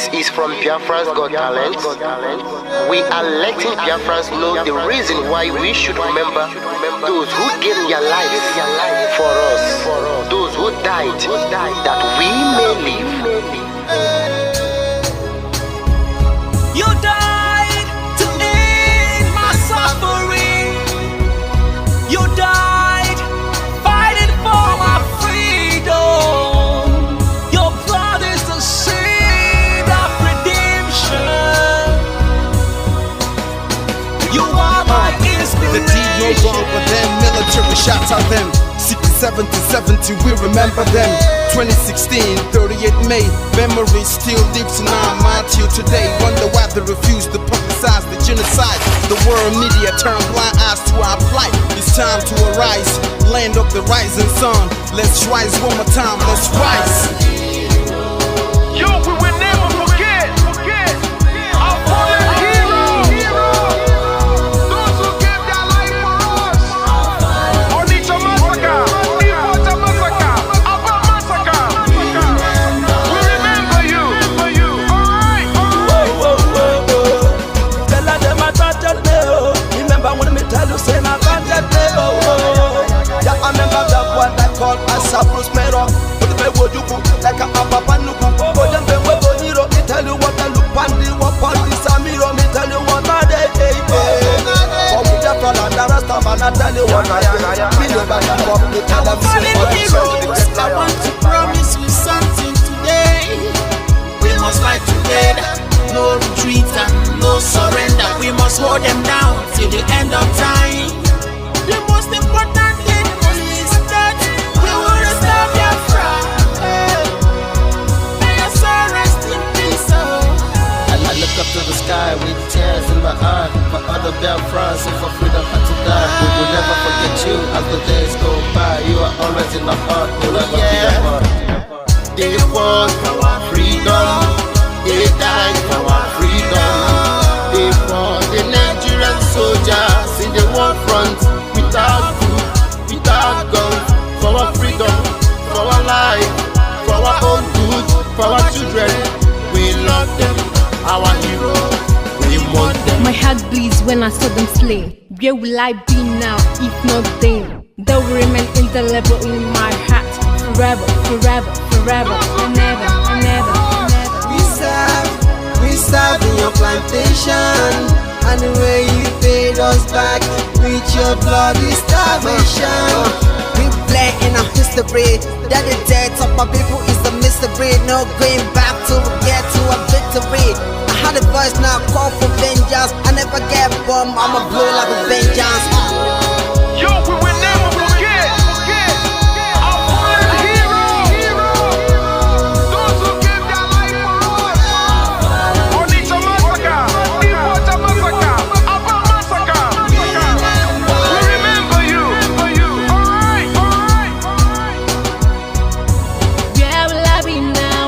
This is from Biafra's Got Talent. We are letting Biafrans know the reason why we should remember those who gave their lives for us, those who died that we may live. You died to end my suffering. You died fighting for my freedom. Your blood is the seed of redemption. You are my inspiration. The deed no wrong with them, military shots at them. 67 to 70, we remember them. 2016, 38 May, memory still lives in our mind till today. Wonder why they refuse to publicize the genocide. The world media turn blind eyes to our plight. It's time to arise, land of the rising sun. Let's rise one more time, let's rise. Yo, we will never forget our fallen heroes. Those who gave their life for us. Onitsha massacre, Igbos massacre, Ekpa massacre. We remember you. Alright. Tell them I can't tell. Remember when me tell you say I can't tell. Yeah, I remember that one that called us a Bruce Mero. But the way you cook like a papa nuku. But then the way you hero, me tell you what I look pandi, what pandi Samiro, me tell you what I day. For me the plan and the rest of man, I tell you what I am. Me no back and forth, me tell them Fallen heroes, I want to promise you something today. We must fight together, no retreat and no surrender. We must hold them down till the end of time. The most important thing is that we will restore Biafra. May your soul rest in peace. I look up to the sky with tears in my eye. For other Biafrans who for freedom had to die. We will never forget you as the days go by. You are always in my heart, we'll never be apart. They fought for our freedom. They died for our freedom. They fought the Nigerian soldiers in the war front without food, without guns, for our freedom, for our life, for our own good, for our children. We love them, our heroes. We want them. My heart bleeds when I saw them slain. Where will I be now if not then? They will remain indelible in my heart forever, forever, forever, and never, and never, and never. We serve in your plantation, and the way you paid us back with your bloody starvation. We bled in our history, that the death of my people is a mystery. No going back to get to a victory. I had a voice now call for vengeance. I never get bombed, I'ma blow like a vengeance. Yo, we will never forget our fallen heroes. Those who gave their life for us. Onitsha massacre, Igbos massacre, Ekpa massacre. We remember you. Alright. Where will I be now?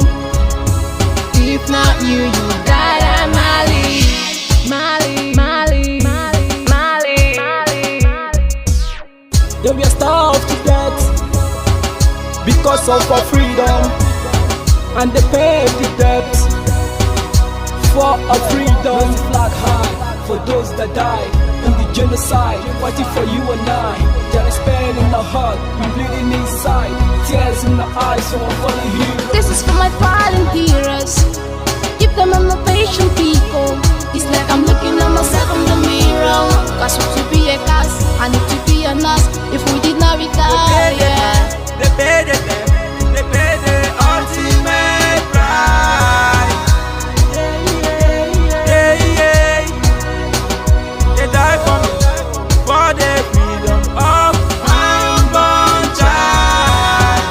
If not you, you died at Mali. Then we are starved to death because of our freedom, and they paid the debt for our freedom. Flag high for those that died in the genocide, fighting for you and I. There is pain in our heart, we bleeding inside, tears in the eyes of our fallen heroes. This is for my fallen heroes. Give them a patient people. It's like I'm looking at myself in the mirror. Cause to be a cast, I need to be a nurse. If we did not retire, They paid the ultimate price. They died for the freedom of my unborn child.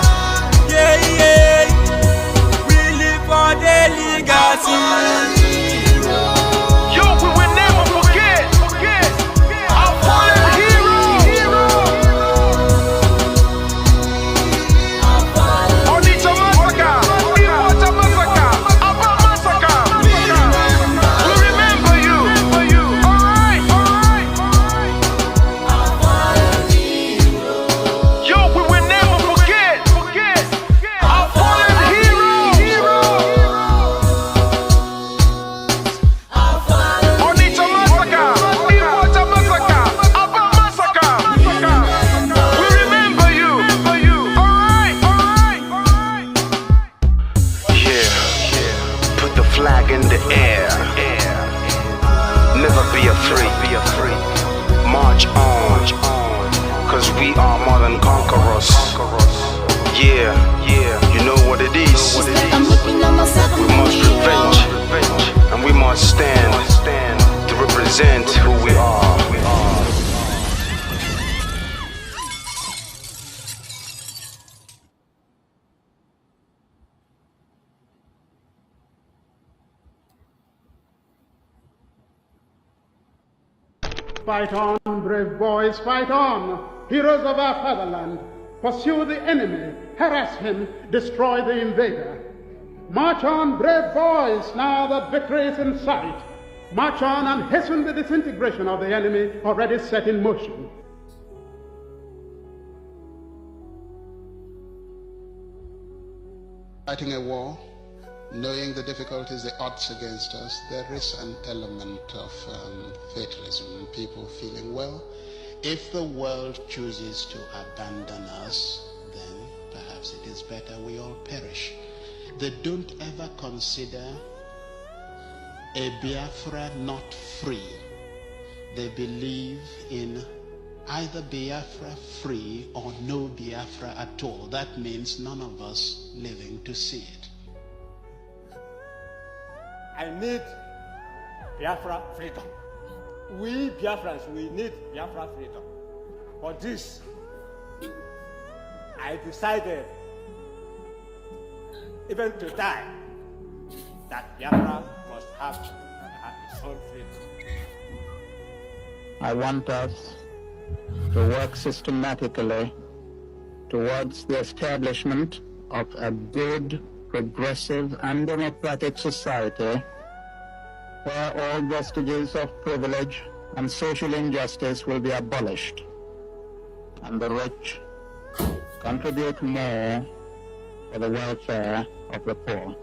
We live for the legacy. air. Never be afraid. March on, cause we are more than conquerors. Yeah, you know what it is. We must revenge, and we must stand to represent who we are. Fight on, brave boys, fight on, heroes of our fatherland. Pursue the enemy, harass him, destroy the invader. March on, brave boys, now that victory is in sight. March on and hasten the disintegration of the enemy already set in motion. Fighting a war, knowing the difficulties, the odds against us, there is an element of fatalism, people feeling, well, if the world chooses to abandon us, then perhaps it is better we all perish. They don't ever consider a Biafra not free. They believe in either Biafra free or no Biafra at all. That means none of us living to see it. I need Biafra freedom. We Biafrans, we need Biafra freedom. For this, I decided, even to die, that Biafra must have its own freedom. I want us to work systematically towards the establishment of a good, progressive, and democratic society where all vestiges of privilege and social injustice will be abolished, and the rich contribute more for the welfare of the poor.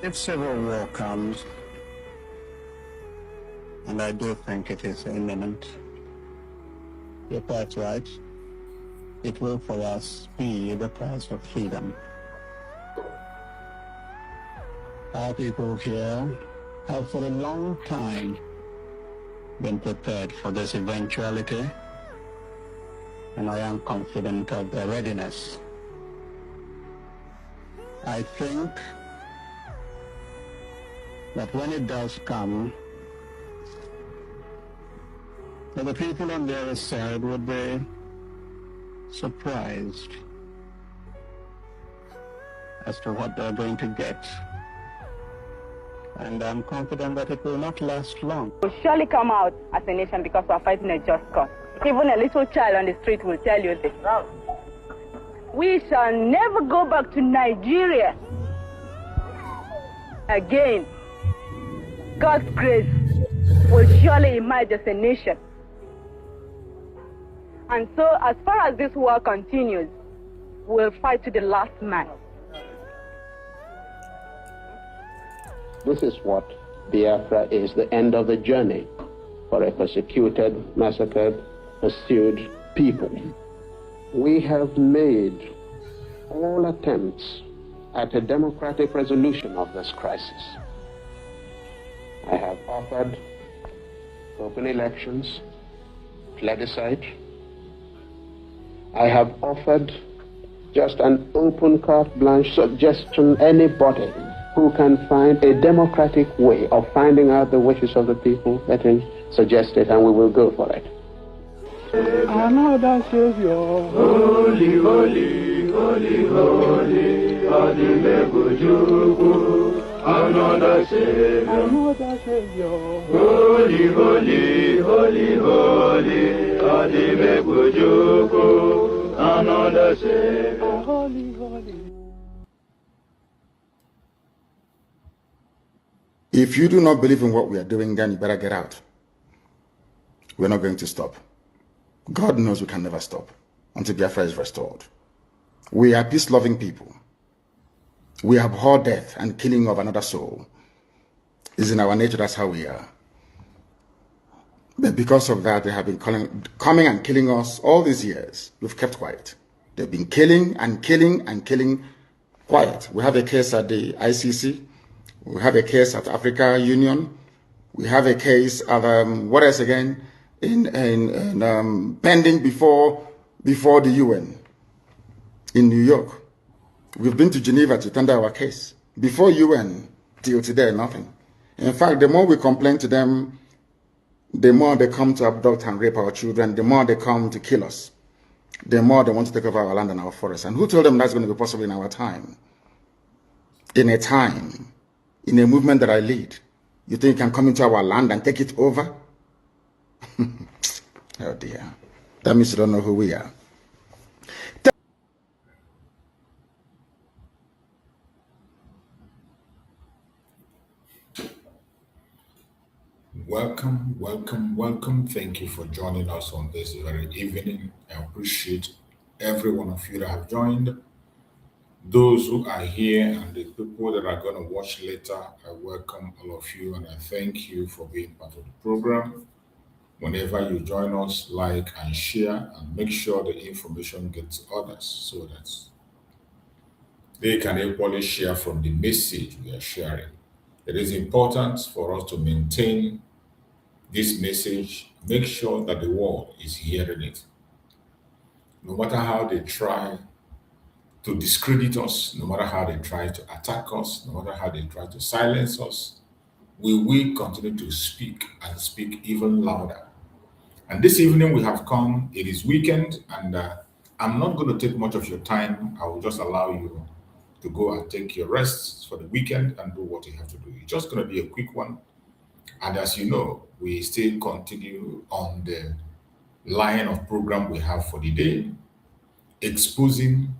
If civil war comes, and I do think it is imminent, you're quite right, it will for us be the price of freedom. Our people here have for a long time been prepared for this eventuality, and I am confident of their readiness. I think that when it does come, that the people on the other side would be surprised as to what they're going to get. And I'm confident that it will not last long. We'll surely come out as a nation because we're fighting a just cause. Even a little child on the street will tell you this. We shall never go back to Nigeria again. God's grace will surely emerge as a nation. And so, as far as this war continues, we'll fight to the last man. This is what Biafra is, the end of the journey for a persecuted, massacred, pursued people. We have made all attempts at a democratic resolution of this crisis. I have offered open elections, plebiscite. I have offered just an open carte blanche suggestion, anybody who can find a democratic way of finding out the wishes of the people, let him suggest it and we will go for it. Another Savior, holy, holy, holy, holy, Adimegujuku. Another Savior, holy, holy, holy, holy, Adimegujuku. Another Savior, holy, holy. If you do not believe in what we are doing, then you better get out. We're not going to stop. God knows we can never stop until Biafra is restored. We are peace-loving people. We abhor death and killing of another soul. It's in our nature, that's how we are. But because of that, they have been coming and killing us all these years. We've kept quiet. They've been killing and killing and killing quiet. We have a case at the ICC. We have a case at Africa Union. We have a case at what else again? Pending before the UN in New York. We've been to Geneva to tender our case. Before UN, till today, nothing. In fact, the more we complain to them, the more they come to abduct and rape our children, the more they come to kill us, the more they want to take over our land and our forests. And who told them that's going to be possible in our time? In a movement that I lead. You think you can come into our land and take it over? Oh dear. That means you don't know who we are. Welcome, welcome, welcome. Thank you for joining us on this very evening. I appreciate every one of you that have joined. Those who are here and the people that are going to watch later, I welcome all of you and I thank you for being part of the program. Whenever you join us, like and share and make sure the information gets to others so that they can equally share from the message we are sharing. It is important for us to maintain this message, make sure that the world is hearing it. No matter how they try to discredit us, no matter how they try to attack us, no matter how they try to silence us, we will continue to speak and speak even louder. And this evening we have come, it is weekend, and I'm not going to take much of your time. I will just allow you to go and take your rests for the weekend and do what you have to do. It's just going to be a quick one. And as you know, we still continue on the line of program we have for the day, exposing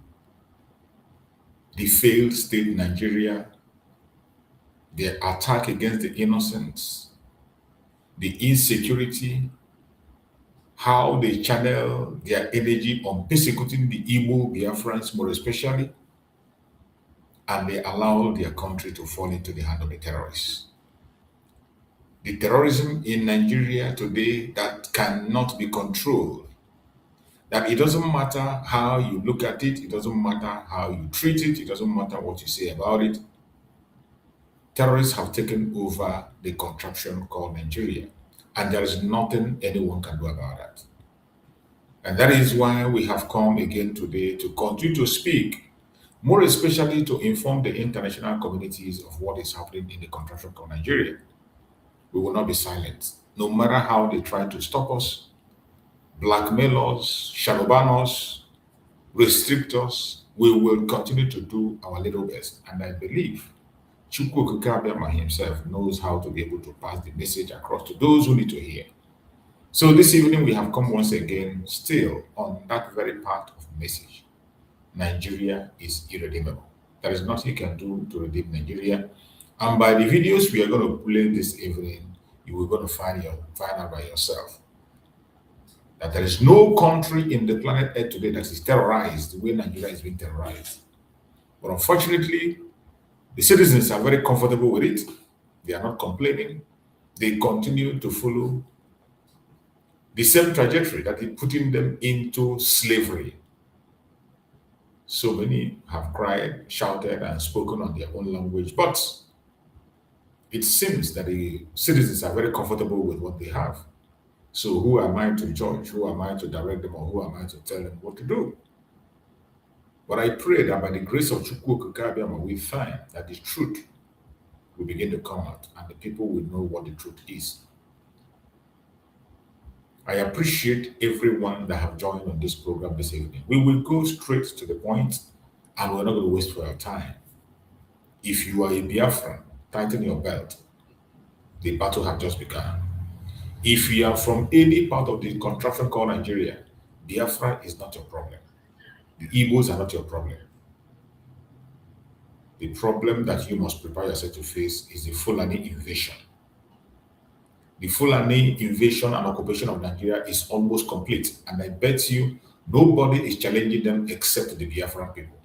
the failed state Nigeria, the attack against the innocents, the insecurity, how they channel their energy on persecuting the Igbo Biafrans more especially, and they allow their country to fall into the hand of the terrorists. The terrorism in Nigeria today that cannot be controlled, that it doesn't matter how you look at it, it doesn't matter how you treat it, it doesn't matter what you say about it. Terrorists have taken over the contraption called Nigeria, and there is nothing anyone can do about that. And that is why we have come again today to continue to speak, more especially to inform the international communities of what is happening in the contraption called Nigeria. We will not be silent. No matter how they try to stop us, blackmail us, shadow ban us, restrict us, we will continue to do our little best. And I believe Chukwu Kukabiama himself knows how to be able to pass the message across to those who need to hear. So this evening we have come once again still on that very part of the message. Nigeria is irredeemable. There is nothing you can do to redeem Nigeria. And by the videos we are going to play this evening, you are going to find out by yourself that there is no country in the planet Earth today that is terrorized the way Nigeria is being terrorized. But unfortunately, the citizens are very comfortable with it. They are not complaining. They continue to follow the same trajectory that is putting them into slavery. So many have cried, shouted, and spoken on their own language, but it seems that the citizens are very comfortable with what they have. So who am I to judge? Who am I to direct them? Or who am I to tell them what to do? But I pray that by the grace of Chukwu Kukabiama, we find that the truth will begin to come out and the people will know what the truth is. I appreciate everyone that have joined on this program this evening. We will go straight to the point and we're not going to waste our time. If you are a Biafran, tighten your belt. The battle has just begun. If you are from any part of the contraption called Nigeria, Biafra is not your problem. The Igbos are not your problem. The problem that you must prepare yourself to face is the Fulani invasion. The Fulani invasion and occupation of Nigeria is almost complete, and I bet you nobody is challenging them except the Biafran people.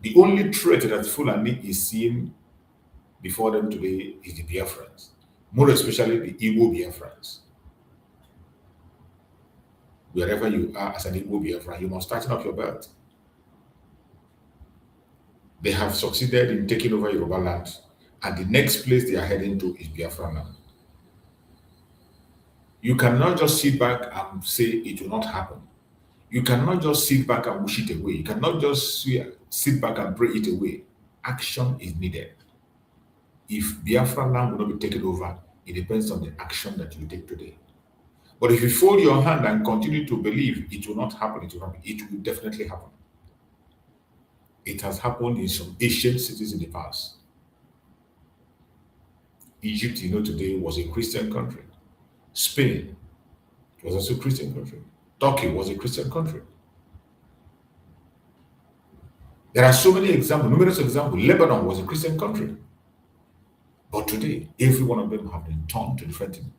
The only threat that Fulani is seeing before them today is the Biafrans, more especially the Igbo Biafrans. Wherever you are as an Igbo Biafran, you must tighten up your belt. They have succeeded in taking over Yoruba land, and the next place they are heading to is Biafra land. You cannot just sit back and say it will not happen. You cannot just sit back and wish it away. You cannot just sit back and pray it away. Action is needed. If Biafra land will not be taken over, it depends on the action that you take today. But if you fold your hand and continue to believe it will not happen, it will definitely happen. It has happened in some ancient cities in the past. Egypt, today was a Christian country. Spain was also a Christian country. Turkey was a Christian country. There are so many examples, numerous examples. Lebanon was a Christian country. But today, every one of them have been turned to different things.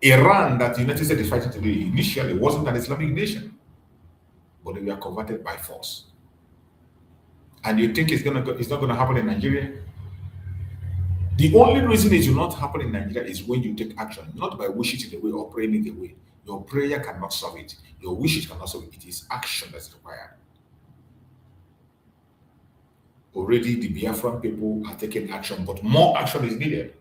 Iran, that the United States is fighting today, initially wasn't an Islamic nation, but they were converted by force. And you think it's not going to happen in Nigeria? The only reason it will not happen in Nigeria is when you take action, not by wishing it away or praying it away. Your prayer cannot solve it. Your wishes cannot solve it. It is action that's required. Already the Biafran people are taking action, but more action is needed.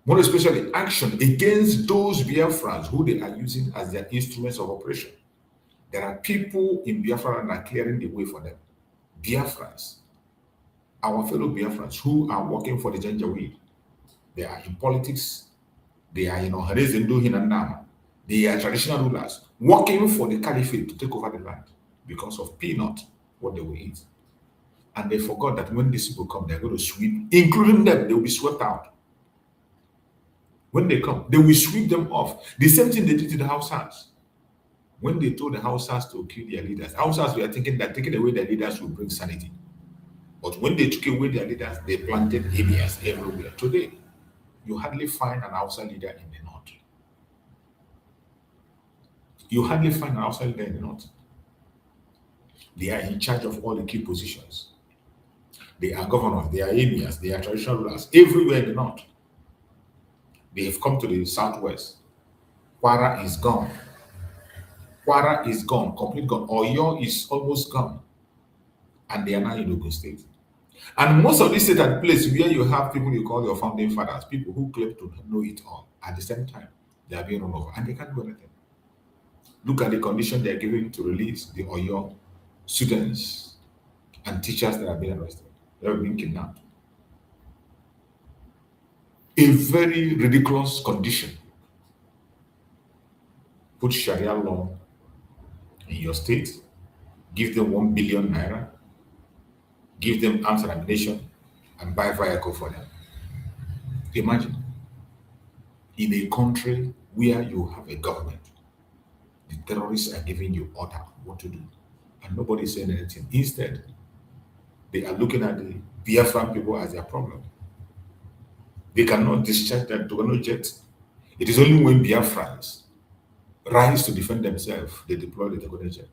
More especially action against those Biafrans who they are using as their instruments of operation. There are people in Biafra that are clearing the way for them. Biafrans, our fellow Biafrans who are working for the Janjaweed. They are in politics. They are in Nnamdi. They are traditional rulers working for the caliphate to take over the land because of peanut, what they will eat. And they forgot that when these people come, they're going to sweep, including them, they will be swept out. When they come, they will sweep them off. The same thing they did to the Hausas. When they told the Hausas to kill their leaders, Hausas were thinking that taking away their leaders will bring sanity. But when they took away their leaders, they planted areas everywhere. Today, you hardly find an Hausa leader in the north. You hardly find an Hausa leader in the north. They are in charge of all the key positions. They are governors, they are emirs, they are traditional rulers everywhere in the north. They have come to the southwest. Kwara is gone. Kwara is gone, complete gone. Oyo is almost gone. And they are now in Ogun State. And most of these states are places where you have people you call your founding fathers, people who claim to know it all. At the same time, they are being run over and they can't do anything. Look at the condition they are giving to release the Oyo students and teachers that are being arrested. They are being kidnapped. A very ridiculous condition. Put Sharia law in your state, give them 1 billion naira, give them arms and ammunition, and buy vehicle for them. Imagine, in a country where you have a government, the terrorists are giving you order what to do, and nobody is saying anything. Instead, they are looking at the Biafran people as their problem. They cannot discharge that Togano jet. It is only when Biafrans rise to defend themselves, they deploy the Togano jet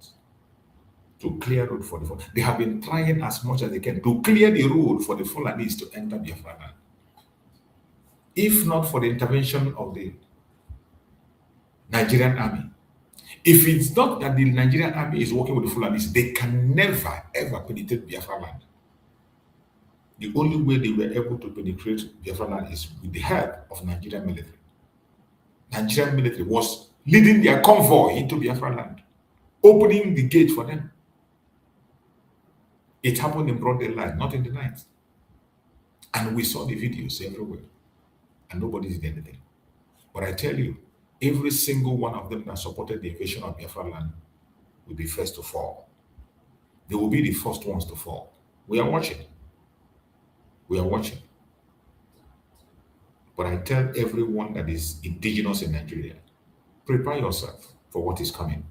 to clear road for the Fulani. They have been trying as much as they can to clear the road for the Fulanis to enter Biafra land. If not for the intervention of the Nigerian army, if it's not that the Nigerian army is working with the Fulanis, they can never ever penetrate Biafra land. The only way they were able to penetrate Biafra land is with the help of Nigerian military. Nigerian military was leading their convoy into Biafra land, opening the gate for them. It happened in broad daylight, not in the night. And we saw the videos everywhere. And nobody did anything. But I tell you, every single one of them that supported the invasion of Biafra land will be first to fall. They will be the first ones to fall. We are watching. We are watching. But I tell everyone that is indigenous in Nigeria, prepare yourself for what is coming.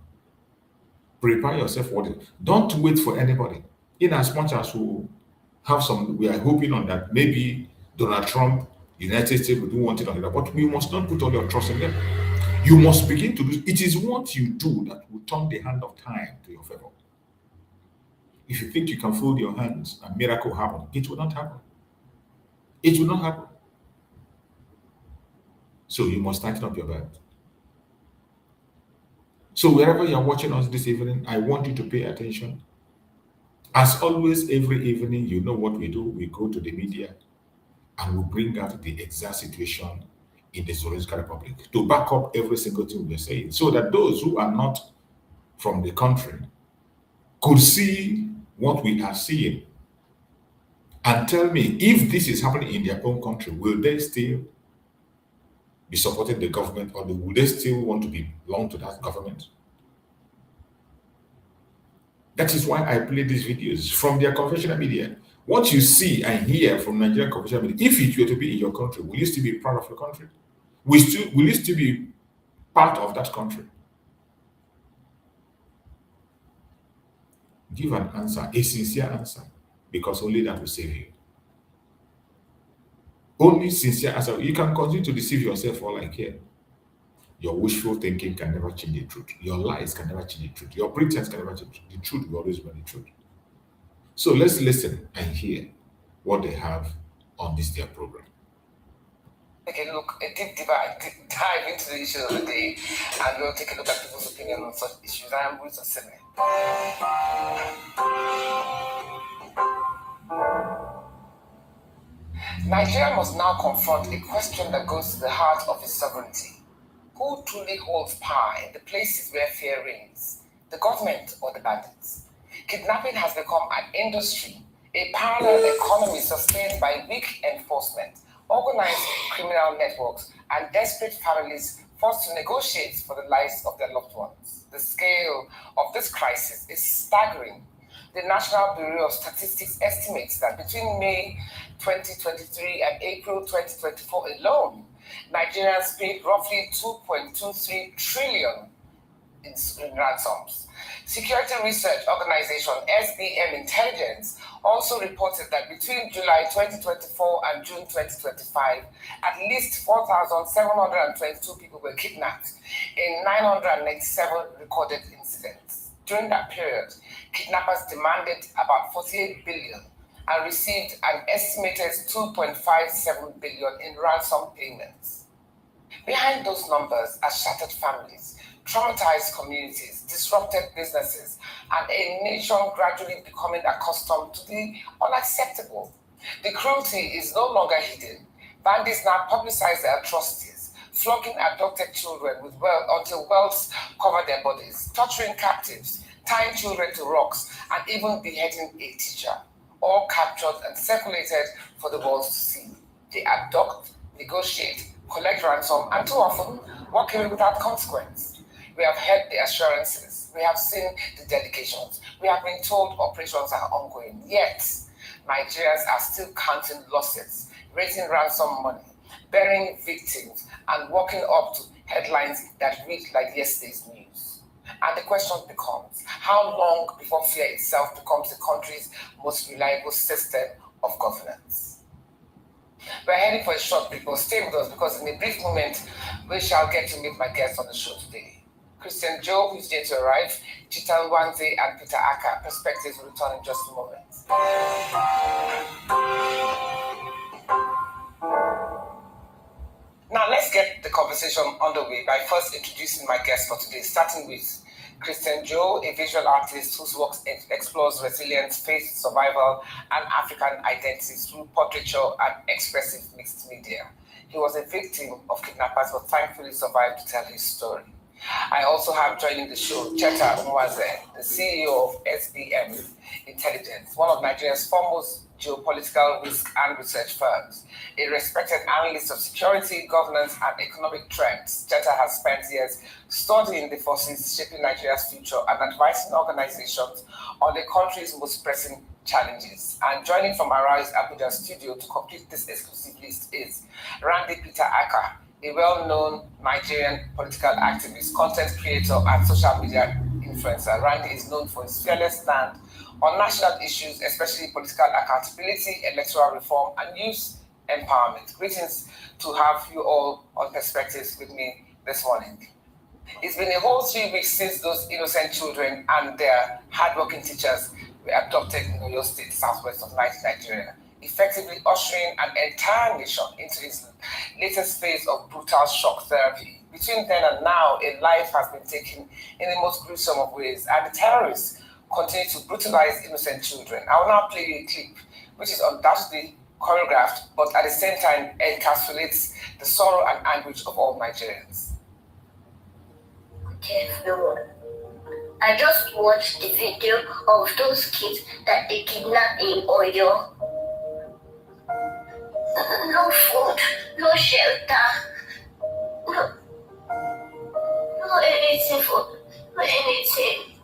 Prepare yourself for what is. Don't wait for anybody. In as much as we have some, we are hoping on that maybe Donald Trump, United States will do one thing or another, but we must not put all your trust in them. You must begin to do. It is what you do that will turn the hand of time to your favor. If you think you can fold your hands and miracle happen, it will not happen. It will not happen. So you must tighten up your belt. So wherever you're watching us this evening, I want you to pay attention. As always, every evening, you know what we do. We go to the media and we bring out the exact situation in the Zoological Republic to back up every single thing we're saying, so that those who are not from the country could see what we are seeing and tell me if this is happening in their own country, will they still be supporting the government, or will they still want to belong to that government? That is why I play these videos from their conventional media. What you see and hear from Nigerian conventional media, if it were to be in your country, will you still be proud of your country? Will you still be part of that country? Give an answer, a sincere answer, because only that will save you. Only sincere answer. You can continue to deceive yourself all I care. Your wishful thinking can never change the truth. Your lies can never change the truth. Your pretense can never change the truth. Will always be the truth. So let's listen and hear what they have on this their program. Take a look, a deep dive into the issues of the day, and we'll take a look at people's opinion on such issues. I am Bruce Oseme. Nigeria must now confront a question that goes to the heart of its sovereignty. Who truly holds power in the places where fear reigns, the government or the bandits? Kidnapping has become an industry, a parallel economy sustained by weak enforcement, organized criminal networks, and desperate families forced to negotiate for the lives of their loved ones. The scale of this crisis is staggering. The National Bureau of Statistics estimates that between May 2023 and April 2024 alone, Nigerians paid roughly 2.23 trillion in ransoms. Security research organization SBM Intelligence also reported that between July 2024 and June 2025, at least 4,722 people were kidnapped in 997 recorded incidents. During that period, kidnappers demanded about 48 billion and received an estimated 2.57 billion in ransom payments. Behind those numbers are shattered families, traumatized communities, disrupted businesses, and a nation gradually becoming accustomed to the unacceptable. The cruelty is no longer hidden. Bandits now publicize their atrocities, flogging adopted children with until welts cover their bodies, torturing captives, tying children to rocks, and even beheading a teacher, all captured and circulated for the world to see. They abduct, negotiate, collect ransom, and too often walk away without consequence. We have heard the assurances, we have seen the dedications, we have been told operations are ongoing, yet Nigerians are still counting losses, raising ransom money, burying victims, and walking up to headlines that read like yesterday's news. And the question becomes, how long before fear itself becomes the country's most reliable system of governance? We're heading for a short break, but stay with us because in a brief moment, we shall get to meet my guests on the show today. Christian Joe, who's yet to arrive, Chital Wanze, and Peter Aka. Perspectives will return in just a moment. Now let's get the conversation underway by first introducing my guest for today, starting with Christian Joe, a visual artist whose work explores resilience, faith, survival, and African identities through portraiture and expressive mixed media. He was a victim of kidnappers, but thankfully survived to tell his story. I also have joining the show Cheta Nwaze, the CEO of SBM Intelligence, one of Nigeria's foremost geopolitical risk and research firms. A respected analyst of security, governance, and economic trends, Cheta has spent years studying the forces shaping Nigeria's future and advising organizations on the country's most pressing challenges. And joining from Arise Abuja studio to complete this exclusive list is Randy Peter Aka, a well-known Nigerian political activist, content creator, and social media influencer. Randy is known for his fearless stand on national issues, especially political accountability, electoral reform, and youth empowerment. Greetings to have you all on Perspectives with me this morning. It's been a whole 3 weeks since those innocent children and their hardworking teachers were abducted in Oyo State, southwest of Nigeria, effectively ushering an entire nation into its latest phase of brutal shock therapy. Between then and now, a life has been taken in the most gruesome of ways, and the terrorists continue to brutalize innocent children. I will now play you a clip, which is undoubtedly choreographed, but at the same time encapsulates the sorrow and anguish of all Nigerians. Okay, everyone. I just watched the video of those kids that they kidnapped in Oyo. No food, no shelter, no anything for anything.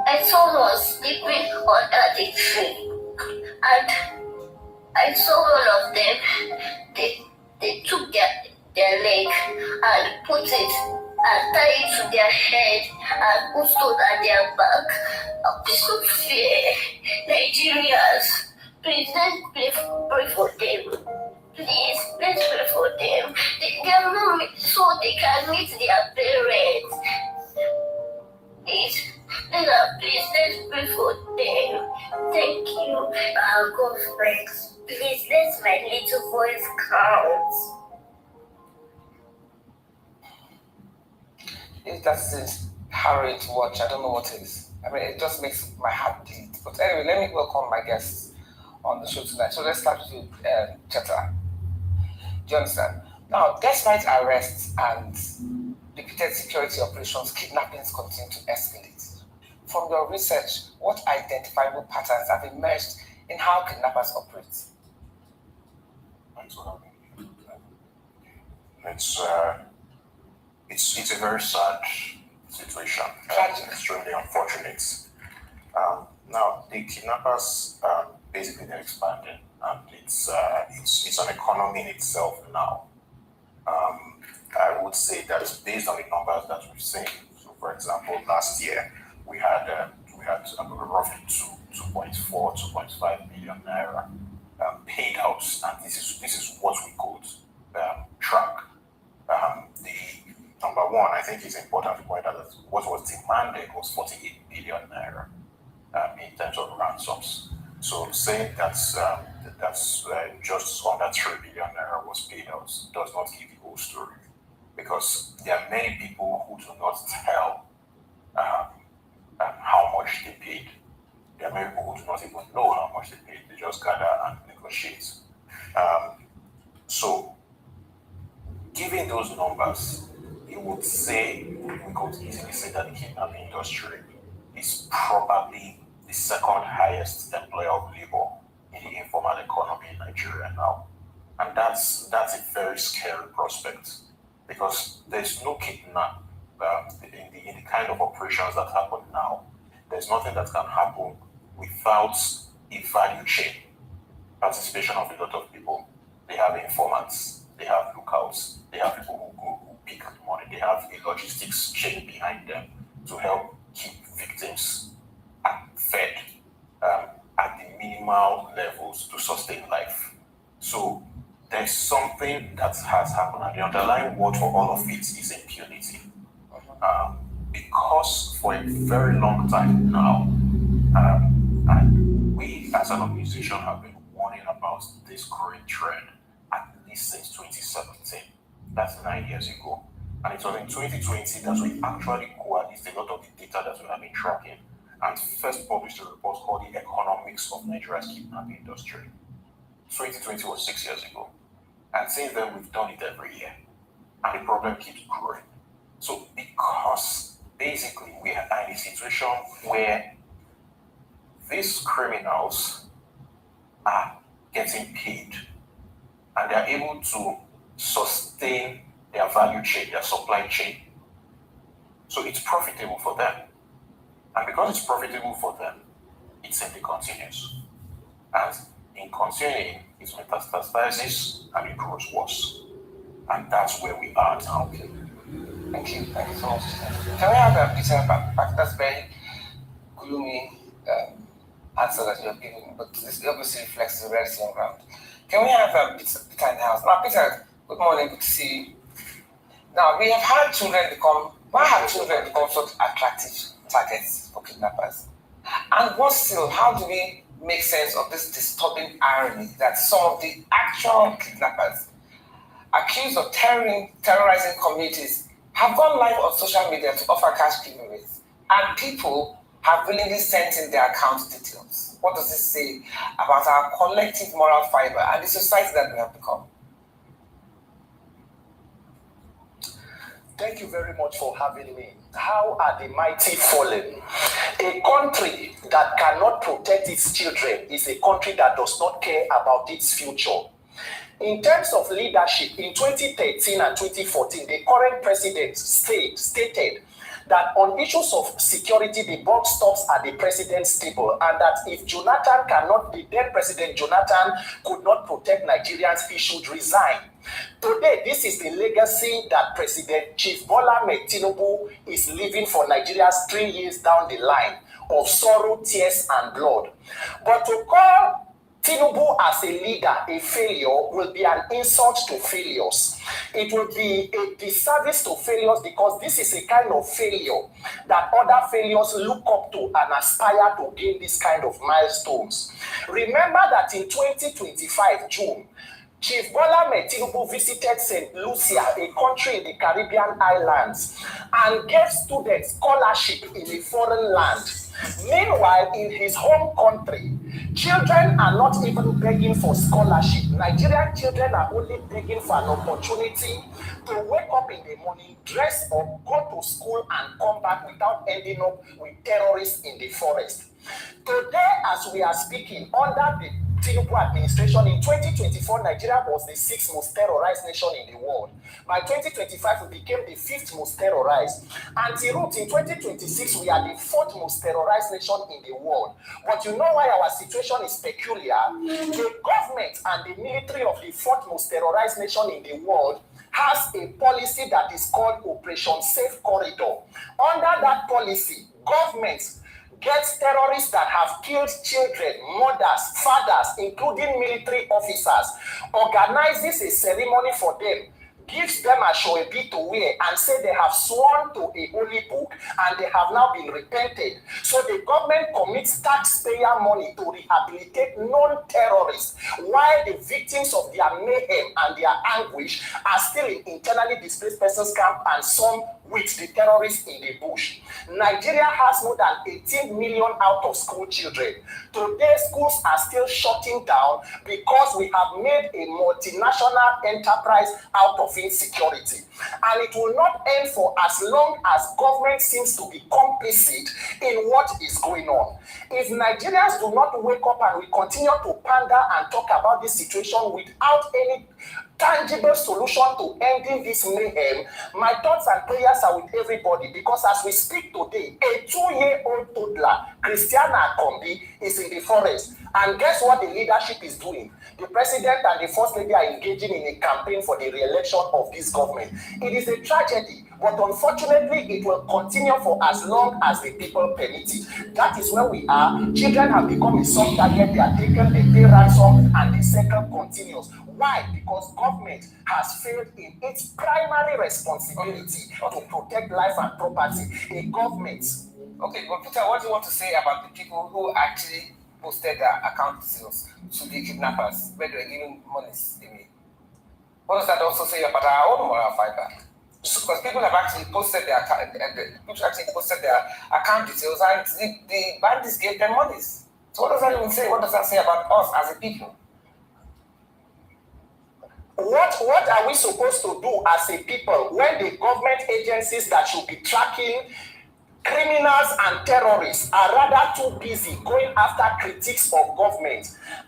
I saw one sleeping under the tree, and I saw one of them. They took their leg and put it and tie it to their head and put stone at their back. Please don't fear, Nigerians. Please let's pray for them. Please, let's pray for them. They are not so they can meet their parents. Please, let's pray for them. Thank you. Our government, please let my little voice count. If that's harrowing to watch, I don't know what is. I mean, it just makes my heart bleed. But anyway, let me welcome my guests on the show tonight. So let's start with you, Cheta. Do you understand? Now, despite arrests and repeated security operations, kidnappings continue to escalate. From your research, what identifiable patterns have emerged in how kidnappers operate? Thanks for having me. It's a very sad situation. Extremely unfortunate. Now the kidnappers basically they're expanding, and it's an economy in itself now. I would say that it's based on the numbers that we've seen. So, for example, last year we had roughly 2.5 million naira paid out, and this is what we could track. The number one, I think it's important to point out that what was demanded was 48 billion naira in terms of ransoms. So saying that's just under 3 billion naira was paid out does not give the whole story, because there are many people who do not tell how much they paid. There are many people who do not even know how much they paid. They just gather and negotiate. So, given those numbers, you would say, we could easily say that the kidnapping industry is probably the second highest employer of labor in the informal economy in Nigeria now. And that's a very scary prospect, because there's no kidnap in the kind of operations that happen now. There's nothing that can happen without a value chain participation of a lot of people. They have informants, they have lookouts, they have people who pick the money, they have a logistics chain behind them to help keep victims fed at the minimal levels to sustain life. So there's something that has happened, and the underlying word for all of it is impunity. Because for a very long time now, and we as an organization have been warning about this growing trend at least since 2017. That's 9 years ago. And it was in 2020 that we actually coalesced a lot of the data that we have been tracking and first published a report called The Economics of Nigeria's Kidnapping Industry. 2020 was 6 years ago. And since then, we've done it every year. And the problem keeps growing. So because basically we are in a situation where these criminals are getting paid and they're able to sustain their value chain, their supply chain. So it's profitable for them. And because it's profitable for them, it simply continues. And in continuing, it metastasizes and it grows worse. And that's where we are now. Thank you so much. Can we have a Peter back? That's very gloomy answer that you're giving, but this obviously reflects the reality on ground. Can we have Peter in the house? Now, Peter, good morning, good to see you. Now, we have had children become, why have children become such attractive targets for kidnappers? And what still, how do we make sense of this disturbing irony that some of the actual kidnappers accused of terrorizing communities have gone live on social media to offer cash giveaways, and people have willingly sent in their account details. What does this say about our collective moral fiber and the society that we have become? Thank you very much for having me. How are the mighty fallen? A country that cannot protect its children is a country that does not care about its future. In terms of leadership, in 2013 and 2014, the current president stated that on issues of security, the buck stops at the president's table, and that if Jonathan cannot, the then President Jonathan could not protect Nigerians, he should resign. Today, this is the legacy that President Chief Bola Ahmed Tinubu is leaving for Nigerians 3 years down the line of sorrow, tears, and blood. But to call Tinubu as a leader a failure will be an insult to failures. It will be a disservice to failures, because this is a kind of failure that other failures look up to and aspire to gain this kind of milestones. Remember that in 2025 June, Chief Bola Ahmed Tinubu visited St. Lucia, a country in the Caribbean islands, and gave students scholarship in a foreign land. Meanwhile, in his home country, children are not even begging for scholarship. Nigerian children are only begging for an opportunity to wake up in the morning, dress up, go to school, and come back without ending up with terrorists in the forest. Today, as we are speaking, under the Tinubu administration, in 2024, Nigeria was the 6th most terrorized nation in the world. By 2025, we became the 5th most terrorized. Anti-root, in 2026, we are the 4th most terrorized nation in the world. But you know why our situation is peculiar? The government and the military of the 4th most terrorized nation in the world has a policy that is called Operation Safe Corridor. Under that policy, governments gets terrorists that have killed children, mothers, fathers, including military officers, organizes a ceremony for them, gives them a shoebi to wear, and say they have sworn to a holy book and they have now been repented. So the government commits taxpayer money to rehabilitate non-terrorists, while the victims of their mayhem and their anguish are still in internally displaced persons camp, and some with the terrorists in the bush. Nigeria has more than 18 million out-of-school children. Today, schools are still shutting down because we have made a multinational enterprise out of insecurity. And it will not end for as long as government seems to be complicit in what is going on. If Nigerians do not wake up and we continue to pander and talk about this situation without any tangible solution to ending this mayhem, my thoughts and prayers are with everybody, because as we speak today, a 2-year-old toddler, Christiana Akombi, is in the forest. And guess what the leadership is doing? The president and the first lady are engaging in a campaign for the re-election of this government. It is a tragedy, but unfortunately, it will continue for as long as the people permit it. That is where we are. Children have become a soft target. They are taken, they pay ransom, and the cycle continues. Why? Because government has failed in its primary responsibility to protect life and property. A government. Okay, but Peter, what do you want to say about the people who actually posted their account details to the kidnappers where they were giving monies away? What does that also say about our own moral fiber? Because people have actually posted their account details, and the bandits gave them monies. So what does that even say? What does that say about us as a people? What are we supposed to do as a people when the government agencies that should be tracking criminals and terrorists are rather too busy going after critics of government?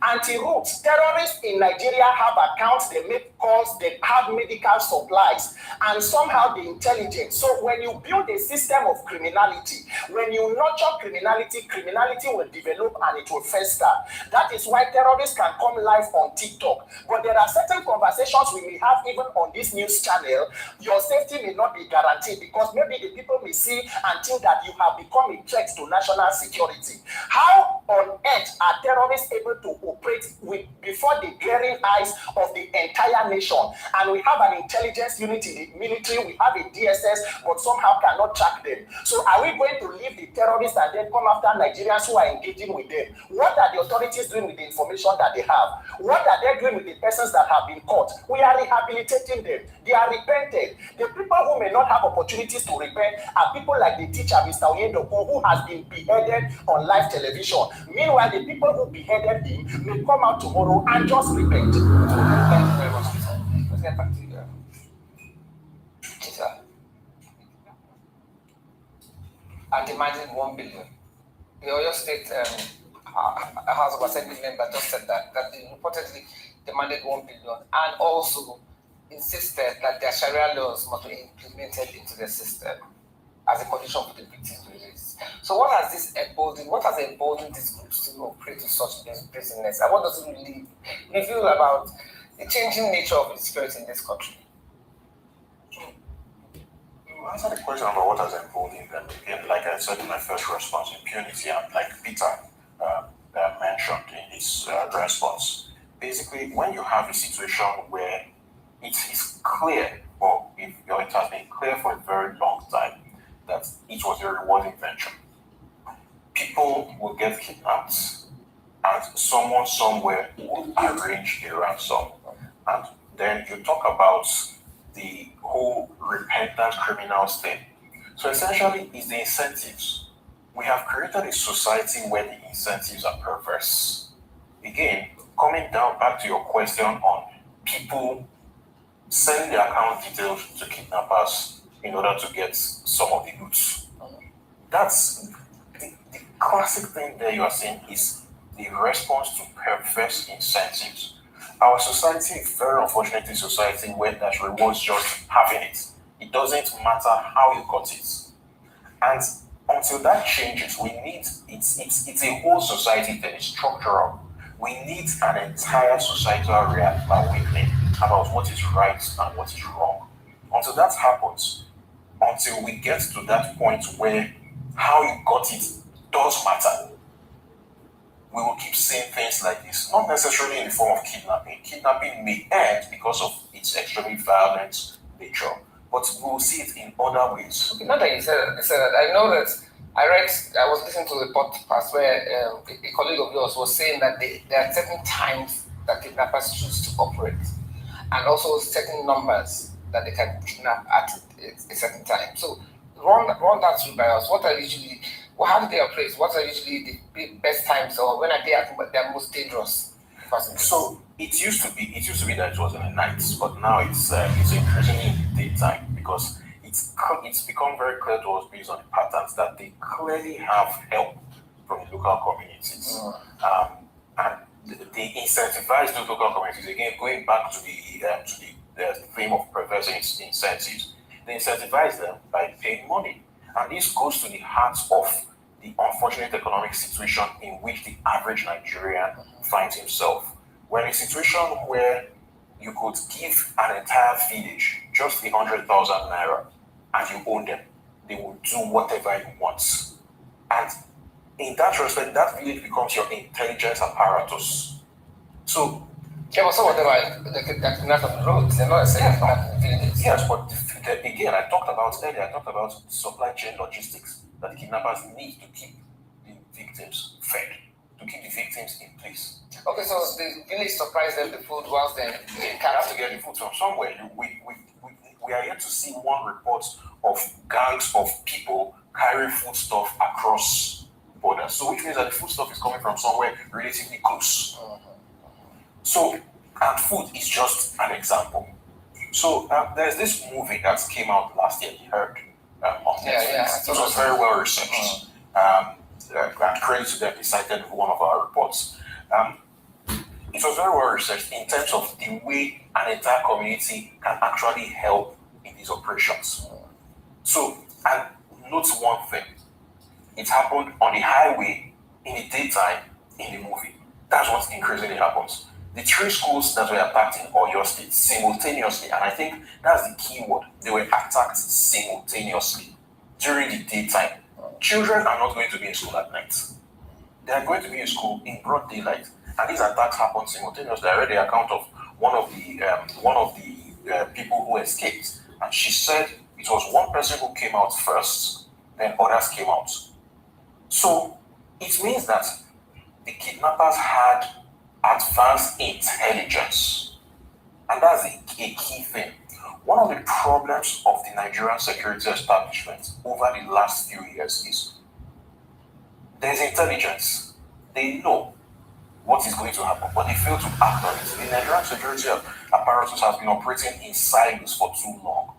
Anti-roots, terrorists in Nigeria have accounts, they make calls, they have medical supplies, and somehow the intelligence. So when you build a system of criminality, when you nurture criminality, criminality will develop and it will fester. That is why terrorists can come live on TikTok. But there are certain conversations we may have even on this news channel. Your safety may not be guaranteed, because maybe the people may see and think that you have become a threat to national security. How on earth are terrorists terrorists able to operate before the glaring eyes of the entire nation. And we have an intelligence unit in the military, we have a DSS, but somehow cannot track them. So are we going to leave the terrorists and then come after Nigerians who are engaging with them? What are the authorities doing with the information that they have? What are they doing with the persons that have been caught? We are rehabilitating them. They are repented. The people who may not have opportunities to repent are people like the teacher, Mr. Oyedoko, who has been beheaded on live television. Meanwhile, the people who beheaded him may come out tomorrow and just repent. Thank you very much, Peter. Let's get back to you. Peter. Are demanding 1 billion. The Oyo State House of Assembly member just said that they reportedly demanded 1 billion and also insisted that their Sharia laws must be implemented into the system as a condition for the victims' release. So what has this emboldened? What has emboldened these groups to operate to such business? And what does it really reveal about the changing nature of insecurity in this country? To answer the question about what has emboldened them, again, like I said in my first response, impunity, and like Peter mentioned in his response, basically, when you have a situation where it is clear, or if it has been clear for a very long time, that it was a rewarding venture, people will get kidnapped, and someone somewhere will arrange a ransom. And then you talk about the whole repentant criminals thing. So essentially, it's the incentives. We have created a society where the incentives are perverse. Again, coming down back to your question on people sending their account details to kidnappers in order to get some of the loot. That's the classic thing there you are saying is the response to perverse incentives. Our society is very unfortunately a society where that rewards just having it. It doesn't matter how you got it. And until that changes, we need it's a whole society that is structural. We need an entire societal awakening about what is right and what is wrong. Until that happens, until we get to that point where how you got it does matter, we will keep saying things like this, not necessarily in the form of kidnapping. Kidnapping may end because of its extremely violent nature, but we will see it in other ways. Okay, now that you said that, I know that I was listening to a podcast where a colleague of yours was saying that there are certain times that kidnappers choose to operate, and also certain numbers that they can kidnap at a certain time. So run that through by us. How do they operate? What are usually the best times, or when are they at their most dangerous? So it used to be that it was in the nights, but now it's increasingly in the daytime because it's become very clear to us based on the patterns that they clearly have help from the local communities, and they incentivize those local communities. Again, going back to the theme of perverse incentives, they incentivize them by paying money, and this goes to the heart of the unfortunate economic situation in which the average Nigerian finds himself. We're in a situation where you could give an entire village just 100,000 naira and you own them. They will do whatever you want. And in that respect, that village becomes your intelligence apparatus. So, yeah, but so whatever they kidnap on the roads, they're not saying villages. Yes, but again, I talked about supply chain logistics that the kidnappers need to keep the victims fed, to keep the victims in place. Okay, so the village supplies them the food whilst they have to get the food from somewhere. We are yet to see one report of gangs of people carrying foodstuff across borders. So which means that the foodstuff is coming from somewhere relatively close. So, and food is just an example. So there's this movie that came out last year, you heard, on Netflix. It was very well researched. And credit to them, they cited one of our reports. It was very well researched in terms of the way an entire community can actually help in these operations. So, and note one thing. It happened on the highway, in the daytime, in the movie. That's what increasingly happens. The 3 schools that were attacked in Oyo State simultaneously, and I think that's the key word, they were attacked simultaneously during the daytime. Children are not going to be in school at night. they are going to be in school in broad daylight, and these attacks happen simultaneously. I read the account of one of the people who escaped, and she said it was one person who came out first, then others came out. So it means that the kidnappers had advanced intelligence, and that's a key thing. One of the problems of the Nigerian security establishment over the last few years is there's intelligence. They know what is going to happen, but they fail to act on it. The Nigerian security apparatus has been operating in silos for too long.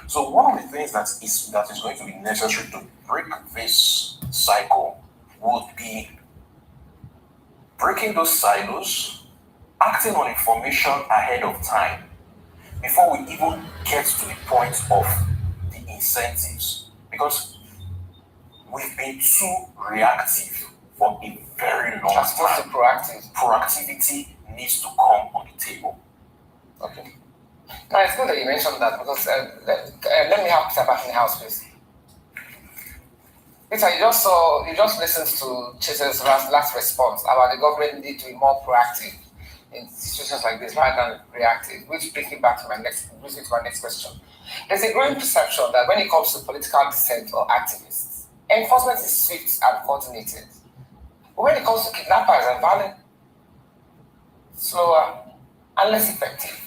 So one of the things that is going to be necessary to break this cycle would be breaking those silos, acting on information ahead of time before we even get to the point of the incentives. Because we've been too reactive for a very long time. As proactive. Proactivity needs to come on the table. Okay. Now it's good that you mentioned that, because let me have Peter back in the house, please. Peter, you just listened to Chise's last response about the government need to be more proactive in situations like this rather than reactive, which brings me back to my next question. There's a growing perception that when it comes to political dissent or activists, enforcement is swift and coordinated. But when it comes to kidnappers and violence, slower and less effective.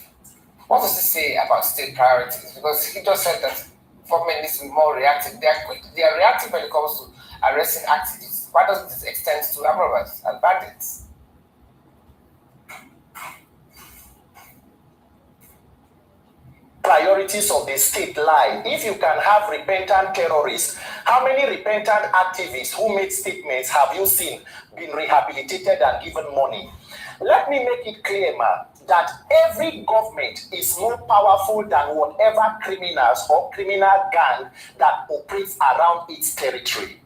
What does this say about state priorities? Because he just said that government needs to be more reactive. They are reactive when it comes to arresting activists. Why doesn't this extend to armed robbers and bandits? Priorities of the state lie. If you can have repentant terrorists, how many repentant activists who made statements have you seen been rehabilitated and given money? Let me make it clear, man, that every government is more powerful than whatever criminals or criminal gang that operates around its territory.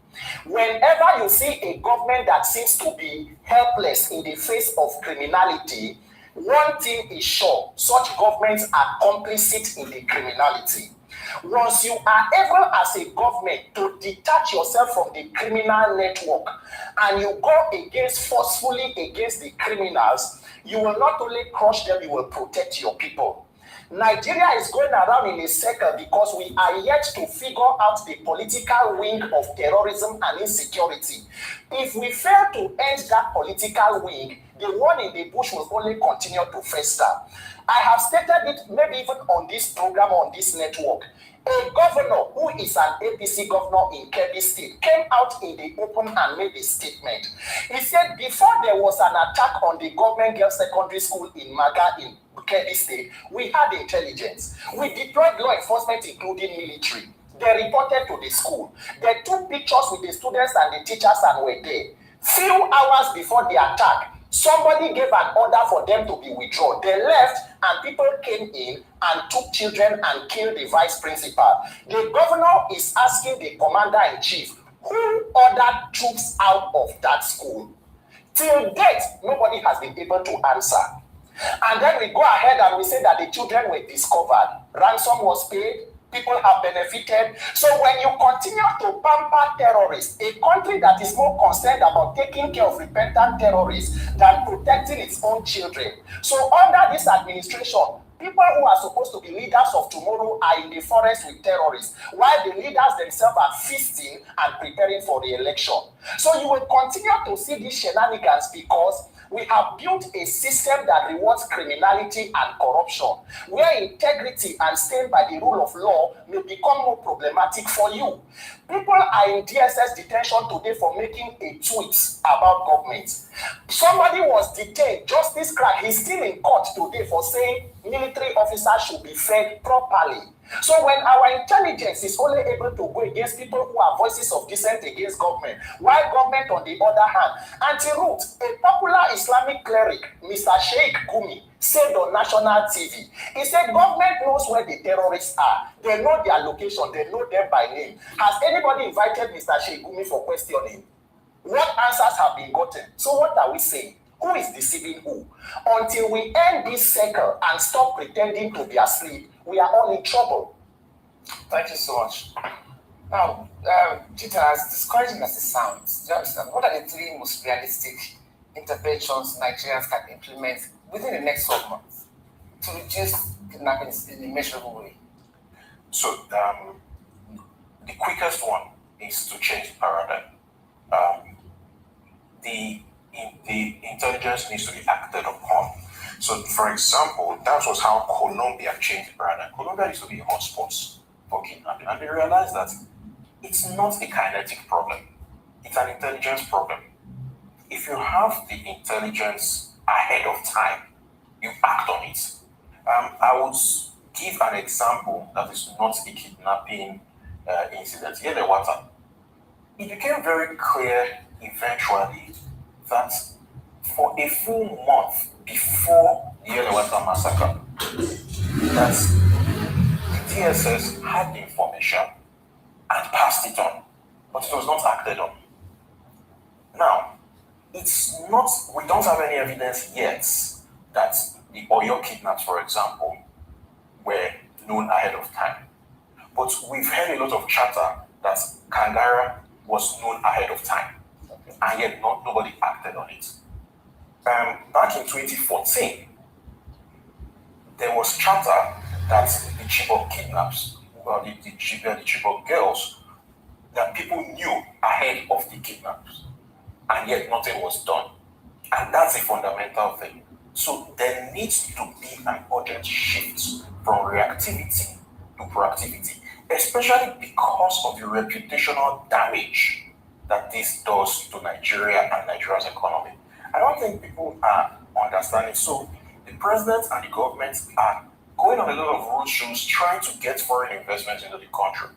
Whenever you see a government that seems to be helpless in the face of criminality, one thing is sure: such governments are complicit in the criminality. Once you are able as a government to detach yourself from the criminal network and you go forcefully against the criminals, you will not only crush them, you will protect your people. Nigeria is going around in a circle because we are yet to figure out the political wing of terrorism and insecurity. If we fail to end that political wing, the one in the bush will only continue to fester. I have stated it maybe even on this program, on this network. A governor who is an APC governor in Kebbi State came out in the open and made a statement. He said before there was an attack on the government girls secondary school in Maga in Kebbi State, we had intelligence. We deployed law enforcement, including military. They reported to the school. They took pictures with the students and the teachers and were there. Few hours before the attack, somebody gave an order for them to be withdrawn. They left and people came in and took children and killed the vice principal. The governor is asking the commander-in-chief who ordered troops out of that school. Till date, nobody has been able to answer. And then we go ahead and we say that the children were discovered. Ransom was paid. People have benefited. So when you continue to pamper terrorists, a country that is more concerned about taking care of repentant terrorists than protecting its own children. So under this administration, people who are supposed to be leaders of tomorrow are in the forest with terrorists, while the leaders themselves are feasting and preparing for the election. So you will continue to see these shenanigans because we have built a system that rewards criminality and corruption, where integrity and staying by the rule of law may become more problematic for you. People are in DSS detention today for making a tweet about government. Somebody was detained, Justice Crack, he's still in court today for saying military officers should be fed properly. So when our intelligence is only able to go against people who are voices of dissent against government, while government on the other hand, anti-root, a popular Islamic cleric, Mr. Sheikh Gumi, said on national TV, he said government knows where the terrorists are. They know their location, they know them by name. Has anybody invited Mr. Sheikh Gumi for questioning? What answers have been gotten? So what are we saying? Who is deceiving who? Until we end this circle and stop pretending to be asleep, we are all in trouble. Thank you so much. Now, Chita, as discouraging as it sounds, do you understand? What are the three most realistic interventions Nigerians can implement within the next 12 months to reduce kidnapping in a measurable way? So, the quickest one is to change the paradigm. The intelligence needs to be acted upon. So, for example, that was how Colombia changed the paradigm. Colombia used to be hotspots for kidnapping, and they realized that it's not a kinetic problem, it's an intelligence problem. If you have the intelligence ahead of time, you act on it. I would give an example that is not a kidnapping incident. Yelewata. It became very clear eventually that for a full month before the Yelewata massacre, that the DSS had the information and passed it on, but it was not acted on. Now, it's not, we don't have any evidence yet that the Oyo kidnaps, for example, were known ahead of time. But we've heard a lot of chatter that Kangara was known ahead of time, and yet nobody acted on it. Back in 2014, there was chatter that the Chibok kidnaps, well, the Chibok girls, that people knew ahead of the kidnaps, and yet nothing was done. And that's a fundamental thing. So there needs to be an urgent shift from reactivity to proactivity, especially because of the reputational damage that this does to Nigeria and Nigeria's economy. I don't think people are understanding. So the president and the government are going on a lot of roadshows trying to get foreign investment into the country.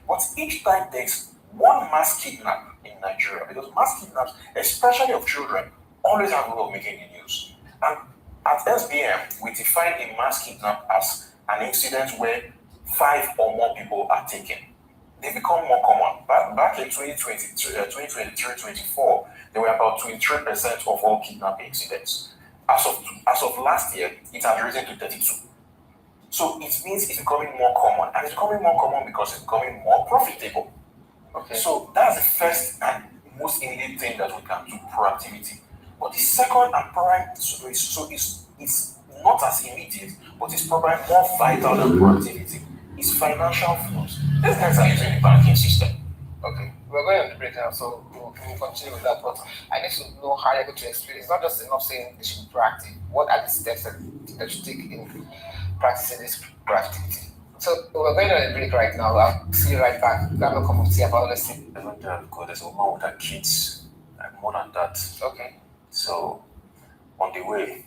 But each time there's one mass kidnap in Nigeria, because mass kidnaps, especially of children, always have a way of making the news. And at SBM, we define a mass kidnap as an incident where 5 or more people are taken. They become more common. Back in 2023-24, there were about 23% of all kidnapping incidents. As of last year, it has risen to 32. So it means it's becoming more common, and it's becoming more common because it's becoming more profitable. Okay. So that's the first and most immediate thing that we can do, proactivity. But the second and prime, it's not as immediate, but it's probably more vital than proactivity. It's financial flows. These guys are using the banking system. Okay, we're going on the break now, so we'll continue with that. But I need to know how you're going to explain. It's not just enough saying they should be proactive. What are the steps that you take in practicing this proactivity? So we're going on a break right now. I'll see you right back. Grab a cup of tea about this thing. There's a woman with her kids, and more than that. Okay. So on the way,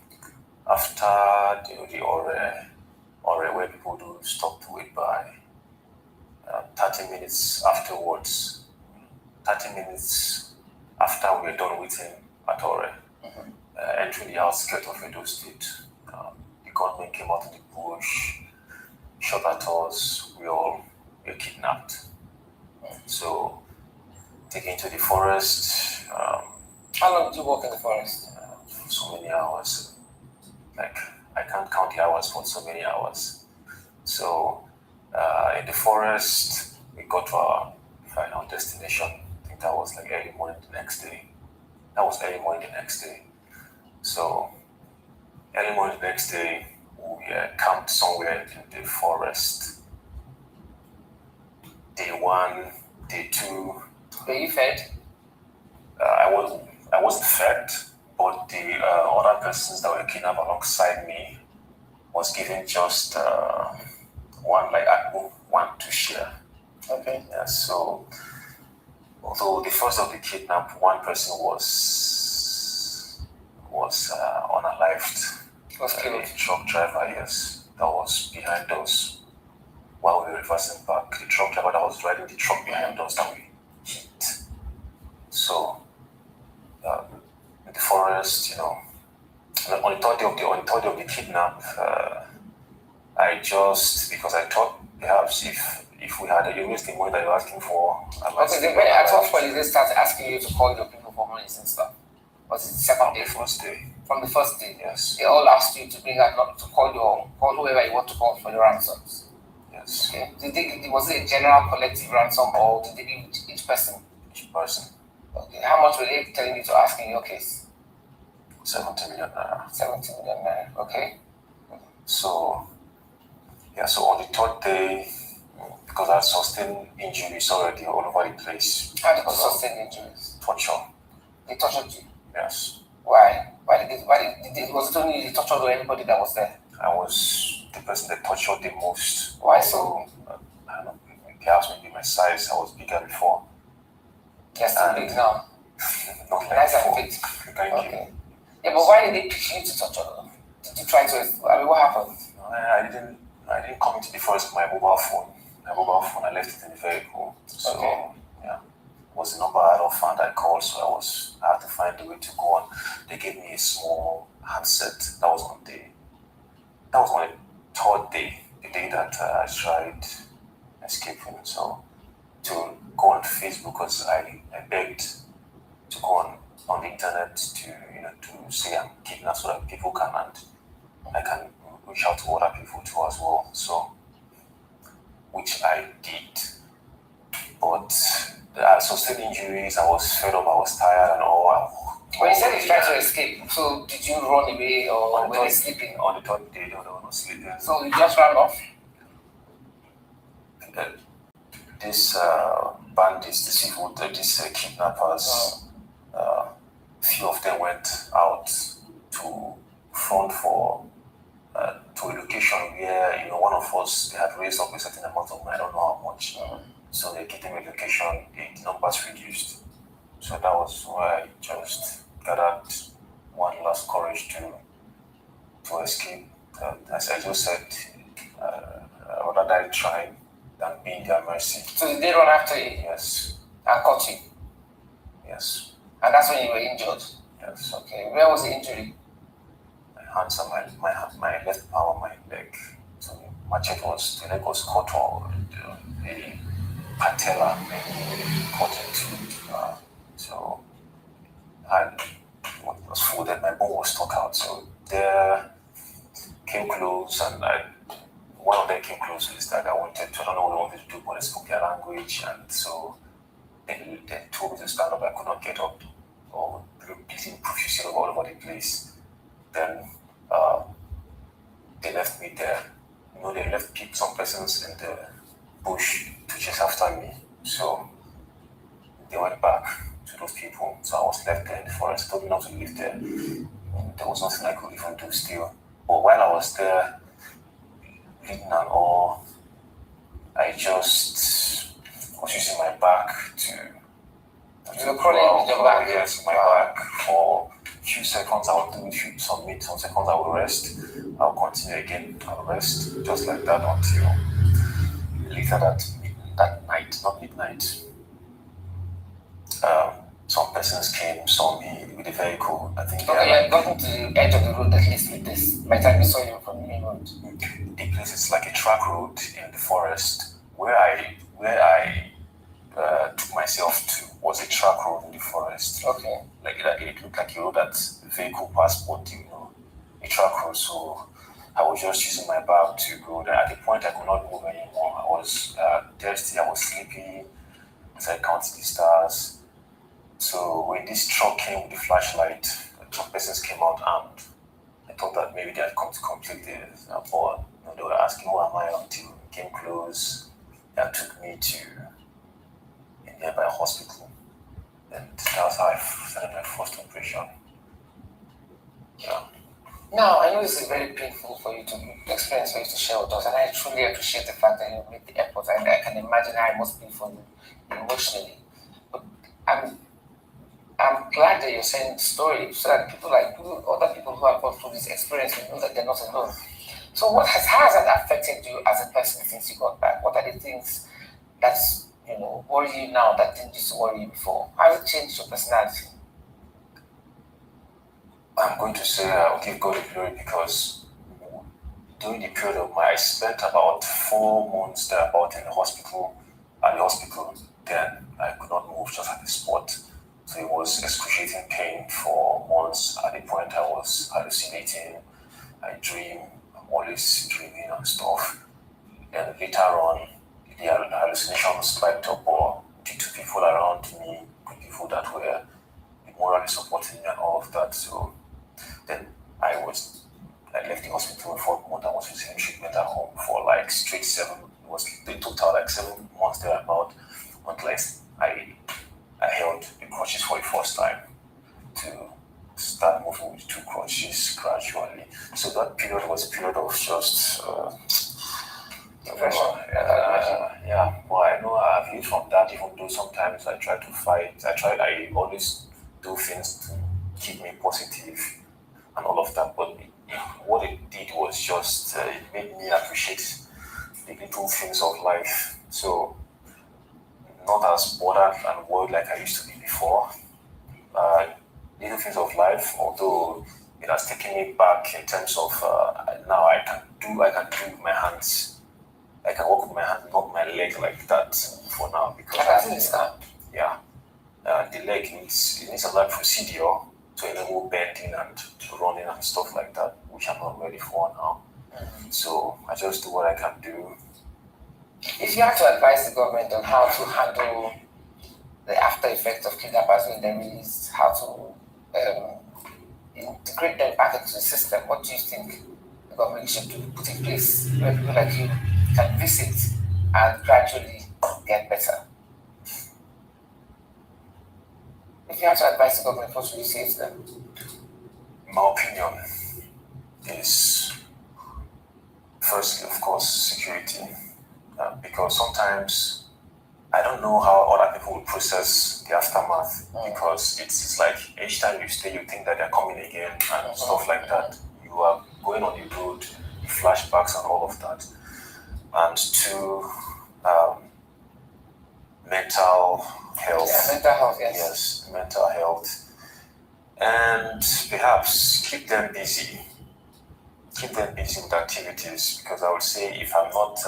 after the or where people do stop to wait by 30 minutes afterwards, 30 minutes after we're done waiting at Ore, entering the outskirts of Edo State, the gunmen came out of the bush, shot at us, we all were kidnapped. So, taken to the forest. How long did you walk in the forest? So many hours. Like, I can't count the hours, but so many hours. So, in the forest, we got to our final destination. I think that was like early morning the next day. So, early morning the next day, we camped somewhere in the forest. Day 1, day 2. Were you fed? I wasn't fed, but the other persons that were kidnapped alongside me was given just one to share. Okay. Yeah, so although the first of the kidnap, one person was unalived. Was killed. The truck driver, yes, that was behind us while we were reversing back. The truck driver that was driving the truck behind us that we hit. So in the forest, on the third day of the kidnap, because I thought perhaps if we had always the money that you're asking for. Okay, at what point did they start asking you to call your people for money and stuff? Was it the second day? First day. From the first day? Yes. They all asked you to bring out, to call whoever you want to call for your ransoms. Yes. Okay. Was it a general collective ransom or did they give each person? Each person. Okay. How much were they telling you to ask in your case? 70 million naira. 70 million naira. Okay. So, yeah, so on the third day, because I sustained injuries already all over the place. How did you sustain injuries? Torture. They tortured you? Yes. Why? Was it only the torture or everybody that was there? I was the person that tortured the most. Why so? I don't know, perhaps maybe my size, I was bigger before. You're still big now? Not like nice before. and fit. Thank okay. you. Yeah, but why did they pick you to torture them? Did you try to, I mean, what happened? I didn't come into the forest with my mobile phone. I left it in the vehicle. So, yeah, was the number I had off and I called, so I had to find a way to go on. They gave me a small handset. That was on my third day, the day that I tried escaping. So, to go on Facebook, because I begged to go on the internet to say I'm kidnapped so that people can, and I can reach out to other people too as well. So, which I did, but I sustained injuries. I was fed up. I was tired and all. When you said you tried to escape, so did you run away or were you sleeping? On the third day, they were not sleeping. So you just ran off? These bandits, these kidnappers, few of them went out to front for to a location where one of us, they had raised up a certain amount of money, I don't know how much. So they gave them a location, the numbers reduced. So that was why I just gathered one last courage to escape. As I just said, I rather die trying than be in their mercy. So did they run after you? Yes. And caught you? Yes. And that's when you were injured? Yes. Okay. Where was the injury? My hands and my left palm of my leg. So my leg was cut off, the patella cut into. So I was folded, my bone was stuck out. So there came close, and one of them came close with that I don't know what I wanted to do, but I spoke their language, and so they told me to stand up. I could not get up, or bleeding profusely all over the place. Then they left me there. They left some persons in the bush to chase after me. So they went back to those people. So I was left there in the forest, told me not to live there. There was nothing I could even do still. But while I was there, bleeding and all, I just was using my back to crawling with your back? Yes, my back for a few seconds. I would do it, some seconds I would rest. I'll continue again, I'll rest, just like that until later that night, not midnight. Some persons came, saw me with a vehicle. I think. Okay, you had gotten to the edge of the road at least with this. By the time we saw you from the main road. The place is like a track road in the forest. Where I took myself to was a track road in the forest. Okay. Like it looked like a road that vehicle passed, but a track road. So I was just using my back to go there. At the point I could not move anymore. I was thirsty. I was sleepy. As I counted the stars. So when this truck came with the flashlight, some persons came out armed. I thought that maybe they had come to complete this. But they were asking who am I until we came close. They took me to a nearby hospital. And that was how I started my first operation. Yeah. Now, I know this is very painful for you to experience, for you to share with us, and I truly appreciate the fact that you made the effort, and I can imagine how it must be for you emotionally. But I'm glad that you're sharing the story so that other people who have gone through this experience will know that they're not alone. So how has that affected you as a person since you got back? What are the things that's worry you now that didn't used to worry you before? How has it changed your personality? I'm going to say I'll give God the glory because during the period of I spent about 4 months there about in the hospital. At the hospital, then I could not move just at the spot. So it was excruciating pain for months. At the point I was hallucinating. I dream. I'm always dreaming and stuff. Then later on, the hallucinations spiked up or due to people around me, people that were morally supporting me and all of that. So then I left the hospital for a month. I was receiving treatment at home for like straight 7. It was in total like 7 months thereabout. Unless I held the crutches for the first time to start moving with 2 crutches gradually. So that period was a period of just depression. Yeah, well, I know I've lived from that, even though sometimes I try to fight. I always do things to keep me positive and all of that, but what it did was just, it made me appreciate the little things of life. So, not as bothered and worried like I used to be before. Little things of life, although it has taken me back in terms of now I can do with my hands. I can walk with my hands, not my leg like that for now, because the leg needs a lot of procedure to enable bending and running and stuff like that, which I'm not ready for now. So I just do what I can do. If you had to advise the government on how to handle the after effects of kidnappers when they're released, how to integrate them back into the system, what do you think the government should do, put in place where people like you can visit and gradually get better? If you had to advise the government, what would you say to them? My opinion is, firstly, of course, security. Because sometimes I don't know how other people will process the aftermath, because it's like each time you stay, you think that they're coming again and stuff like that. You are going on the road, flashbacks and all of that. And 2, mental health. Yeah, mental health, yes. Yes, mental health. And perhaps keep them busy. Keep them busy with activities, because I would say if I'm not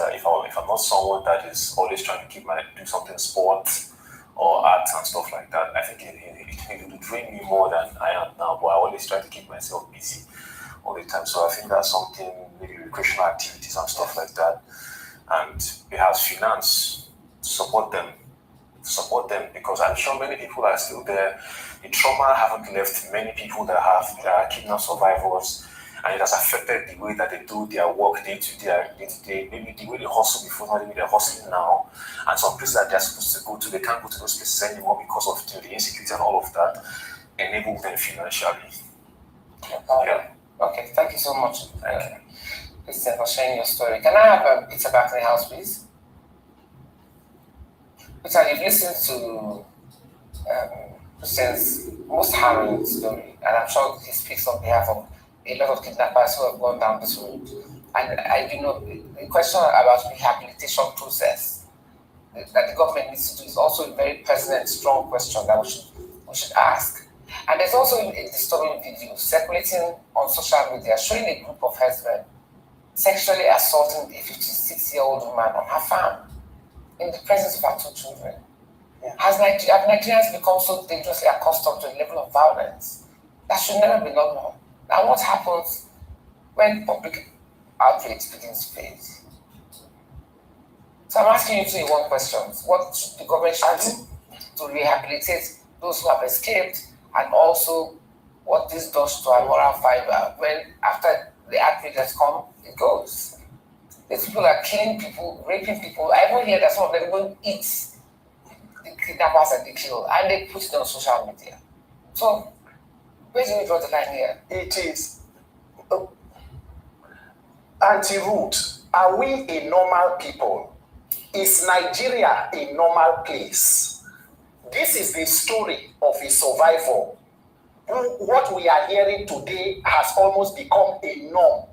someone that is always trying to do something sports or arts and stuff like that, I think it would drain me more than I am now. But I always try to keep myself busy all the time. So I think that's something, maybe recreational activities and stuff like that, and perhaps finance to support them, because I'm sure many people are still there. The trauma haven't left many people that are kidnap survivors. And it has affected the way that they do their work day to day, maybe the way they hustle before, not even they're hustling now. And some places that they're supposed to go to, they can't go to those places anymore because of the insecurity and all of that. Enable them financially. Yeah. Okay, thank you so much. Thank you, Christian, for sharing your story. Can I have Peter back in the house, please? Peter, you've listened to Christian's most harrowing story, and I'm sure he speaks on behalf of a lot of kidnappers who have gone down this road. And the question about rehabilitation process that the government needs to do is also a very pertinent, strong question that we should ask. And there's also a disturbing video circulating on social media showing a group of herdsmen sexually assaulting a 56-year-old woman on her farm in the presence of her 2 children. Have Nigerians become so dangerously accustomed to a level of violence that should never be normal? Now, what happens when public outrage begins to fade? So I'm asking you 2-in-1 questions. What should the government do to rehabilitate those who have escaped, and also what this does to our moral fiber when after the outrage has come, it goes? These people are killing people, raping people. I even hear that some of them even eat the kidnappers that they kill, and they put it on social media. So, where do we draw the line here? It is anti-root. Are we a normal people? Is Nigeria a normal place? This is the story of a survivor. What we are hearing today has almost become a norm.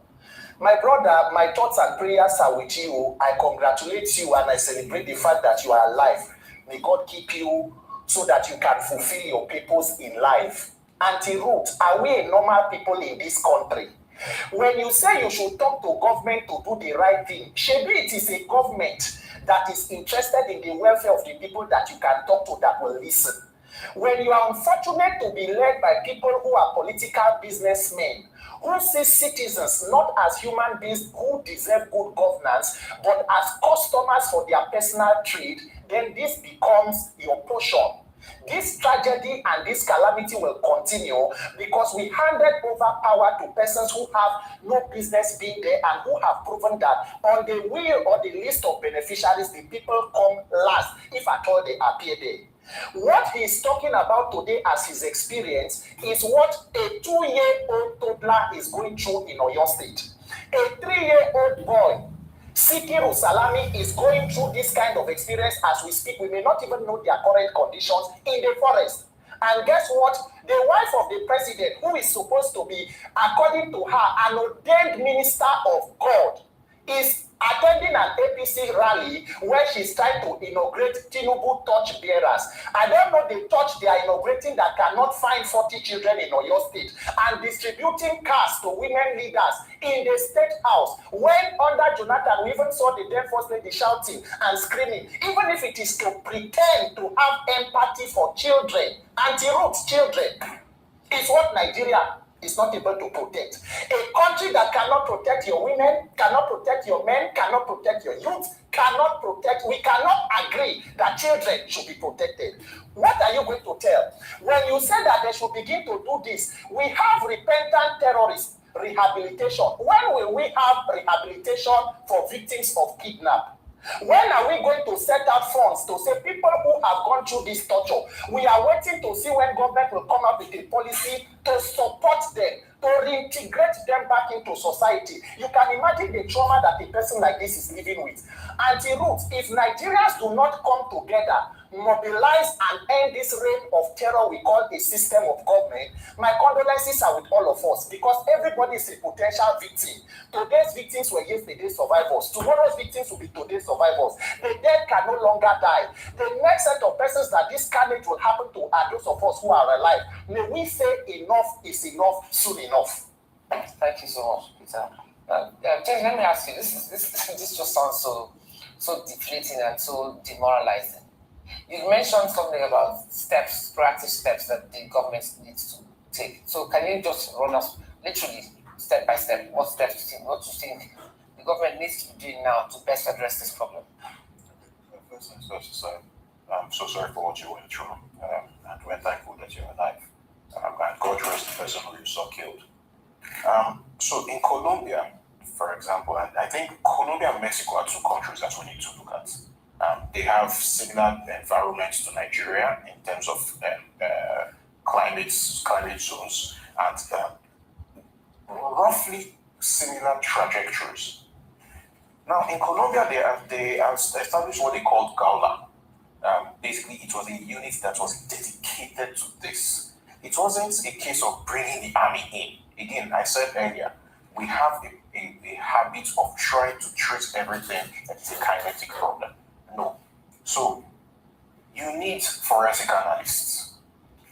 My brother, my thoughts and prayers are with you. I congratulate you and I celebrate the fact that you are alive. May God keep you so that you can fulfill your purpose in life. Anti-root, are we a normal people in this country? When you say you should talk to government to do the right thing, maybe it is a government that is interested in the welfare of the people that you can talk to that will listen. When you are unfortunate to be led by people who are political businessmen, who see citizens not as human beings who deserve good governance, but as customers for their personal trade, then this becomes your portion. This tragedy and this calamity will continue because we handed over power to persons who have no business being there and who have proven that on the wheel or the list of beneficiaries, the people come last, if at all they appear there. What he's talking about today as his experience is what a 2-year-old toddler is going through in Oyo State. A 3-year-old boy, Sikiru Salami, is going through this kind of experience as we speak. We may not even know their current conditions in the forest. And guess what? The wife of the president, who is supposed to be, according to her, an ordained minister of God, is attending an APC rally where she's trying to inaugurate Tinubu torch bearers. I don't know the torch they are inaugurating that cannot find 40 children in Oyo State, and distributing cars to women leaders in the State House. When under Jonathan, we even saw the then first lady shouting and screaming, even if it is to pretend to have empathy for children, anti-roots children, is what Nigeria is not able to protect. A country that cannot protect your women, cannot protect your men, cannot protect your youth, cannot protect, we cannot agree that children should be protected. What are you going to tell? When you say that they should begin to do this, we have repentant terrorists rehabilitation. When will we have rehabilitation for victims of kidnapping? When are we going to set out funds to say people who have gone through this torture? We are waiting to see when government will come up with a policy to support them, to reintegrate them back into society. You can imagine the trauma that a person like this is living with. Anti-roots, if Nigerians do not come together, mobilize and end this reign of terror we call a system of government, my condolences are with all of us, because everybody is a potential victim. Today's victims were yesterday's survivors. Tomorrow's victims will be today's survivors. The dead can no longer die. The next set of persons that this carnage will happen to are those of us who are alive. May we say enough is enough soon enough. Thank you so much, Peter. James, let me ask you, this just sounds so deflating and so demoralizing. You mentioned something about steps, proactive steps that the government needs to take. So can you just run us literally step by step, what steps you think the government needs to be doing now to best address this problem? First things first, I'm so sorry for what you went through, and we're thankful that you're alive. And God rest the person who you saw killed. So in Colombia, for example, and I think Colombia and Mexico are two countries that we need to look at. They have similar environments to Nigeria in terms of climate zones, and roughly similar trajectories. Now, in Colombia, they have established what they called Gaula. Basically, it was a unit that was dedicated to this. It wasn't a case of bringing the army in. Again, I said earlier, we have a habit of trying to treat everything as a kinetic problem. No. So, you need forensic analysts,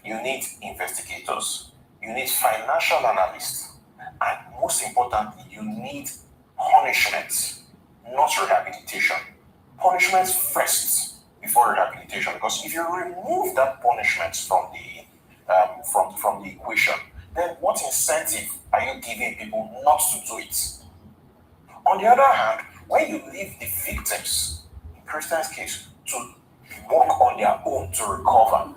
you need investigators, you need financial analysts, and most importantly, you need punishment, not rehabilitation. Punishment first before rehabilitation, because if you remove that punishment from the equation, then what incentive are you giving people not to do it? On the other hand, when you leave the victims, in Christian's case, to work on their own to recover,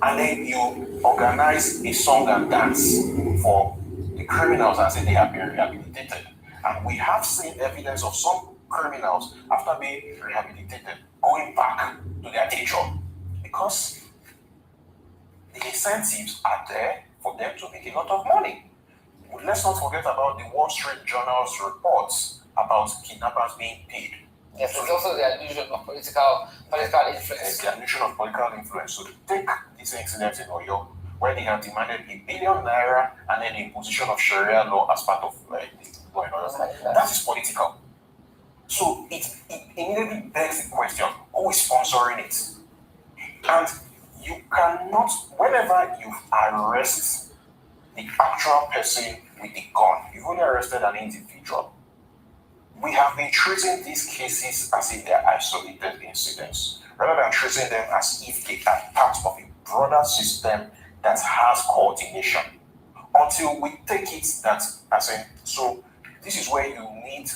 and then you organize a song and dance for the criminals and say they have been rehabilitated. And we have seen evidence of some criminals, after being rehabilitated, going back to their day job, because the incentives are there for them to make a lot of money. Let's not forget about the Wall Street Journal's reports about kidnappers being paid. Yes, there's also the illusion of political influence. The illusion of political influence. So to take this incident in Oyo, where they have demanded ₦1 billion and then the imposition of Sharia law as part of the law in Oyo, that is political. So it immediately begs the question, who is sponsoring it? And you cannot, whenever you arrest the actual person with the gun, you've only arrested an individual. We have been treating these cases as if they're isolated incidents, rather than treating them as if they are part of a broader system that has coordination. Until we take it that as in, so this is where you need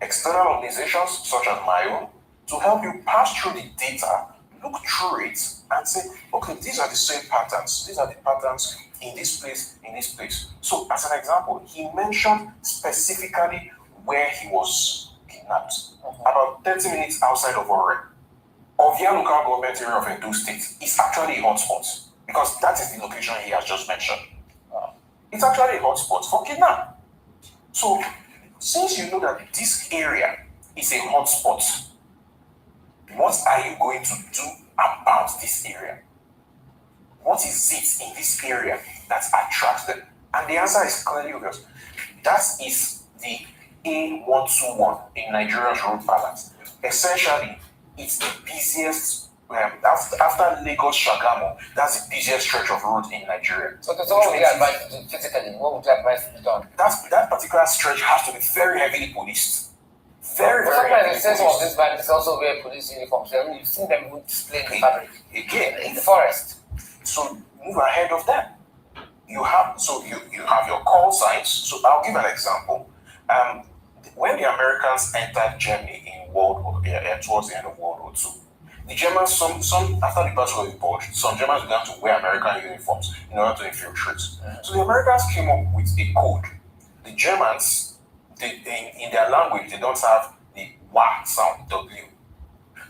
external organizations such as my own to help you pass through the data, look through it, and say, okay, these are the same patterns. These are the patterns in this place, in this place. So, as an example, he mentioned specifically where he was kidnapped, about 30 minutes outside of Oren. Ovia local government area of Edo State is actually a hotspot because that is the location he has just mentioned. It's actually a hotspot for kidnap. So, since you know that this area is a hotspot, what are you going to do about this area? What is it in this area that attracts them? And the answer is clearly obvious. That is the A121 in Nigeria's road balance. Essentially, it's the busiest, after Lagos Shagamu, that's the busiest stretch of road in Nigeria. So what would you advise to do physically? What would you advise to be done? That particular stretch has to be very heavily policed. Very sometimes heavily the sense of policed. this band is also wear police uniforms. I mean, you've seen them display the fabric. Again, in the forest. So move ahead of them. You have your call signs. So I'll give an example. When the Americans entered Germany in towards the end of World War II, the Germans, some after the Battle of the Bulge, some Germans began to wear American uniforms in order to infiltrate. So the Americans came up with a code. The Germans, in their language, they don't have the W sound, W.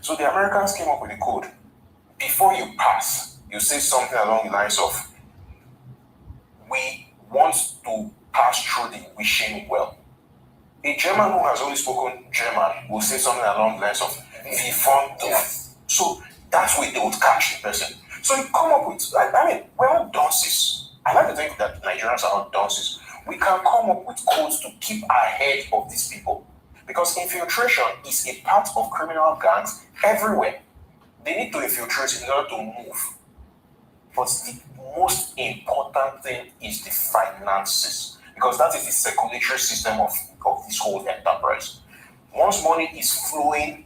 So the Americans came up with a code. Before you pass, you say something along the lines of, we want to pass through the wishing well. A German who has only spoken German will say something along the lines of, we want to. So that way they would catch the person. So you come up with, I mean, we're not dunces. I like to think that Nigerians are not dunces. We can come up with codes to keep ahead of these people. Because infiltration is a part of criminal gangs everywhere. They need to infiltrate in order to move. But the most important thing is the finances. Because that is the circulatory system of this whole enterprise. Once money is flowing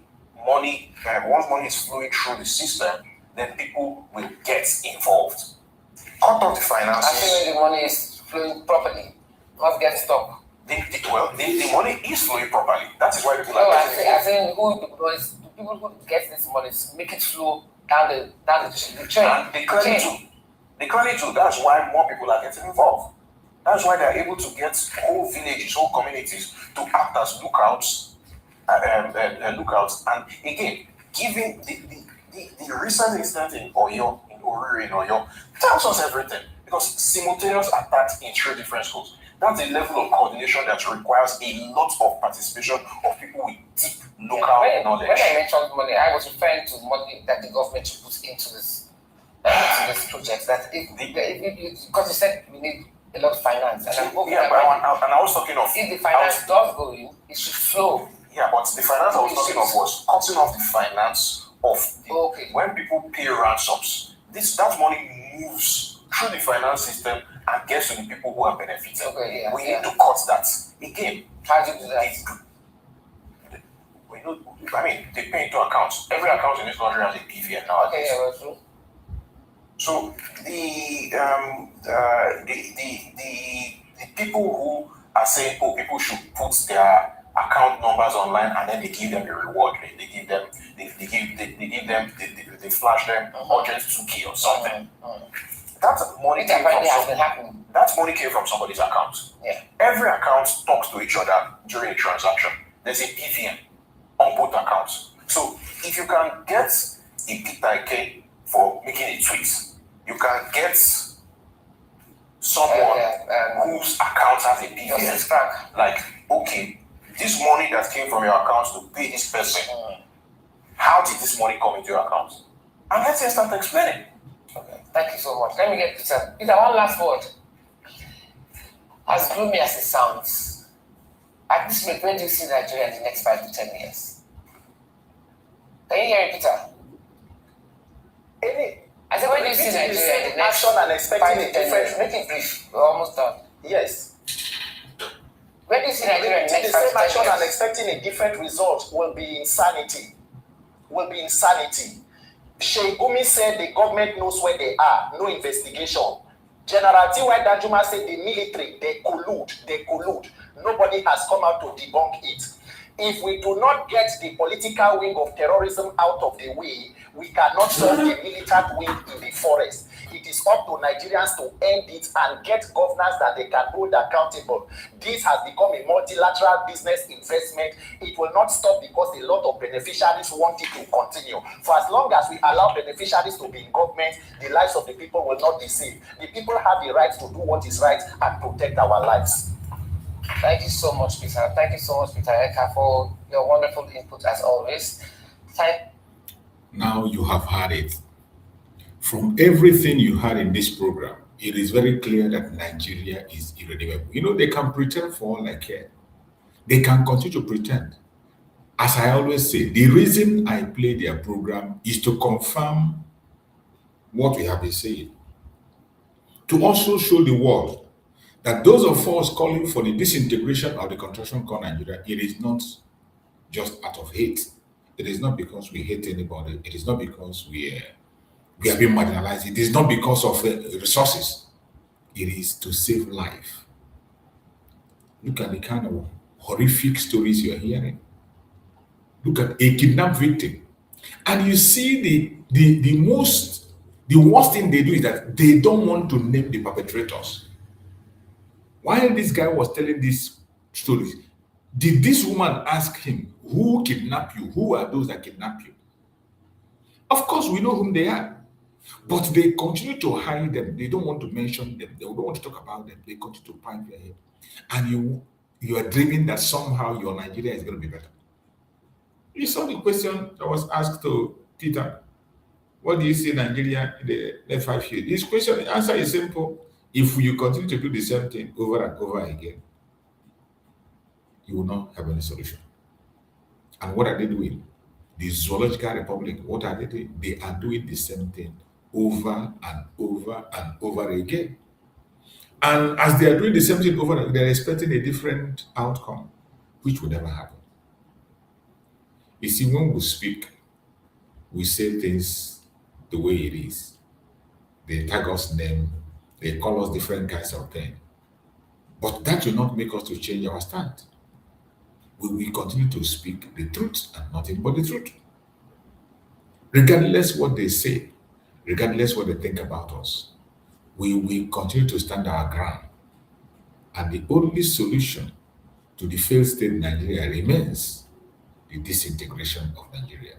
through the system, then people will get involved. Cut off the finances. I think when the money is flowing properly, not get stuck. The money is flowing properly. That is why people are getting I think the people who get this money make it flow down the chain. And they clearly do. They clearly do. That's why more people are getting involved. That's why they're able to get whole villages, whole communities to act as lookouts. And again, given the recent incident in Oyo, in Oyo, tells us everything. Because simultaneous attacks in 3 different schools. That's a level of coordination that requires a lot of participation of people with deep local knowledge. When I mentioned money, I was referring to money that the government should put into this project. That because you said we need a lot of finance. And I was talking of, if the finance does go in, it should flow. Yeah, but the finance I was talking of was cutting off the finance of when people pay ransoms. That money moves through the finance system and gets to the people who are benefiting. We need to cut that. Again, how do you do that? They pay into accounts. Every account in this country has a BVN now. So the people who are saying, people should put their account numbers online and then they give them a reward. They flash them urgent 2K or something. That money came from somebody's account. Yeah. Every account talks to each other during a transaction. There's a BVN on both accounts. So if you can get a Peter K for making a tweet, you can get someone whose account has a BVN. Like, okay, this money that came from your account to pay this person, how did this money come into your account? And let's just start explaining. Okay, thank you so much. Let me get Peter. Peter, one last word. As gloomy as it sounds, at this rate, when do you see Nigeria in the next 5 to 10 years? Can you hear me, Peter? I said, when do you see Nigeria in the next 5 to 10 years? Make it brief. We're almost done. Yes. When do you see Nigeria in the next 5 to 10 years? The same action and expecting a different result will be insanity. Sheikh said the government knows where they are, no investigation. General T.Y. Danjuma said the military, they collude. Nobody has come out to debunk it. If we do not get the political wing of terrorism out of the way, we cannot solve the militant wing in the forest. It is up to Nigerians to end it and get governors that they can hold accountable. This has become a multilateral business investment. It will not stop because a lot of beneficiaries want it to continue. For as long as we allow beneficiaries to be in government, the lives of the people will not be saved. The people have the right to do what is right and protect our lives. Thank you so much, Peter. Thank you so much, Peter Ekpa, for your wonderful input as always. Now you have heard it. From everything you heard in this program, it is very clear that Nigeria is irredeemable. You know, they can pretend for all I care. They can continue to pretend. As I always say, the reason I play their program is to confirm what we have been saying. To also show the world that those of us calling for the disintegration of the contraction called Nigeria, it is not just out of hate. It is not because we hate anybody. It is not because we are being marginalized. It is not because of resources. It is to save life. Look at the kind of horrific stories you're hearing. Look at a kidnapped victim. And you see the worst thing they do is that they don't want to name the perpetrators. While this guy was telling these stories, did this woman ask him, who kidnapped you? Who are those that kidnap you? Of course, we know whom they are. But they continue to hide them. They don't want to mention them. They don't want to talk about them. They continue to pipe their head. And you are dreaming that somehow your Nigeria is going to be better. You saw the question that was asked to Peter. What do you see Nigeria in the next 5 years? This question, the answer is simple. If you continue to do the same thing over and over again, you will not have any solution. And what are they doing? The Zoological Republic, what are they doing? They are doing the same thing over and over and over again. And as they are doing the same thing over and over, they're expecting a different outcome, which will never happen. You see, when we speak, we say things the way it is. They tag us name, they call us different kinds of things. But that will not make us to change our stand. We will continue to speak the truth and nothing but the truth. Regardless what they say, regardless what they think about us, we will continue to stand our ground. And the only solution to the failed state Nigeria remains the disintegration of Nigeria.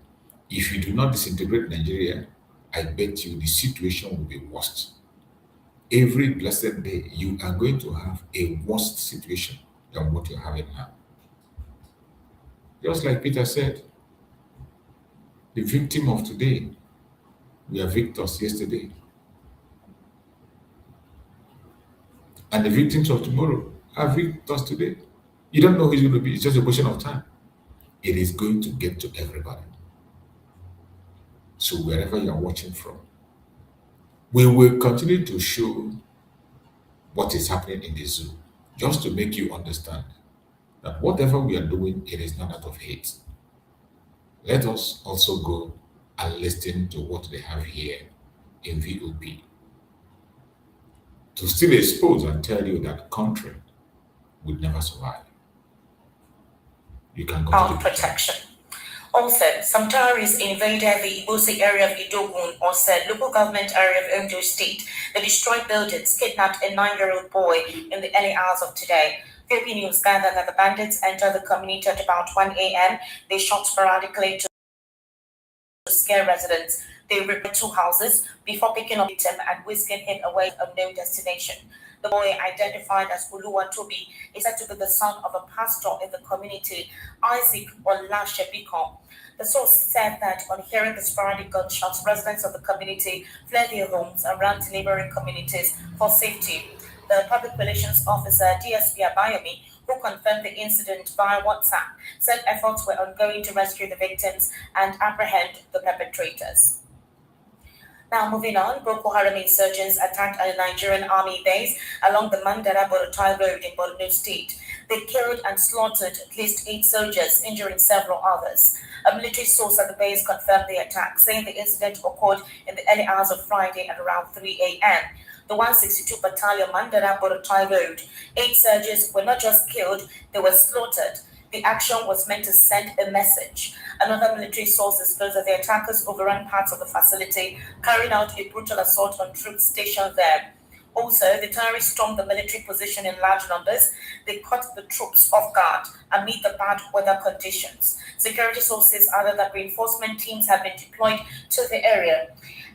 If you do not disintegrate Nigeria, I bet you the situation will be worse. Every blessed day, you are going to have a worse situation than what you're having now. Just like Peter said, the victim of today, we are victors yesterday. And the victims of tomorrow are victors today. You don't know who it's going to be. It's just a question of time. It is going to get to everybody. So wherever you are watching from, we will continue to show what is happening in the zoo, just to make you understand that whatever we are doing, it is not out of hate. Let us also go and listen to what they have here in VOP to still expose and tell you that country would never survive. You can continue to protection. Also, some terrorists invaded the Ibosi area of Idogun, or said local government area of Ondo State. They destroyed buildings, kidnapped a 9-year-old boy in the early hours of today. VP News gathered that the bandits entered the community at about 1 a.m. They shot sporadically to scare residents. They ripped 2 houses before picking up the victim and whisking him away to a known destination. The boy, identified as Oluwa Tobi, is said to be the son of a pastor in the community, Isaac Olashebiko. The source said that on hearing the sporadic gunshots, residents of the community fled their homes and ran to neighboring communities for safety. The public relations officer, DSP Abayomi, who confirmed the incident via WhatsApp, said efforts were ongoing to rescue the victims and apprehend the perpetrators. Now moving on, Boko Haram insurgents attacked a Nigerian army base along the Mandara-Borotai road in Borno State. They killed and slaughtered at least 8 soldiers, injuring several others. A military source at the base confirmed the attack, saying the incident occurred in the early hours of Friday at around 3 a.m. The 162 Battalion Mandara Borotai Road. 8 soldiers were not just killed, they were slaughtered. The action was meant to send a message. Another military source disclosed that the attackers overran parts of the facility, carrying out a brutal assault on troops stationed there. Also, the terrorists stormed the military position in large numbers. They caught the troops off guard amid the bad weather conditions. Security sources added that reinforcement teams have been deployed to the area.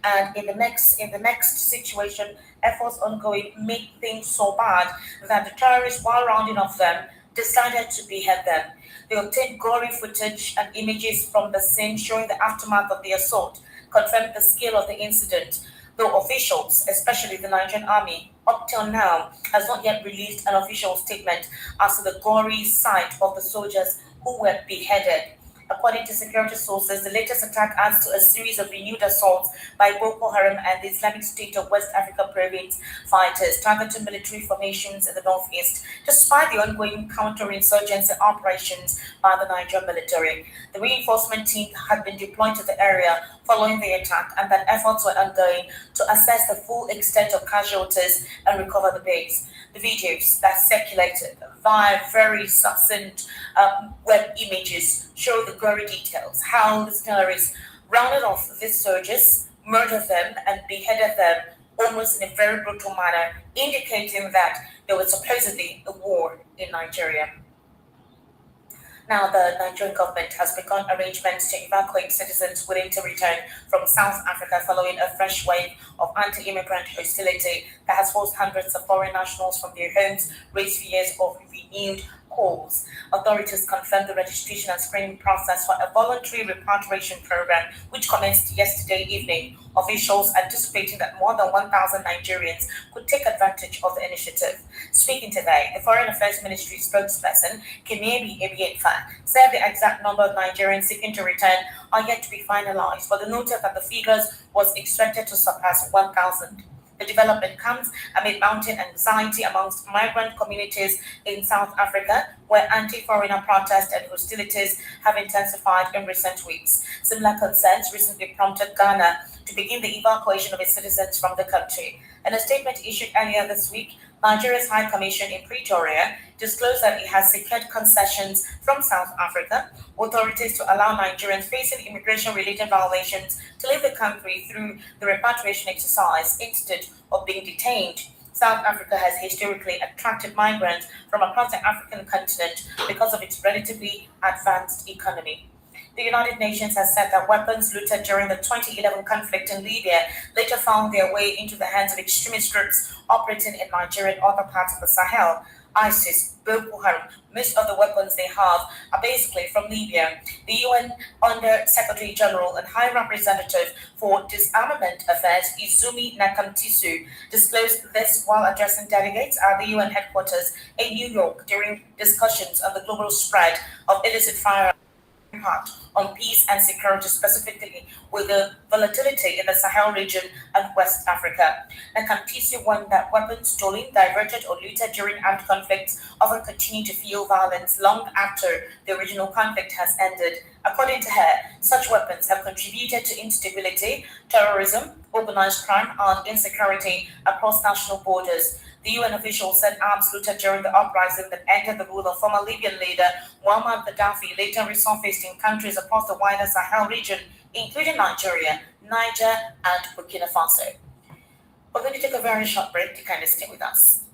And in the next situation, efforts ongoing made things so bad that the terrorists, while rounding off them, decided to behead them. They obtained gory footage and images from the scene showing the aftermath of the assault, confirmed the scale of the incident, though officials, especially the Nigerian army, up till now has not yet released an official statement as to the gory sight of the soldiers who were beheaded. According to security sources, the latest attack adds to a series of renewed assaults by Boko Haram and the Islamic State of West Africa province fighters targeting military formations in the northeast, despite the ongoing counterinsurgency operations by the Nigerian military. The reinforcement team had been deployed to the area following the attack, and that efforts were ongoing to assess the full extent of casualties and recover the base. The videos that circulated via very succinct web images show the gory details, how the terrorists rounded off these soldiers, murdered them, and beheaded them almost in a very brutal manner, indicating that there was supposedly a war in Nigeria. Now, the Nigerian government has begun arrangements to evacuate citizens willing to return from South Africa following a fresh wave of anti-immigrant hostility that has forced hundreds of foreign nationals from their homes, raised fears of renewed calls. Authorities confirmed the registration and screening process for a voluntary repatriation program, which commenced yesterday evening. Officials anticipating that more than 1,000 Nigerians could take advantage of the initiative. Speaking today, the Foreign Affairs Ministry spokesperson, Kenebi Ebiekpa, said the exact number of Nigerians seeking to return are yet to be finalized, but noted that the figures was expected to surpass 1,000. The development comes amid mounting anxiety amongst migrant communities in South Africa, where anti-foreigner protests and hostilities have intensified in recent weeks. Similar concerns recently prompted Ghana to begin the evacuation of its citizens from the country. In a statement issued earlier this week, Nigeria's High Commission in Pretoria disclosed that it has secured concessions from South Africa authorities to allow Nigerians facing immigration-related violations to leave the country through the repatriation exercise instead of being detained. South Africa has historically attracted migrants from across the African continent because of its relatively advanced economy. The United Nations has said that weapons looted during the 2011 conflict in Libya later found their way into the hands of extremist groups operating in Nigeria and other parts of the Sahel. ISIS, Boko Haram, most of the weapons they have are basically from Libya. The UN Under Secretary General and High Representative for Disarmament Affairs, Izumi Nakamtisu, disclosed this while addressing delegates at the UN headquarters in New York during discussions on the global spread of illicit firearms impact on peace and security, specifically with the volatility in the Sahel region and West Africa. Nakamtisi warned that weapons stolen, diverted, or looted during armed conflicts often continue to fuel violence long after the original conflict has ended. According to her, such weapons have contributed to instability, terrorism, organized crime, and insecurity across national borders. The UN official said arms looted during the uprising that ended the rule of former Libyan leader Muammar Gaddafi later resurfaced in countries across the wider Sahel region, including Nigeria, Niger, and Burkina Faso. We're going to take a very short break to kind of stay with us.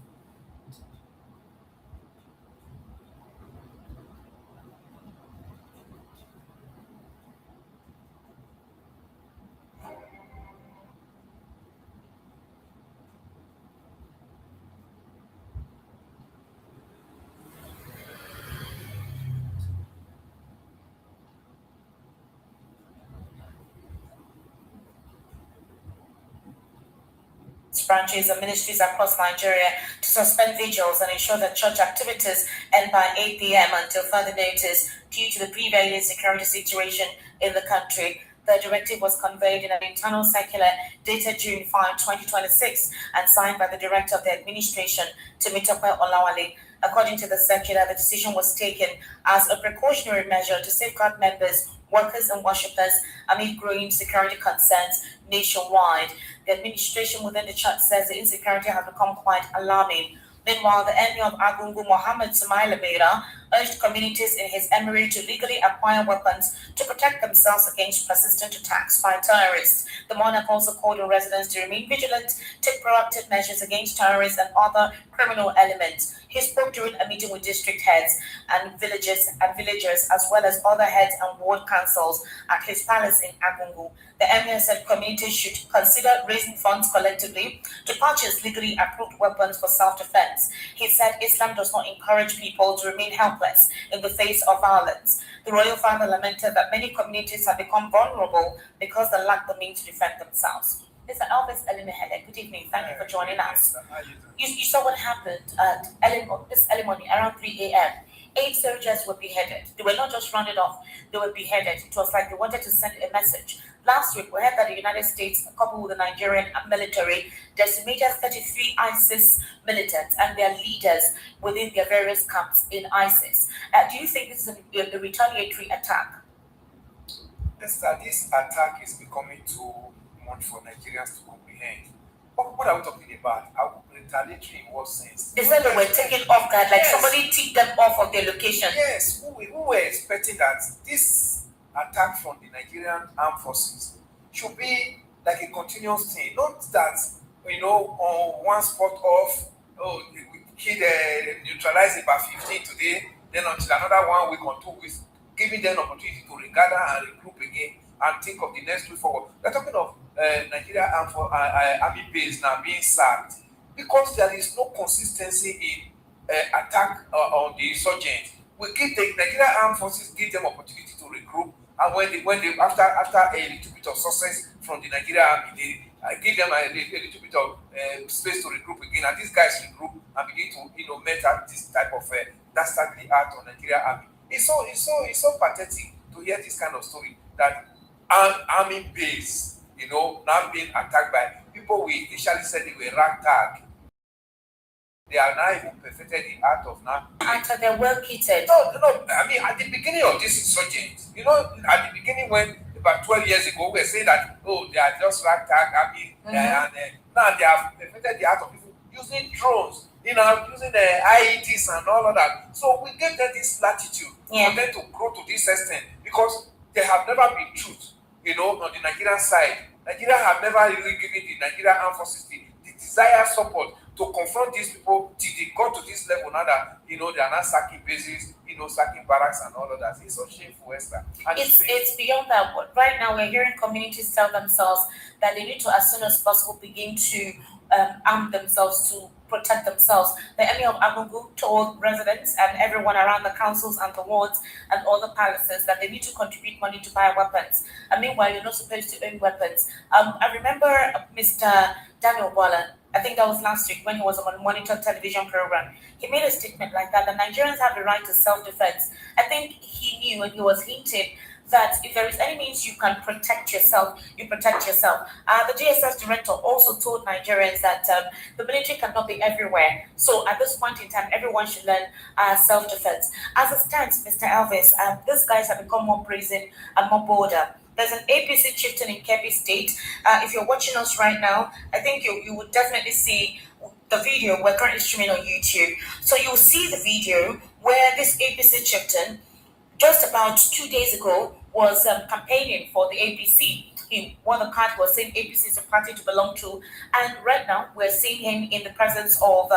Branches and ministries across Nigeria to suspend vigils and ensure that church activities end by 8 p.m. until further notice due to the prevailing security situation in the country. The directive was conveyed in an internal circular dated June 5, 2026, and signed by the Director of the Administration, Temitope Olawale. According to the circular, the decision was taken as a precautionary measure to safeguard members, workers, and worshippers amid growing security concerns nationwide. The administration within the church says the insecurity has become quite alarming. Meanwhile, the Emir of Agungu, Mohammed Sumaila Beira, urged communities in his emirate to legally acquire weapons to protect themselves against persistent attacks by terrorists. The monarch also called on residents to remain vigilant, take proactive measures against terrorists and other criminal elements. He spoke during a meeting with district heads and villagers, as well as other heads and ward councils at his palace in Agungu. The emir said communities should consider raising funds collectively to purchase legally approved weapons for self-defense. He said Islam does not encourage people to remain helpless in the face of violence. The royal father lamented that many communities have become vulnerable because they lack the means to defend themselves. Mr. Elvis Elimehele, good evening. Thank you for joining us. You saw what happened this early morning around 3 a.m. 8 soldiers were beheaded. They were not just rounded off, they were beheaded. It was like they wanted to send a message. Last week, we heard that the United States, coupled with the Nigerian military, decimated 33 ISIS militants and their leaders within their various camps in ISIS. Do you think this is a retaliatory attack? Esther, this attack is becoming too much for Nigerians to comprehend. What are we talking about? Retaliatory in what sense? They said they were taken off guard, like somebody tipped them off of their location. Yes, we were expecting that this attack from the Nigerian armed forces should be like a continuous thing. Not that, on one spot off, we neutralize about 15 today, then until another 1 week or 2 weeks, giving them opportunity to regather and regroup again and think of the next way forward. We're talking of Nigeria army base now being sacked because there is no consistency in attack on the insurgents. We give the Nigerian armed forces give them opportunity to regroup, and when they after a little bit of success from the Nigerian army, they give them a little bit of space to regroup again, and these guys regroup and begin to mentor this type of dastardly act on Nigerian army. It's so pathetic to hear this kind of story that army base, now being attacked by people we initially said they were ragtag. They are now even perfected the art of now. After they're well kitted. No. I mean, at the beginning of this insurgent, at the beginning when about 12 years ago, we were saying that, they are just ragtag army, and now they have perfected the art of people using drones, using the IETs and all of that. So we gave them this latitude for them to grow to this extent because there have never been truth, on the Nigerian side. Nigeria have never really given the Nigerian armed forces the desired support to confront these people till they got to this level now that, they are not sacking bases, sacking barracks and all of that. It's so shameful, Esther. It's beyond that. Right now, we're hearing communities tell themselves that they need to, as soon as possible, begin to arm themselves to protect themselves. The Emir of Agungu told residents and everyone around the councils and the wards and all the palaces that they need to contribute money to buy weapons. And meanwhile, you're not supposed to own weapons. I remember Mr. Daniel Walla, I think that was last week when he was on a monitor television program. He made a statement like that, the Nigerians have the right to self-defense. I think he knew and he was hinted that if there is any means you can protect yourself, you protect yourself. The GSS director also told Nigerians that the military cannot be everywhere. So at this point in time, everyone should learn self-defense. As it stands, Mr. Elvis, these guys have become more brazen and more bolder. There's an APC chieftain in Kebbi State. If you're watching us right now, I think you would definitely see the video. We're currently streaming on YouTube. So you'll see the video where this APC chieftain, just about 2 days ago, was campaigning for the APC. He won the card, was saying APC is a party to belong to. And right now, we're seeing him in the presence of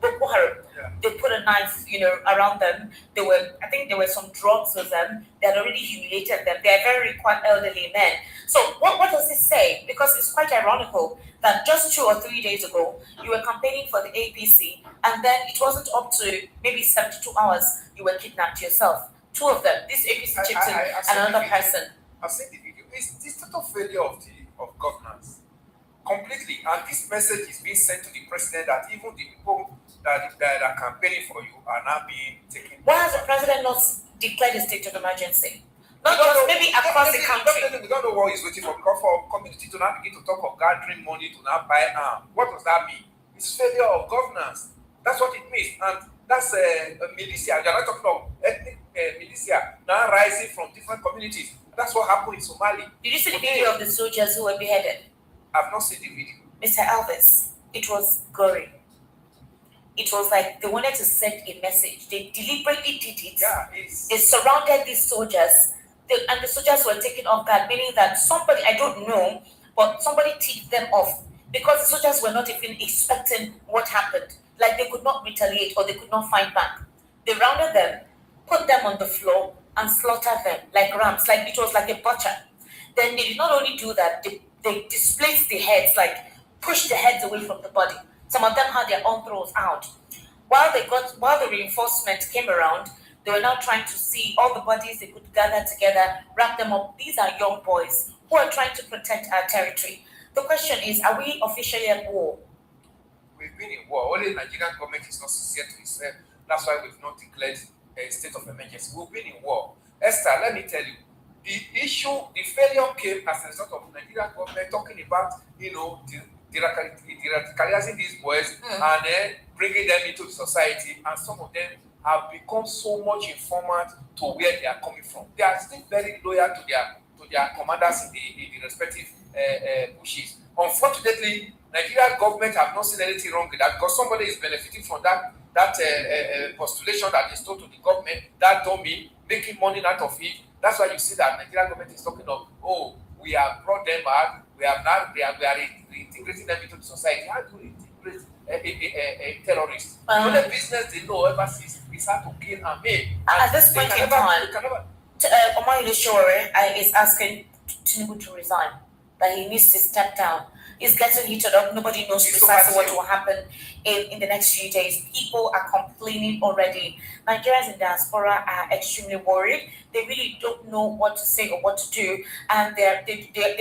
Boko Haram. They put a knife, around them. I think there were some drugs with them. They had already humiliated them. They are very quite elderly men. So what does this say? Because it's quite ironical that just 2 or 3 days ago, you were campaigning for the APC, and then it wasn't up to maybe 72 hours, you were kidnapped yourself. 2 of them, this APC chieftain and another person. I've seen the video. It's the total failure of governance. Completely. And this message is being sent to the president that even the people that are campaigning for you are now being taken. Why has the president not declared a state of emergency? Not just maybe across the country. We don't know what is waiting for community to now begin to talk of gathering money to now buy arms. What does that mean? It's failure of governance. That's what it means. And that's a militia. You're not talking of ethnic militia now rising from different communities. That's what happened in Somalia. Did you see the video of the soldiers who were beheaded? I've not seen the video. Mr. Elvis, it was gory. It was like they wanted to send a message. They deliberately did it. Yeah, they surrounded these soldiers, and the soldiers were taken off guard, meaning that somebody, I don't know, but somebody tipped them off because the soldiers were not even expecting what happened. Like they could not retaliate or they could not fight back. They rounded them, put them on the floor, and slaughtered them like rams. Like it was like a butcher. Then they did not only do that, they displaced the heads, like pushed the heads away from the body. Some of them had their own throats out. While the reinforcement came around, they were now trying to see all the bodies they could gather together, wrap them up. These are young boys who are trying to protect our territory. The question is, are we officially at war? We've been in war. Only the Nigerian government is not sincere to itself. That's why we've not declared a state of emergency. We've been in war. Esther, let me tell you, the failure came as a result of Nigerian government talking about, radicalizing these boys and then bringing them into the society, and some of them have become so much informant to where they are coming from. They are still very loyal to their commanders in the respective bushes. Unfortunately, Nigerian government have not seen anything wrong with that because somebody is benefiting from that postulation that is told to the government, that dummy, making money out of it. That's why you see that Nigerian government is talking of, we have brought them out, we are reintegrating them into the society. How do we integrate a terrorist? The only business they know ever since is how to kill and maim. At this point in time, Omar Ileshore is asking Tinubu to resign, that he needs to step down. It's getting heated up. Nobody knows precisely what will happen in the next few days. People are complaining already. Nigerians in diaspora are extremely worried. They really don't know what to say or what to do. And they're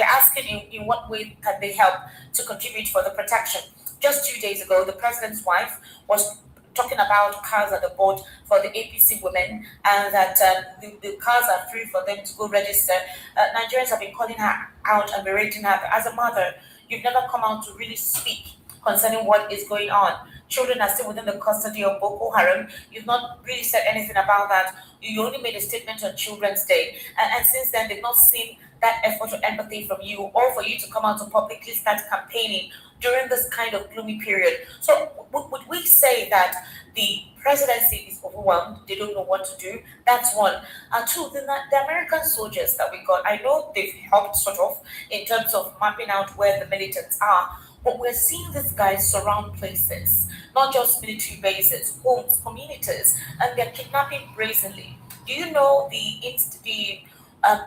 asking in what way can they help to contribute for the protection. Just 2 days ago, the president's wife was talking about cars at the board for the APC women, and that the cars are free for them to go register. Nigerians have been calling her out and berating her. As a mother, you've never come out to really speak concerning what is going on. Children are still within the custody of Boko Haram. You've not really said anything about that. You only made a statement on Children's Day. And since then, they've not seen that effort or empathy from you, or for you to come out to publicly start campaigning during this kind of gloomy period. So would we say that the presidency is overwhelmed? They don't know what to do? That's one. And two, the American soldiers that we got, I know they've helped sort of in terms of mapping out where the militants are, but we're seeing these guys surround places, not just military bases, homes, communities, and they're kidnapping brazenly. Do you know the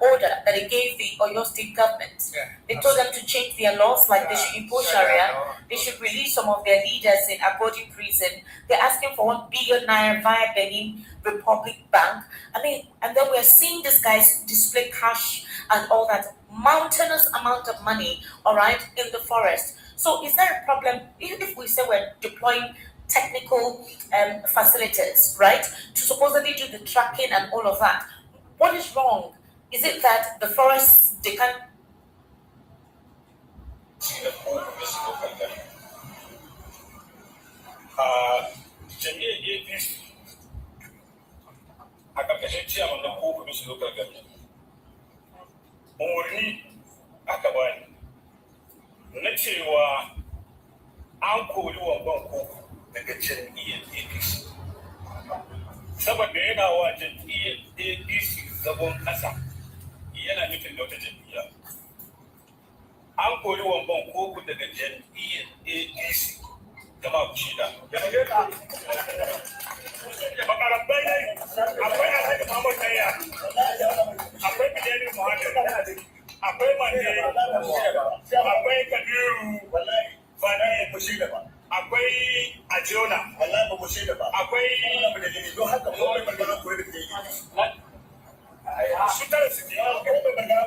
order that they gave the Oyo State government? Yeah, they told them to change their laws, like they should impose Sharia, they should release some of their leaders in Agodi prison. They're asking for 1 billion naira via Benin Republic Bank. I mean, and then we're seeing these guys display cash and all that mountainous amount of money, all right, in the forest. So is there a problem if we say we're deploying technical facilities, right, to supposedly do the tracking and all of that? What is wrong? Is it that the forests, they can't... Jami'ar APC a ƙarƙashin ciyaman na ko commission local government umarni aka bani na cewa an kori wamban koko daga jam'iyyar APC saboda yana wa jam'iyyar APC zagon ƙasa, yana nufin da wata jam'iyya. An kori wamban koko daga jam'iyyar APC, gama ku shida. Bakarabai ne, akwai Alhaji Muhammad Naya, akwai Bidani Muhammad, akwai Mande, akwai Kabiru, Fani, akwai Ajona, akwai don haka kowai magana kore da ke yi. Su tara su ke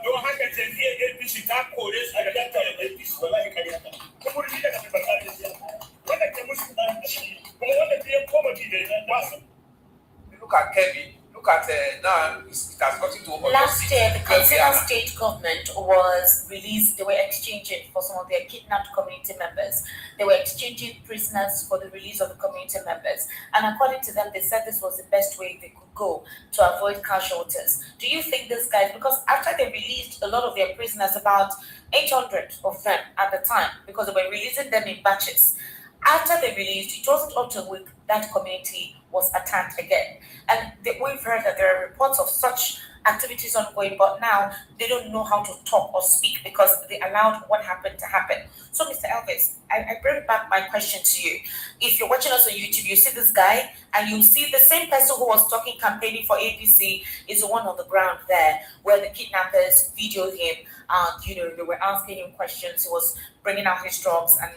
don haka jam'iyyar APC ta kore su a gajen tare da APC wallahi kariya ta. Kuma ni daga tabbata da siya. Wanda ke musu da shi kuma wanda ke koma ki da ba su. Look at Kebbi, look at now, it has gotten to Last year, the where we Katsina are now. state government was released. They were exchanging for some of their kidnapped community members. They were exchanging prisoners for the release of the community members. And according to them, they said this was the best way they could go to avoid casualties. Do you think these guys, because after they released a lot of their prisoners, about 800 of them at the time, because they were releasing them in batches, after they released, it wasn't up to a week that community was attacked again. And we've heard that there are reports of such activities ongoing, but now they don't know how to talk or speak because they allowed what happened to happen. So, Mr. Elvis, I bring back my question to you. If you're watching us on YouTube, you see this guy and you see the same person who was talking, campaigning for APC is the one on the ground there where the kidnappers videoed him. They were asking him questions. He was bringing out his drugs and,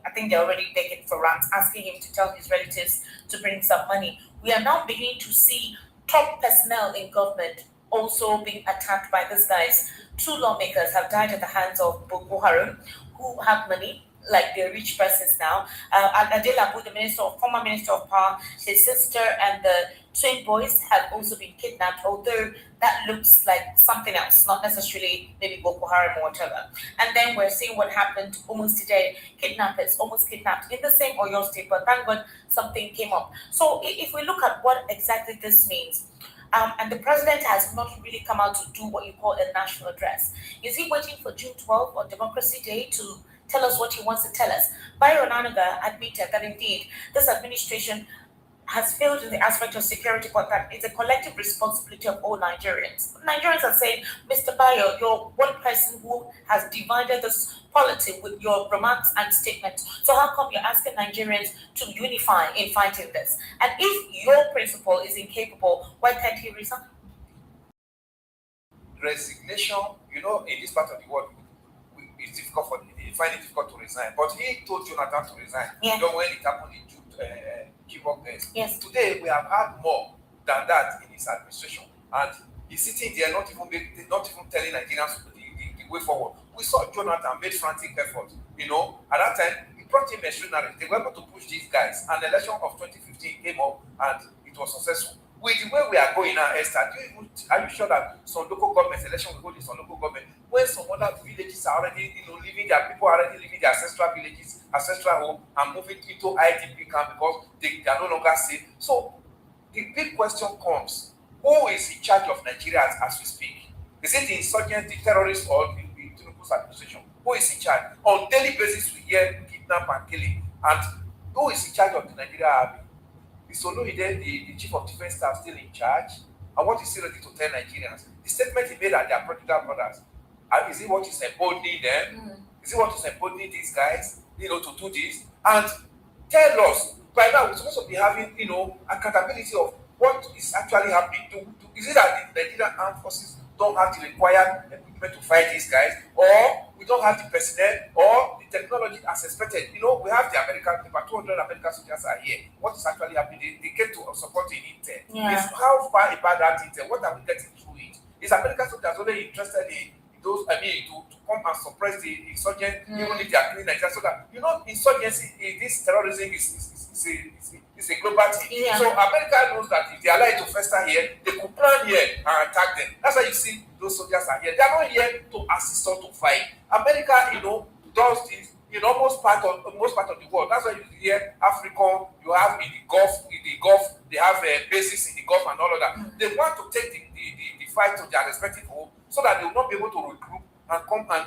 I think they're already begging for rants, asking him to tell his relatives to bring some money. We are now beginning to see top personnel in government also being attacked by these guys. 2 lawmakers have died at the hands of Boko Haram who have money, like they're rich persons now. Adela, the former minister of power, his sister and the twin boys have also been kidnapped, although that looks like something else, not necessarily maybe Boko Haram or whatever. And then we're seeing what happened almost today. Kidnappers almost kidnapped in the same Oyo state, but thank God something came up. So if we look at what exactly this means, and the president has not really come out to do what you call a national address. Is he waiting for June 12th on Democracy Day to tell us what he wants to tell us? Byron Anaga admitted that indeed this administration has failed in the aspect of security, but that it's a collective responsibility of all Nigerians. Nigerians are saying, Mr. Bayo, you're one person who has divided this polity with your remarks and statements. So how come you're asking Nigerians to unify in fighting this? And if your principal is incapable, why can't he resign? Resignation, in this part of the world, it's difficult they find it difficult to resign. But he told Jonathan to resign. Yeah. When it happened in June, yes. Today we have had more than that in his administration, and he's sitting there not even telling Nigerians the way forward. We saw Jonathan made frantic effort. At that time he brought in mercenaries. They were able to push these guys, and the election of 2015 came up, and it was successful. With the way we are going now, Esther, are you sure that some local government election will hold in some local government when some other villages are already, leaving their people are already leaving their ancestral villages, ancestral home, and moving into IDP camp because they are no longer safe? So the big question comes: who is in charge of Nigeria as we speak? Is it the insurgents, the terrorists, or the Tinubu's administration? Who is in charge? On daily basis, we hear kidnap and killing, and who is in charge of the Nigeria army? Is Oluide, the chief of defense staff, still in charge? And what is he ready to tell Nigerians? The statement he made at their prodigal brothers, is it what is emboldening them? Is it what is emboldening these guys, to do this? And tell us, by now we're supposed to be having, accountability of what is actually happening. Is it that the Nigerian armed forces don't have the required equipment to fight these guys, or we don't have the personnel or the technology as expected? We have the American, about 200 American soldiers are here. What is actually happening? They came to support in Intel. Yeah. It's how far about that Intel? What are we getting through it? Is American soldiers only interested in those, to come and suppress the insurgent, even if they are killing Nigeria? So that, insurgency, this terrorism is a global thing. Yeah. So America knows that if they allow it to fester here, they could plan here and attack them. That's why you see those soldiers are here. They are not here to assist us to fight. America, does this in most part of the world. That's why you hear Africa, you have in the Gulf, they have bases in the Gulf and all of that. They want to take the fight to their respective home so that they will not be able to recruit and come and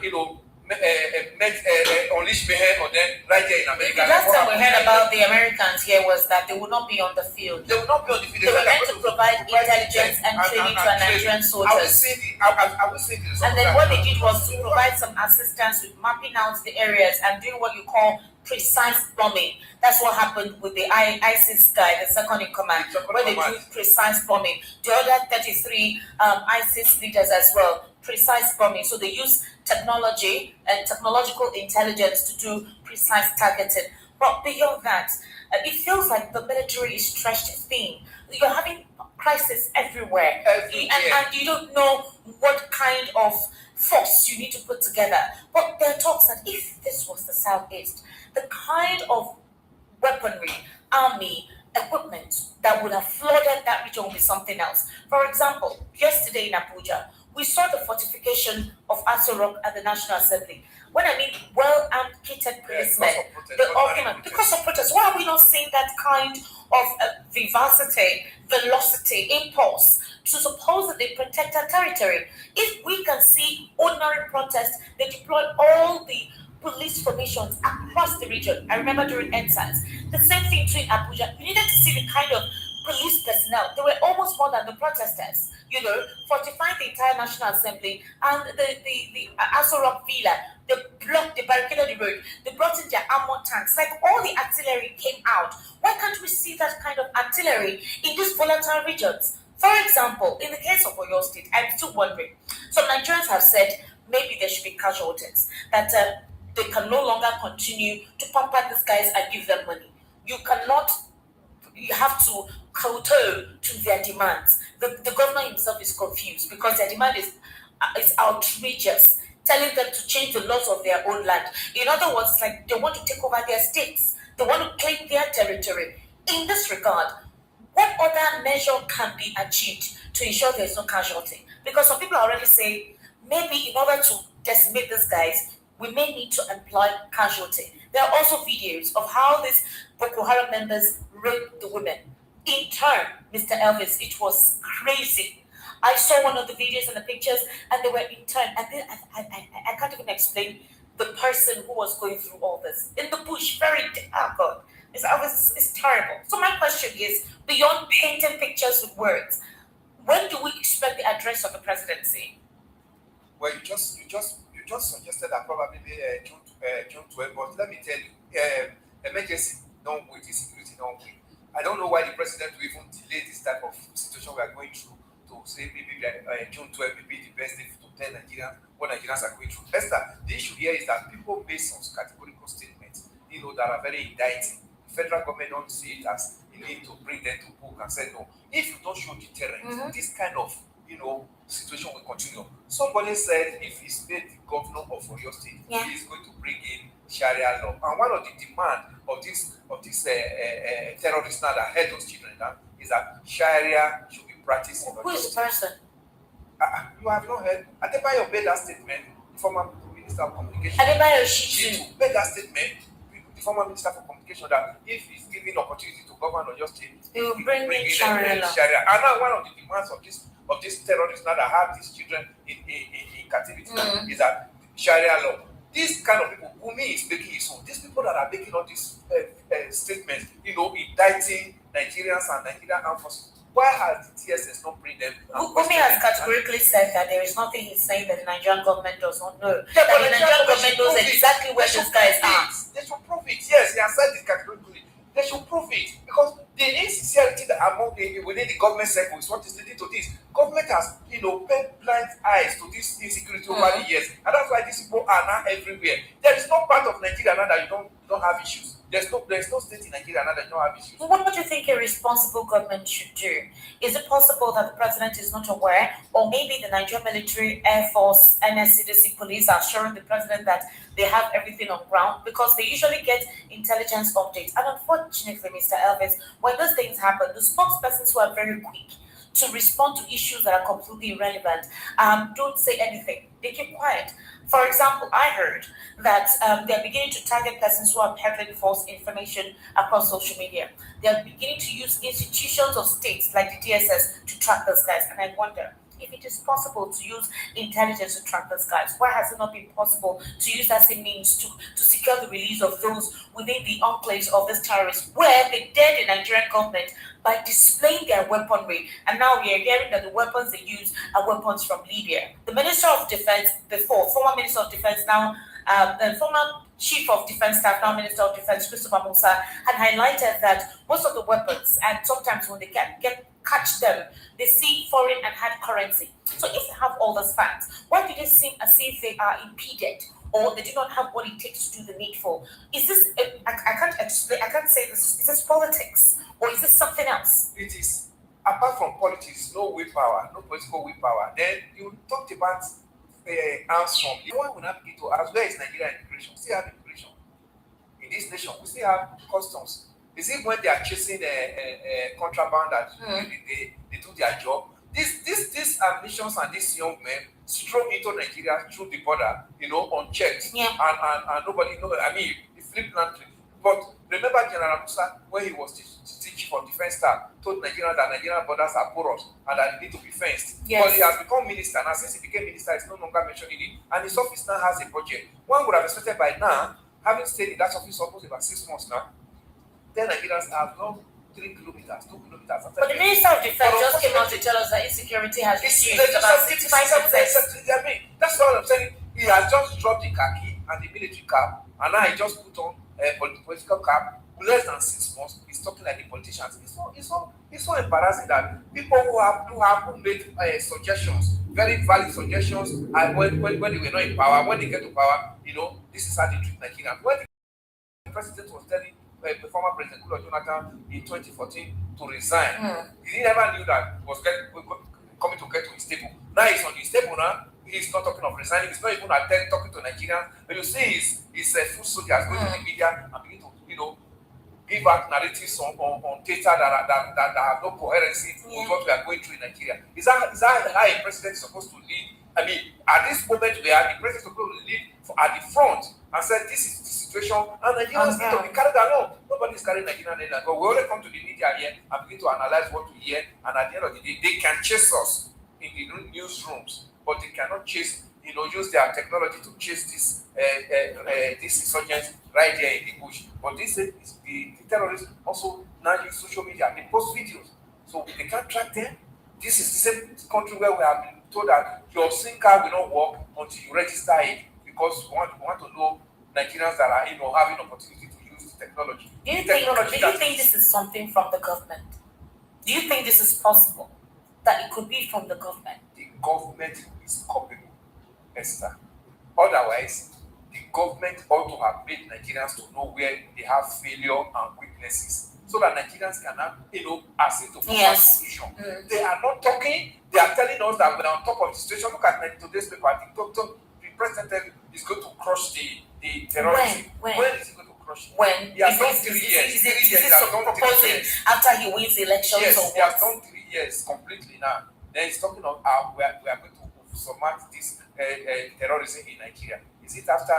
unleash mayhem on them right here in America. The last time we heard about the Americans here was that they would not be on the field. They will not be on the field. They were meant to provide intelligence and training to our Nigerian soldiers. I will say this. And then what they did was to provide some assistance with mapping out the areas and doing what you call precise bombing. That's what happened with the ISIS guy, the second in command, where they do precise bombing. The other 33 ISIS leaders as well, precise bombing. So they use technology and technological intelligence to do precise targeting. But beyond that, it feels like the military is stretched thin. You're having crisis everywhere. And you don't know what kind of force you need to put together. But there are talks that if this was the Southeast, the kind of weaponry, army, equipment that would have flooded that region would be something else. For example, yesterday in Abuja, we saw the fortification of Aso Rock at the National Assembly. When I mean well-armed, kitted policemen, the argument, because of protest, why are we not seeing that kind of vivacity, velocity, impulse to supposedly protect our territory? If we can see ordinary protests, they deploy all the police formations across the region. I remember during EndSARS, the same thing too in Abuja. You needed to see the kind of police personnel. They were almost more than the protesters, fortifying the entire National Assembly and the Aso Rock Villa. They blocked, they barricaded the road, they brought in their armored tanks. Like all the artillery came out. Why can't we see that kind of artillery in these volatile regions? For example, in the case of Oyo State, I'm still wondering. Some Nigerians have said maybe there should be casualties, that they can no longer continue to pamper these guys and give them money. You have to kowtow to their demands. The governor himself is confused because their demand is outrageous, telling them to change the laws of their own land. In other words, it's like they want to take over their states. They want to claim their territory. In this regard, what other measure can be achieved to ensure there is no casualty? Because some people are already saying, maybe in order to decimate these guys, we may need to employ casualty. There are also videos of how these Boko Haram members raped the women. In turn, Mr. Elvis, it was crazy. I saw one of the videos and the pictures, and they were in turn. And then I can't even explain the person who was going through all this. In the bush, oh God, Mr. Elvis is terrible. So my question is, beyond painting pictures with words, when do we expect the address of the presidency? Well, you just suggested that probably June 12, but let me tell you, emergency don't wait, insecurity don't wait. I don't know why the president will even delay this type of situation we are going through to say maybe June 12 will be the best day to tell Nigerians what Nigerians are going through. Esther, the issue here is that people make some categorical statements, that are very indicting. The federal government don't see it as you need to bring them to book and say no. If you don't show deterrence, this kind of situation will continue. Somebody said if he's made the governor of Oyo State, he is going to bring in Sharia law. And one of the demands of this terrorists now that held those children now is that Sharia should be practiced in Oyo State. Who is the person? You have not heard. Adebayo made that statement, the former Minister of Communication. Adebayo Shitu made that statement, the former Minister for Communication, that if he's given opportunity to govern Oyo State, he will bring in Sharia law. And now one of the demands of this terrorists now that have these children in captivity is that Sharia law. This kind of people, Gumi is making his own. These people that are making all these statements, indicting Nigerians and Nigerian armed forces. Why has the TSS not bring them? Gumi has categorically said that there is nothing he's saying that the Nigerian government does not know. That the Nigerian government knows exactly where these guys are. They should prove it. Yes, he has said this categorically. They should prove it because the insincerity that within the government circle is what is leading to this. Government has, paid blind eyes to this insecurity over the years, and that's why these people are now everywhere. There is no part of Nigeria now that you don't have issues. There's no state in Nigeria now that you don't have issues. What do you think a responsible government should do? Is it possible that the president is not aware, or maybe the Nigerian military, Air Force, NSCDC police are assuring the president that they have everything on ground because they usually get intelligence updates? And unfortunately, Mr. Elvis, when those things happen, the spokespersons who are very quick to respond to issues that are completely irrelevant don't say anything. They keep quiet. For example, I heard that they're beginning to target persons who are peddling false information across social media. They're beginning to use institutions of states like the DSS to track those guys. And I wonder, if it is possible to use intelligence to track those guys, why has it not been possible to use that same means to secure the release of those within the enclaves of these terrorists, where they dared the Nigerian government by displaying their weaponry? And now we are hearing that the weapons they use are weapons from Libya. The Minister of Defense before, former Minister of Defense now, the former Chief of Defense Staff, now Minister of Defense, Christopher Musa, had highlighted that most of the weapons, and sometimes when they catch them, they see foreign and hard currency. So if they have all those facts, why do they seem as if they are impeded, or they do not have what it takes to do the needful? Is this, I can't explain, I can't say this, is this politics, or is this something else? It is. Apart from politics, no willpower, no political willpower. Then you talked about arms from. One will not begin to ask, where is Nigeria immigration? We still have immigration in this nation. We still have customs. Is it when they are chasing a contraband that they do their job? These ambitions and these young men stroll into Nigeria through the border, unchecked, and nobody knows. I mean, he flipped bluntly. But remember General Musa, when he was the chief of defense staff, told Nigerians that Nigerian borders are porous and that they need to be fenced. Yes. But he has become minister now. Since he became minister, he's no longer mentioning it, and his office now has a budget. One would have expected by now, having stayed in that office almost about 6 months now, then Nigerians have gone 3 kilometers, 2 kilometers. But the Minister of Defense just came out to tell us that insecurity has reduced about 65%. I mean, that's what I'm saying. He has just dropped the khaki and the military cap, and now he just put on a political cap. Less than 6 months, he's talking like the politicians. It's so embarrassing that people who made suggestions, very valid suggestions, and when they were not in power, when they get to power, this is how they treat Nigerians. When the president was telling the former president Jonathan in 2014 to resign, he never knew that he was coming to get to his table. Now he's on his table now. He's not talking of resigning. He's not even talking to Nigerians. But you see, his foot soldiers going to the media and begin to, give out narratives on data that have no coherency with what we are going through in Nigeria. Is that how a president is supposed to lead? I mean, at this moment where the president is supposed to lead at the front and say this is the situation, and Nigerians need to be carried along. Nobody is carrying Nigerian along. But we only come to the media here and begin to analyze what we hear, and at the end of the day, they can chase us in the newsrooms, but they cannot chase, use their technology to chase this insurgents right there in the bush. But this is the terrorists also now use social media. They post videos, so they can't track them. This is the same country where we have been told that your SIM card will not work until you register it, because we want to know Nigerians that are having opportunity to use the technology. Do you think this is something from the government? Do you think this is possible? That it could be from the government? The government is culpable, Esther. Otherwise, the government ought to have made Nigerians to know where they have failure and weaknesses, so that Nigerians can have, access to proper solution. They are not talking. They are telling us that we are on top of the situation. Look at today's paper. The president is going to crush the terrorism. When is he going to crush it? When? He has done 3 years. Is this proposing after he wins the elections? Yes, he has done 3 years completely now. Then he's talking of how we are going to surmount this terrorism in Nigeria. Is it after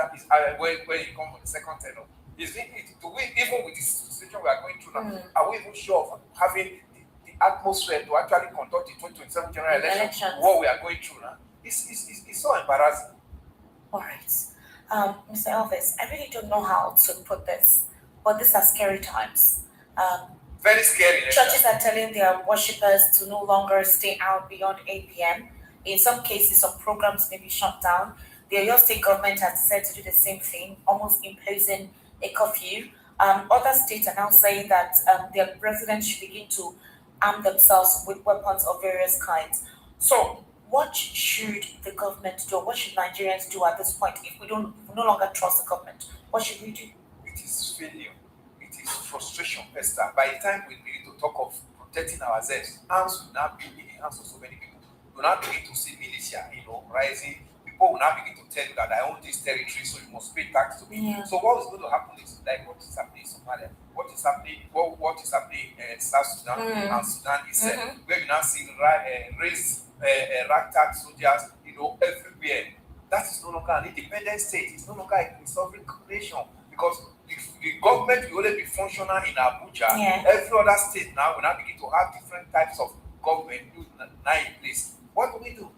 when he comes for the second term? Is it even with this situation we are going through now, are we even sure of having the atmosphere to actually conduct the 2027 general election? What we are going through now? It's so embarrassing. All right. Mr. Elvis, I really don't know how to put this, but these are scary times. Very scary. Churches are telling their worshippers to no longer stay out beyond 8 p.m. In some cases, some programs may be shut down. The Oyo State government has decided to do the same thing, almost imposing a curfew. Other states are now saying that their residents should begin to arm themselves with weapons of various kinds. So, what should the government do? What should Nigerians do at this point if we no longer trust the government? What should we do? It is failure. It is frustration, Esther. By the time we begin to talk of protecting ourselves, arms will now be in the hands of so many people. We will now begin to see militia, rising. People will now begin to tell you that I own this territory, so you must pay tax to me. So what is going to happen is like what is happening in Somalia, what is happening in South Sudan and Sudan itself, where we now see raised ragtag soldiers, everywhere. That is no longer an independent state. It's no longer a sovereign nation, because the government will only be functional in Abuja. Every other state now will now begin to have different types of government now in place. What do we do?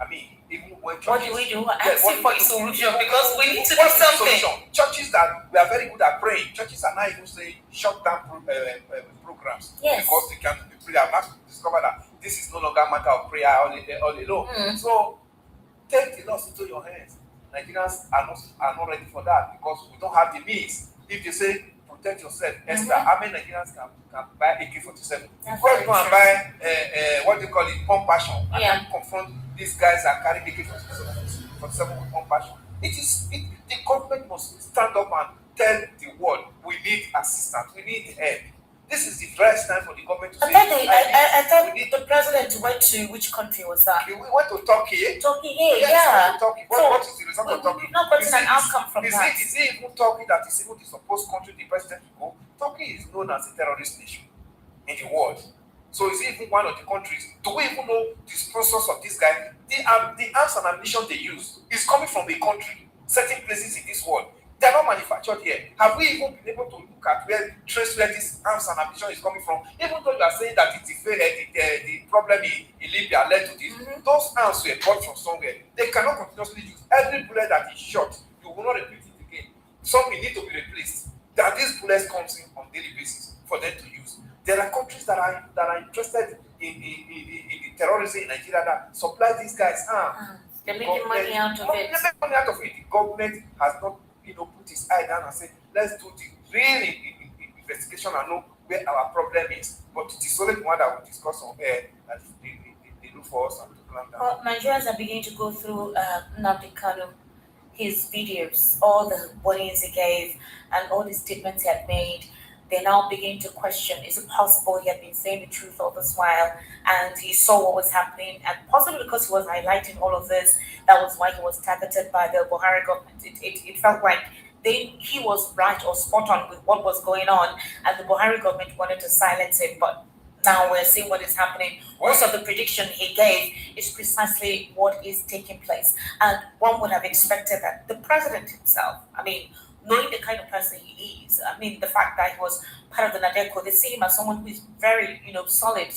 I mean, even when churches, what do we do? Asking for a solution, because we need to do something. Churches that we are very good at praying, churches are now even saying shut down programs because they can pray. I've now discovered that this is no longer a matter of prayer all alone. So take the laws into your hands. Nigerians are not ready for that, because we don't have the means. If you say protect yourself, Esther, how many Nigerians can buy AK-47? Go and buy what they call it, pump passion, and confront these guys that carry AK-47 with pump passion. The government must stand up and tell the world, we need assistance, we need help. This is the first time for the government to say. I thought the president went to, which country was that? We went to Turkey. Turkey, yeah. Turkey. What is the result of Turkey? We've not gotten an outcome from that. Is it even Turkey that is even the supposed country the president will go? Turkey is known as a terrorist nation in the world. So is it even one of the countries? Do we even know the sponsors of this guy? The arms and ammunition they use is coming from a country, certain places in this world. They are not manufactured here. Have we even been able to look at trace where this arms and ammunition is coming from? Even though you are saying that it is the problem in Libya led to this, those arms were bought from somewhere. They cannot continuously use every bullet that is shot. You will not repeat it again. Some will need to be replaced. That these bullets comes in on daily basis for them to use. There are countries that are interested in the terrorism in Nigeria that supply these guys arms. They're making money out of it. They make money out of it. The government has not, put its eye down and say, let's do the real investigation and know where our problem is. But it is only the one that we discuss on air that they look for us and to plan down. Well, Nigerians are beginning to go through Nnamdi Kanu, his videos, all the warnings he gave, and all the statements he had made. They're now beginning to question, is it possible he had been saying the truth all this while and he saw what was happening, and possibly because he was highlighting all of this, that was why he was targeted by the Buhari government. It felt like he was right or spot on with what was going on, and the Buhari government wanted to silence him, but now we're seeing what is happening. Most of the prediction he gave is precisely what is taking place, and one would have expected that the president himself, knowing the kind of person he is, the fact that he was part of the Nadeco, they see him as someone who is very, solid,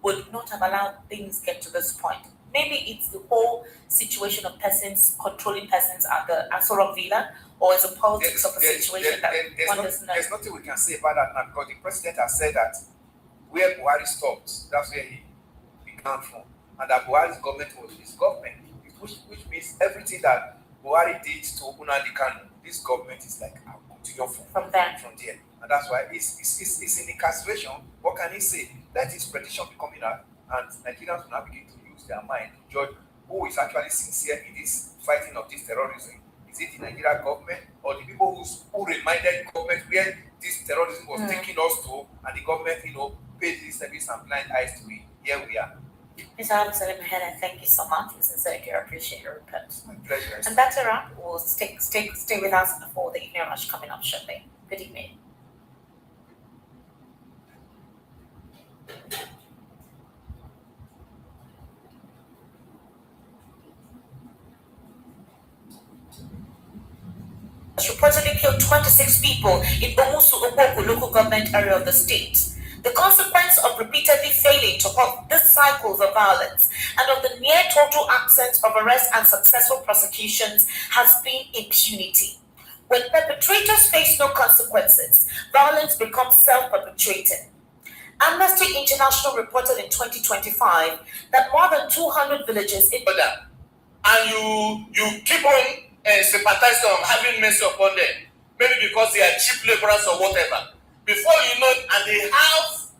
would not have allowed things get to this point. Maybe it's the whole situation of persons controlling persons at the Asoro Villa, or is the politics of the situation that one doesn't know. There's nothing we can say about that now, because the president has said that where Buhari stopped, that's where he began from, and that Buhari's government was his government, which means everything that Buhari did to Nnamdi Kanu, this government is like continue from there, and that's why it's in incarceration. What can he say? Let his prediction be coming out, and Nigerians will now begin to use their mind to judge who is actually sincere in this fighting of this terrorism. Is it the Nigerian government or the people who reminded the government where this terrorism was taking us to, and the government, paid this service and blind eyes to it? Here we are. Mr. Absalom Mahela, thank you so much. Sincerely, I appreciate your input. My pleasure. And that's a wrap. We'll stay with us for the evening rush coming up shortly. Good evening. Reportedly killed 26 people in Omusu Oboku local government area of the state. The consequence of repeatedly failing to halt these cycles of violence and of the near total absence of arrest and successful prosecutions has been impunity. When perpetrators face no consequences, violence becomes self-perpetuating. Amnesty International reported in 2025 that more than 200 villages in and you keep on sympathizing on having mercy upon them, maybe because they are cheap laborers or whatever. Before you know it, and they have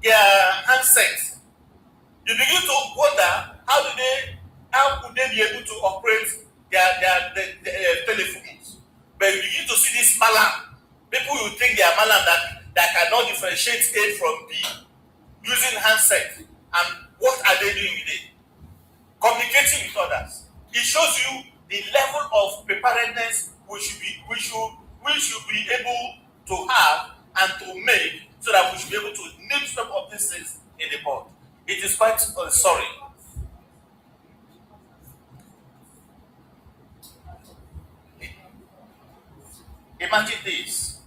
their handsets, you begin to wonder how could they be able to operate their telephones. But you begin to see this malam. People will think they are malam that cannot differentiate A from B using handsets. And what are they doing with it? Communicating with others. It shows you the level of preparedness we should be able to have and to make, so that we should be able to nip some of these things in the bud. It is quite sorry. Imagine this.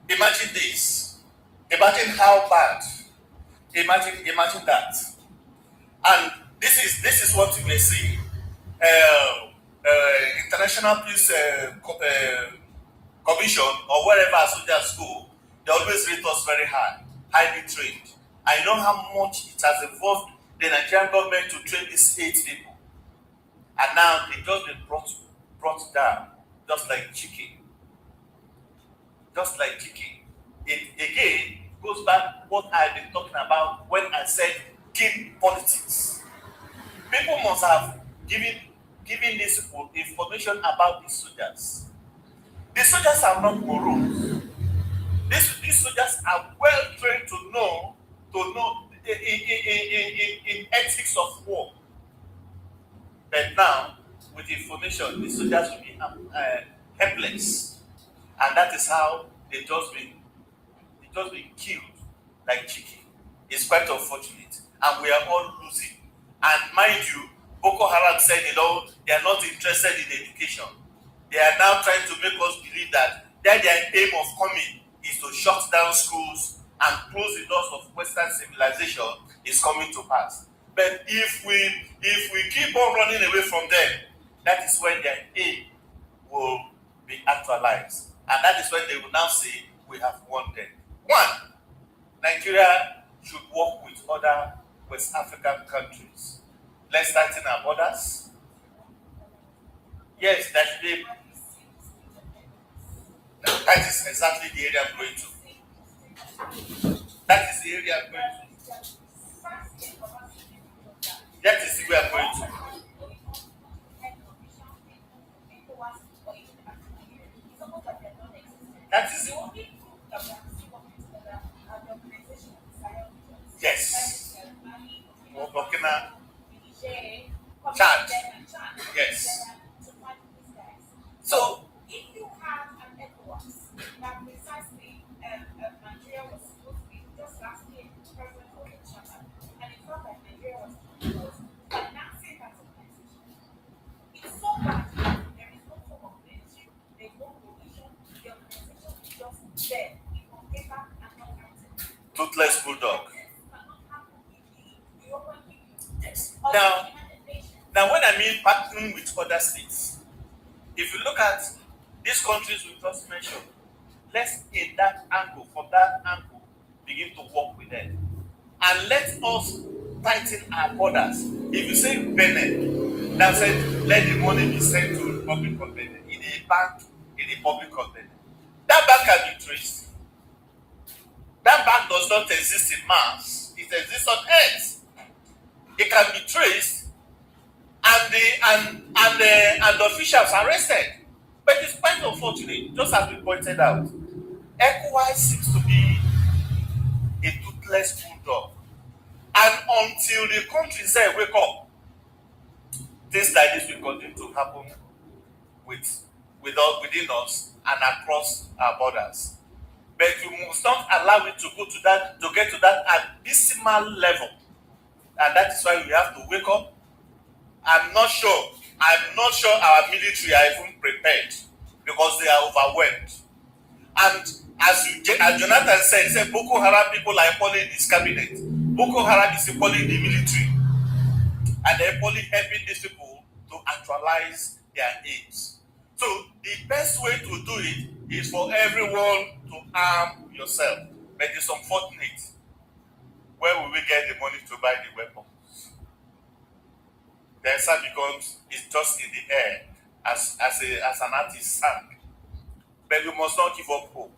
Imagine this. Imagine how bad. Imagine that. And this is what you may see. International Peace Commission or wherever soldiers go, they always rate us very high, highly trained. I know how much it has involved the Nigerian government to train these 8 people. And now they just been brought down, just like chicken. Just like chicken. It again goes back what I've been talking about when I said kin politics. People must have given these people information about these soldiers. The soldiers are not morons. These soldiers are well trained to know in ethics of war. But now, with information, the soldiers will be helpless, and that is how they just been killed like chicken. It's quite unfortunate, and we are all losing. And mind you, Boko Haram said, they are not interested in education. They are now trying to make us believe that their aim of coming is to shut down schools and close the doors of Western civilization is coming to pass. But if we keep on running away from them, that is when their aim will be actualized. And that is when they will now say, we have won them. One, Nigeria should work with other West African countries. Let's tighten our borders. Yes, that is exactly the area I'm going to. That is the area I'm going to. That is the way I'm going to. That is it. Yes. Burkina, Chad. Yes. So, if you have an ECOWAS that precisely Nigeria was supposed to be just last year, President Obama, and it felt like Nigeria was financing that organization. It's so bad. There is no form of leadership, there is no provision, the organization is just there, on paper and not acting. Toothless bulldog. Yes. Now when I mean partnering with other states, if you look at these countries we just mentioned, let's in that angle, from that angle, begin to work with them. And let us tighten our borders. If you say Benin, that said, let the money be sent to Republic of Benin in a bank in the public of Benin. That bank can be traced. That bank does not exist in Mars. It exists on Earth. It can be traced, and the officials arrested. But it's quite unfortunate, just as we pointed out. ECOWAS seems to be a toothless bulldog. And until the countries there wake up, things like this will continue to happen within us and across our borders. But we must not allow it to get to that abysmal level. And that is why we have to wake up. I'm not sure our military are even prepared because they are overwhelmed. And as Jonathan said, he said Boko Haram people are equally his cabinet. Boko Haram is equally the military. And they're equally helping these people to actualize their aims. So the best way to do it is for everyone to arm yourself. But it's unfortunate. Where will we get the money to buy the weapons? The answer becomes it's just in the air as an artist sang. But we must not give up hope.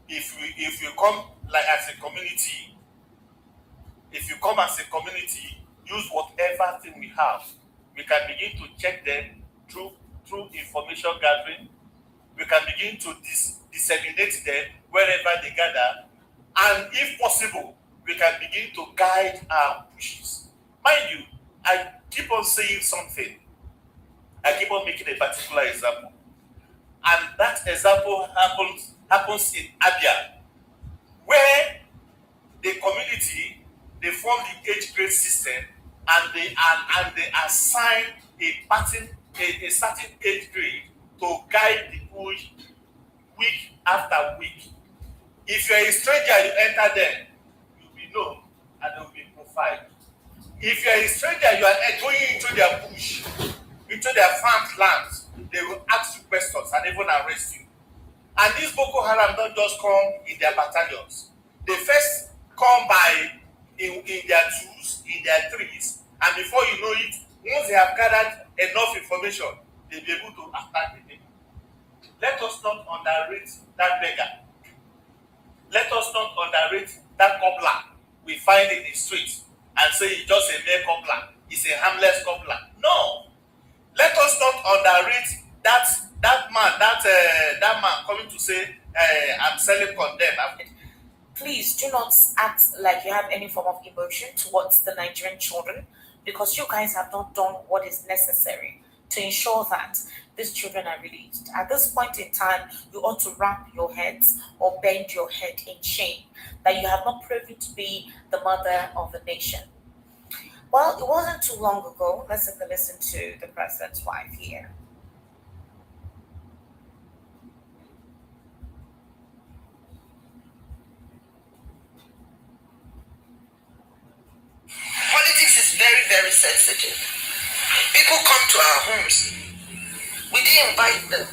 If you come like as a community, use whatever thing we have. We can begin to check them through information gathering. We can begin to disseminate them wherever they gather, and if possible, we can begin to guide our pushes. Mind you, I keep on saying something. I keep on making a particular example. And that example happens in Abia, where the community, they form the age grade system and they assign a certain age grade to guide the push week after week. If you're a stranger, you enter them, you'll be known and they will be profiled. If you're a stranger, you are going into their bush, into their farmed lands, they will ask you questions and even arrest you. And these Boko Haram don't just come in their battalions. They first come by in their twos, in their threes, and before you know it, once they have gathered enough information, they'll be able to attack the people. Let us not underrate that beggar. Let us not underrate that cobbler we find in the streets and say he's just a mere cobbler. He's a harmless cobbler. No. Let us not underrate that man coming to say, I'm selling condemn. please do not act like you have any form of emotion towards the Nigerian children, because you guys have not done what is necessary to ensure that these children are released. At this point in time, you ought to wrap your heads or bend your head in shame that you have not proven to be the mother of the nation. Well, it wasn't too long ago. Let's take a listen to the president's wife here. Politics is very, very sensitive. People come to our homes. We didn't invite them,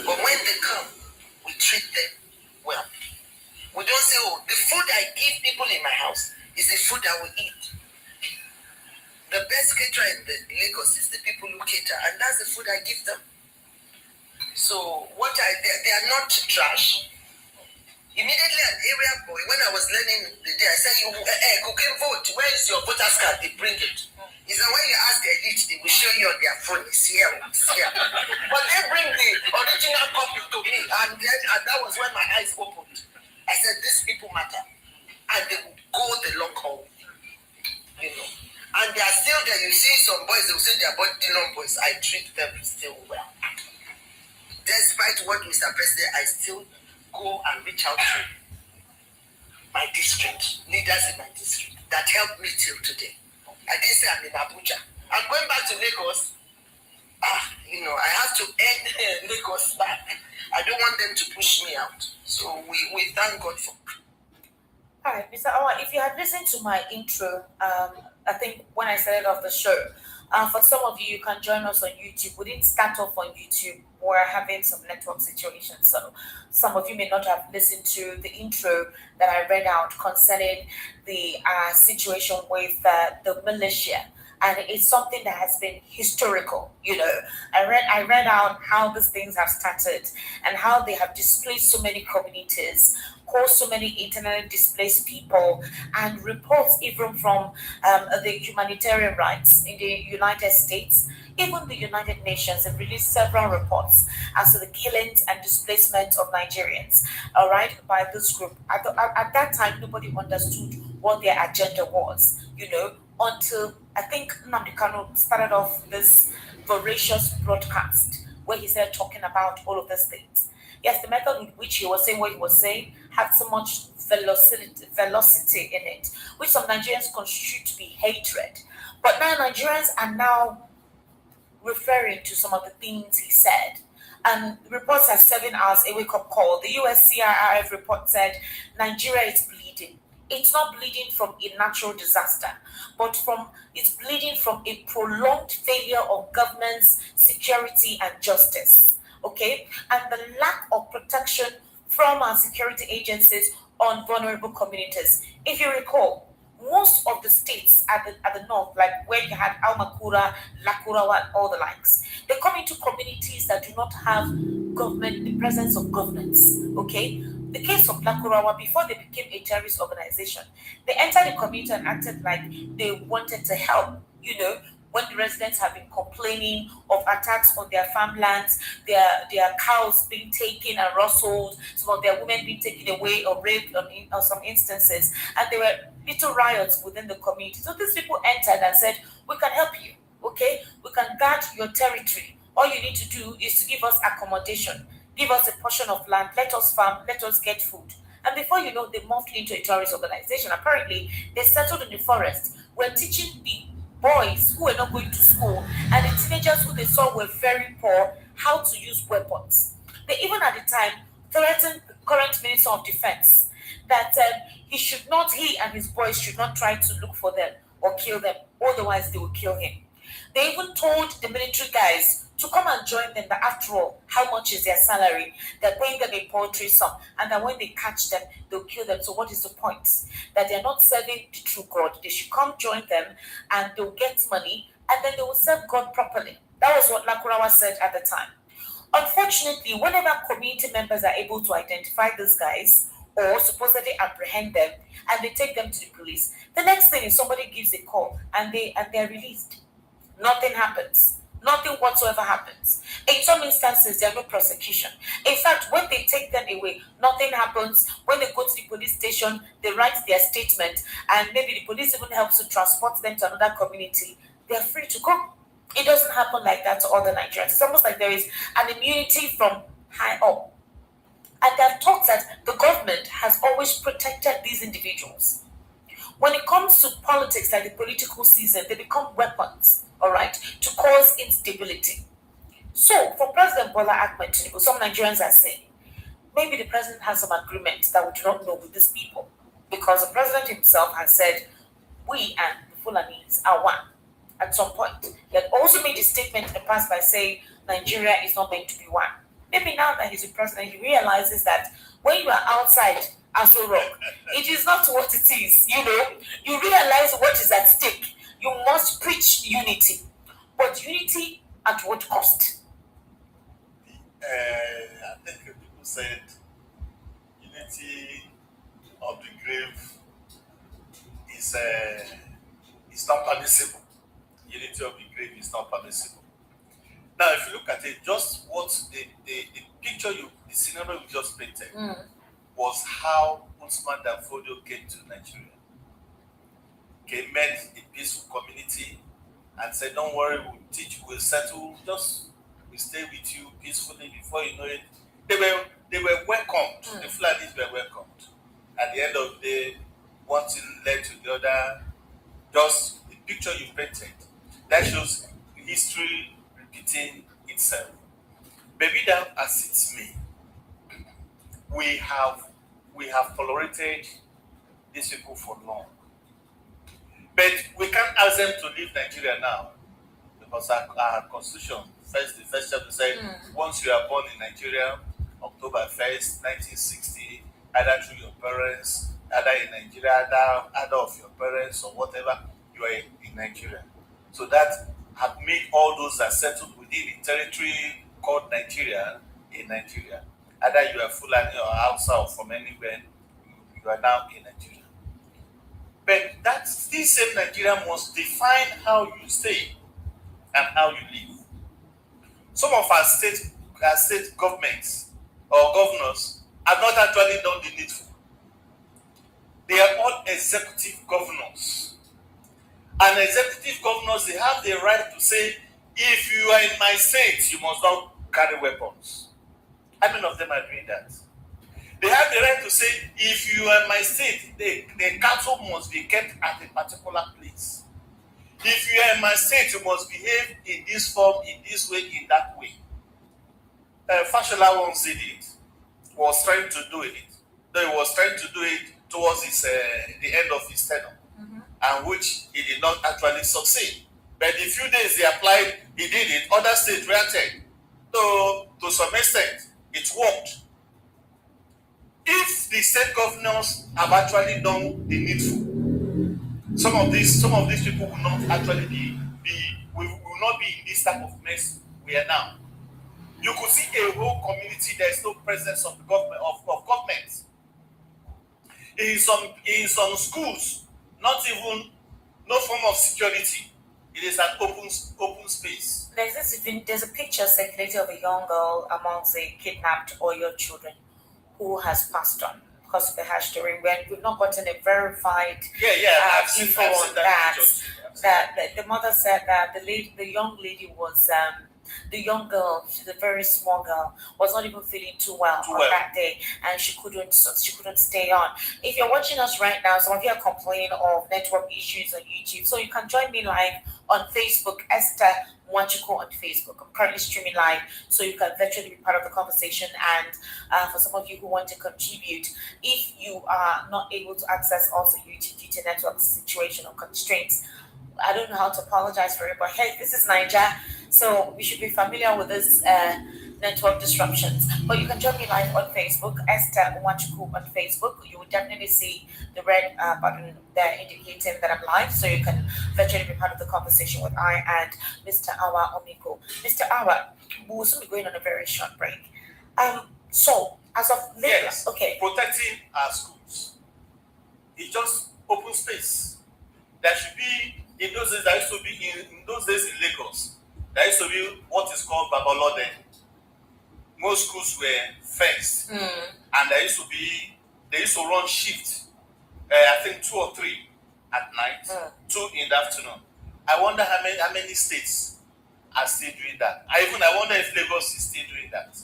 but when they come, we treat them well. We don't say, oh, the food I give people in my house is the food I will eat. The best caterer in the Lagos is the people who cater, and that's the food I give them. So they are not trash. Immediately an area boy, when I was learning the day, I said, cooking vote, where is your voter's card? They bring it. He said, when you ask the elite, they will show you on their phone, it's here, it's here. But they bring the original copy to me, and that was when my eyes opened. I said, these people matter. And they will go the long haul, you know. And they are still there. You see some boys, they will say they are body long boys. I treat them still well. Despite what Mr. President, I still go and reach out to my district, leaders in my district that helped me till today. I didn't say I'm in Abuja. I'm going back to Lagos. You know, I have to end Lagos back. I don't want them to push me out. So we thank God for. All right, Mr. Awa, if you had listened to my intro, I think when I started off the show, for some of you, you can join us on YouTube. We didn't start off on YouTube. We're having some network situations. So some of you may not have listened to the intro that I read out concerning the situation with the militia. And it's something that has been historical, you know. I read out how these things have started and how they have displaced so many communities, caused so many internally displaced people, and reports even from the humanitarian rights in the United States, even the United Nations have released several reports as to the killings and displacement of Nigerians, all right, by this group. At that time, nobody understood what their agenda was, you know, until I think Nnamdi Kanu started off this voracious broadcast where he started talking about all of these things. Yes, the method with which he was saying what he was saying had so much velocity in it, which some Nigerians construed to be hatred. But now Nigerians are now referring to some of the things he said. And reports are serving as a wake-up call. The USCIRF report said Nigeria is bleeding. It's not bleeding from a natural disaster, but it's bleeding from a prolonged failure of governance, security, and justice. Okay? And the lack of protection from our security agencies on vulnerable communities. If you recall, most of the states at the north, like where you had Almakura, Lakurawa, and all the likes, they come into communities that do not have the presence of governance. Okay? The case of Lakurawa, before they became a terrorist organization, they entered the community and acted like they wanted to help, you know, when the residents have been complaining of attacks on their farmlands, their cows being taken and rustled, some of their women being taken away or raped on some instances, and there were little riots within the community. So these people entered and said, we can help you, okay? We can guard your territory. All you need to do is to give us accommodation, give us a portion of land, let us farm, let us get food. And before you know, they morphed into a terrorist organization. Apparently, they settled in the forest, were teaching the boys who were not going to school and the teenagers who they saw were very poor how to use weapons. They even at the time threatened the current Minister of Defense that he and his boys should not try to look for them or kill them, otherwise they will kill him. They even told the military guys to come and join them, but after all, how much is their salary? They're paying them a paltry sum, and that when they catch them, they'll kill them. So what is the point? That they're not serving the true God. They should come join them, and they'll get money, and then they will serve God properly. That was what Lakurawa said at the time. Unfortunately, whenever community members are able to identify these guys, or supposedly apprehend them, and they take them to the police, the next thing is somebody gives a call, and they're released. Nothing happens. nothing whatsoever happens. In some instances, there are no prosecution. In fact, when they take them away, nothing happens. When they go to the police station, they write their statement, and maybe the police even helps to transport them to another community. They're free to go. It doesn't happen like that to other Nigerians. It's almost like there is an immunity from high up. And they've talked that the government has always protected these individuals. When it comes to politics, like the political season, they become weapons, all right, to cause instability. So, for President Bola Ahmed Tinubu, some Nigerians are saying, maybe the president has some agreement that we do not know with these people, because the president himself has said, we and the Fulanis are one. At some point, he had also made a statement in the past by saying Nigeria is not meant to be one. Maybe now that he's the president, he realizes that when you are outside Aso Rock, it is not what it is. You know, you realize what is at stake. You must preach unity, but unity at what cost? I think people said unity of the grave is not permissible. Unity of the grave is not permissible. Now, if you look at it, just what the picture the scenario you just painted was how Usman Danfodio came to Nigeria. He met a peaceful community and said, don't worry, we'll teach, we'll settle, we stay with you peacefully. Before you know it, they were welcomed. The Fulanis were welcomed. At the end of the day, one thing led to the other. Just the picture you painted, that shows history repeating itself. Maybe that as it's me, we have tolerated these people for long. But we can't ask them to leave Nigeria now, because our constitution, the first chapter said, once you are born in Nigeria, October 1st, 1960, either through your parents, either in Nigeria, either of your parents or whatever, you are in Nigeria. So that have made all those that settled within the territory called Nigeria in Nigeria. Either you are Fulani or Hausa or from anywhere, you are now in Nigeria. But this same Nigeria must define how you stay and how you live. Some of our state governments or governors have not actually done the needful. They are all executive governors. And executive governors, they have the right to say, if you are in my state, you must not carry weapons. How many of them are doing that? They have the right to say, if you are in my state, the cattle must be kept at a particular place. If you are in my state, you must behave in this form, in this way, in that way. Fashola once did it, was trying to do it. Though he was trying to do it towards the end of his tenure, and which he did not actually succeed. But the few days he applied, he did it, other states reacted. So, to some extent, it worked. If the state governors have actually done the needful, some of these people will not actually will not be in this type of mess we are now. You could see a whole community, there is no presence of the government of government. In some schools, not even no form of security. It is an open space. There's a picture circulating of a young girl amongst the kidnapped Oyo children who has passed on because of the hashtag. We've not gotten a verified info on that. That the mother said that the young lady was the young girl, she's a very small girl, was not even feeling too well on that day, and she couldn't stay on. If you're watching us right now, some of you are complaining of network issues on YouTube, so you can join me live on Facebook, Esther Mwachiko on Facebook. I'm currently streaming live, so you can virtually be part of the conversation. And for some of you who want to contribute, if you are not able to access also YouTube due to network situation or constraints, I don't know how to apologize for it, but hey, this is Niger, so we should be familiar with this network disruptions. But you can join me live on Facebook, Esther Nwachukwu on Facebook. You will definitely see the red button there indicating that I'm live, so you can virtually be part of the conversation with I and Mr. Awa Omiko. Mr. Awa, we will soon be going on a very short break. So, as of later, yes, okay. Protecting our schools. It's just open space. There should be, in those days, there used to be, in those days in Lagos, there used to be what is called Babalode. Most schools were fenced, and they used to run shift. I think 2 or 3 at night, 2 in the afternoon. I wonder how many states are still doing that. I wonder if Lagos is still doing that.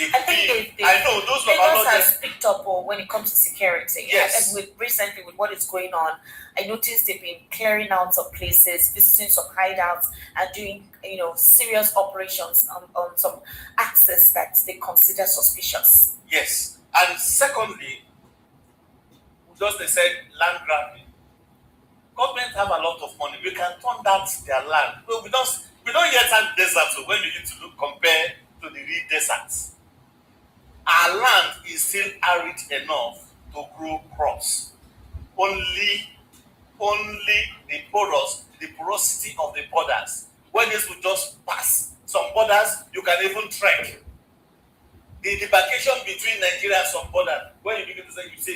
I know those Lagos has picked up when it comes to security. Yes. And recently with what is going on, I noticed they've been clearing out some places, visiting some hideouts, and doing serious operations on some access that they consider suspicious. Yes. And secondly, just they said land grabbing. Government have a lot of money. We can turn that their land. No, we don't yet have deserts. So when you need to compare to the real deserts, our land is still arid enough to grow crops. Only the porosity of the borders. When this will just pass some borders, you can even trek. The demarcation between Nigeria and some border, when you begin to say, is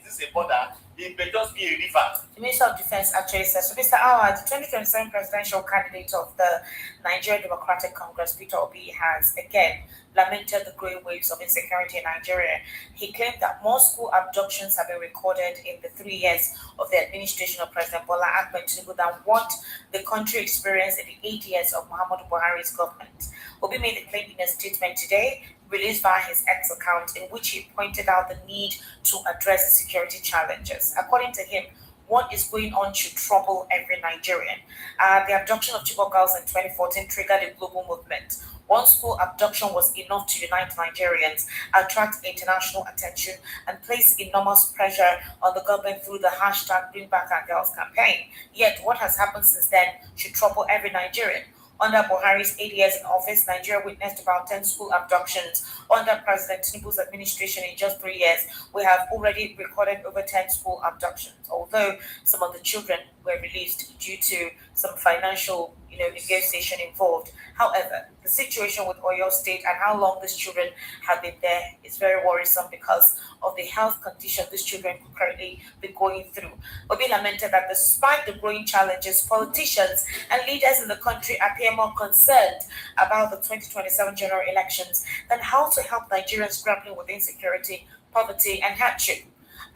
this a border? It may just be a river. The Minister of Defense actually says, so Mr. Awa, the 2027 presidential candidate of the Nigerian Democratic Congress, Peter Obi, has again lamented the growing waves of insecurity in Nigeria. He claimed that more school abductions have been recorded in the 3 years of the administration of President Bola Ahmed Tinubu than what the country experienced in the 8 years of Muhammadu Buhari's government. Obi made the claim in a statement today, released via his X account, in which he pointed out the need to address the security challenges. According to him, what is going on should trouble every Nigerian. The abduction of Chibok girls in 2014 triggered a global movement. One school abduction was enough to unite Nigerians, attract international attention, and place enormous pressure on the government through the hashtag Bring Back Our Girls campaign. Yet, what has happened since then should trouble every Nigerian. Under Buhari's 8 years in office, Nigeria witnessed about 10 school abductions. Under President Tinubu's administration in just 3 years, we have already recorded over 10 school abductions, although some of the children were released due to some financial negotiation involved. However, the situation with Oyo State and how long these children have been there is very worrisome because of the health condition these children could currently be going through. Obi lamented that despite the growing challenges, politicians and leaders in the country appear more concerned about the 2027 general elections than how to help Nigerians grappling with insecurity, poverty, and hardship.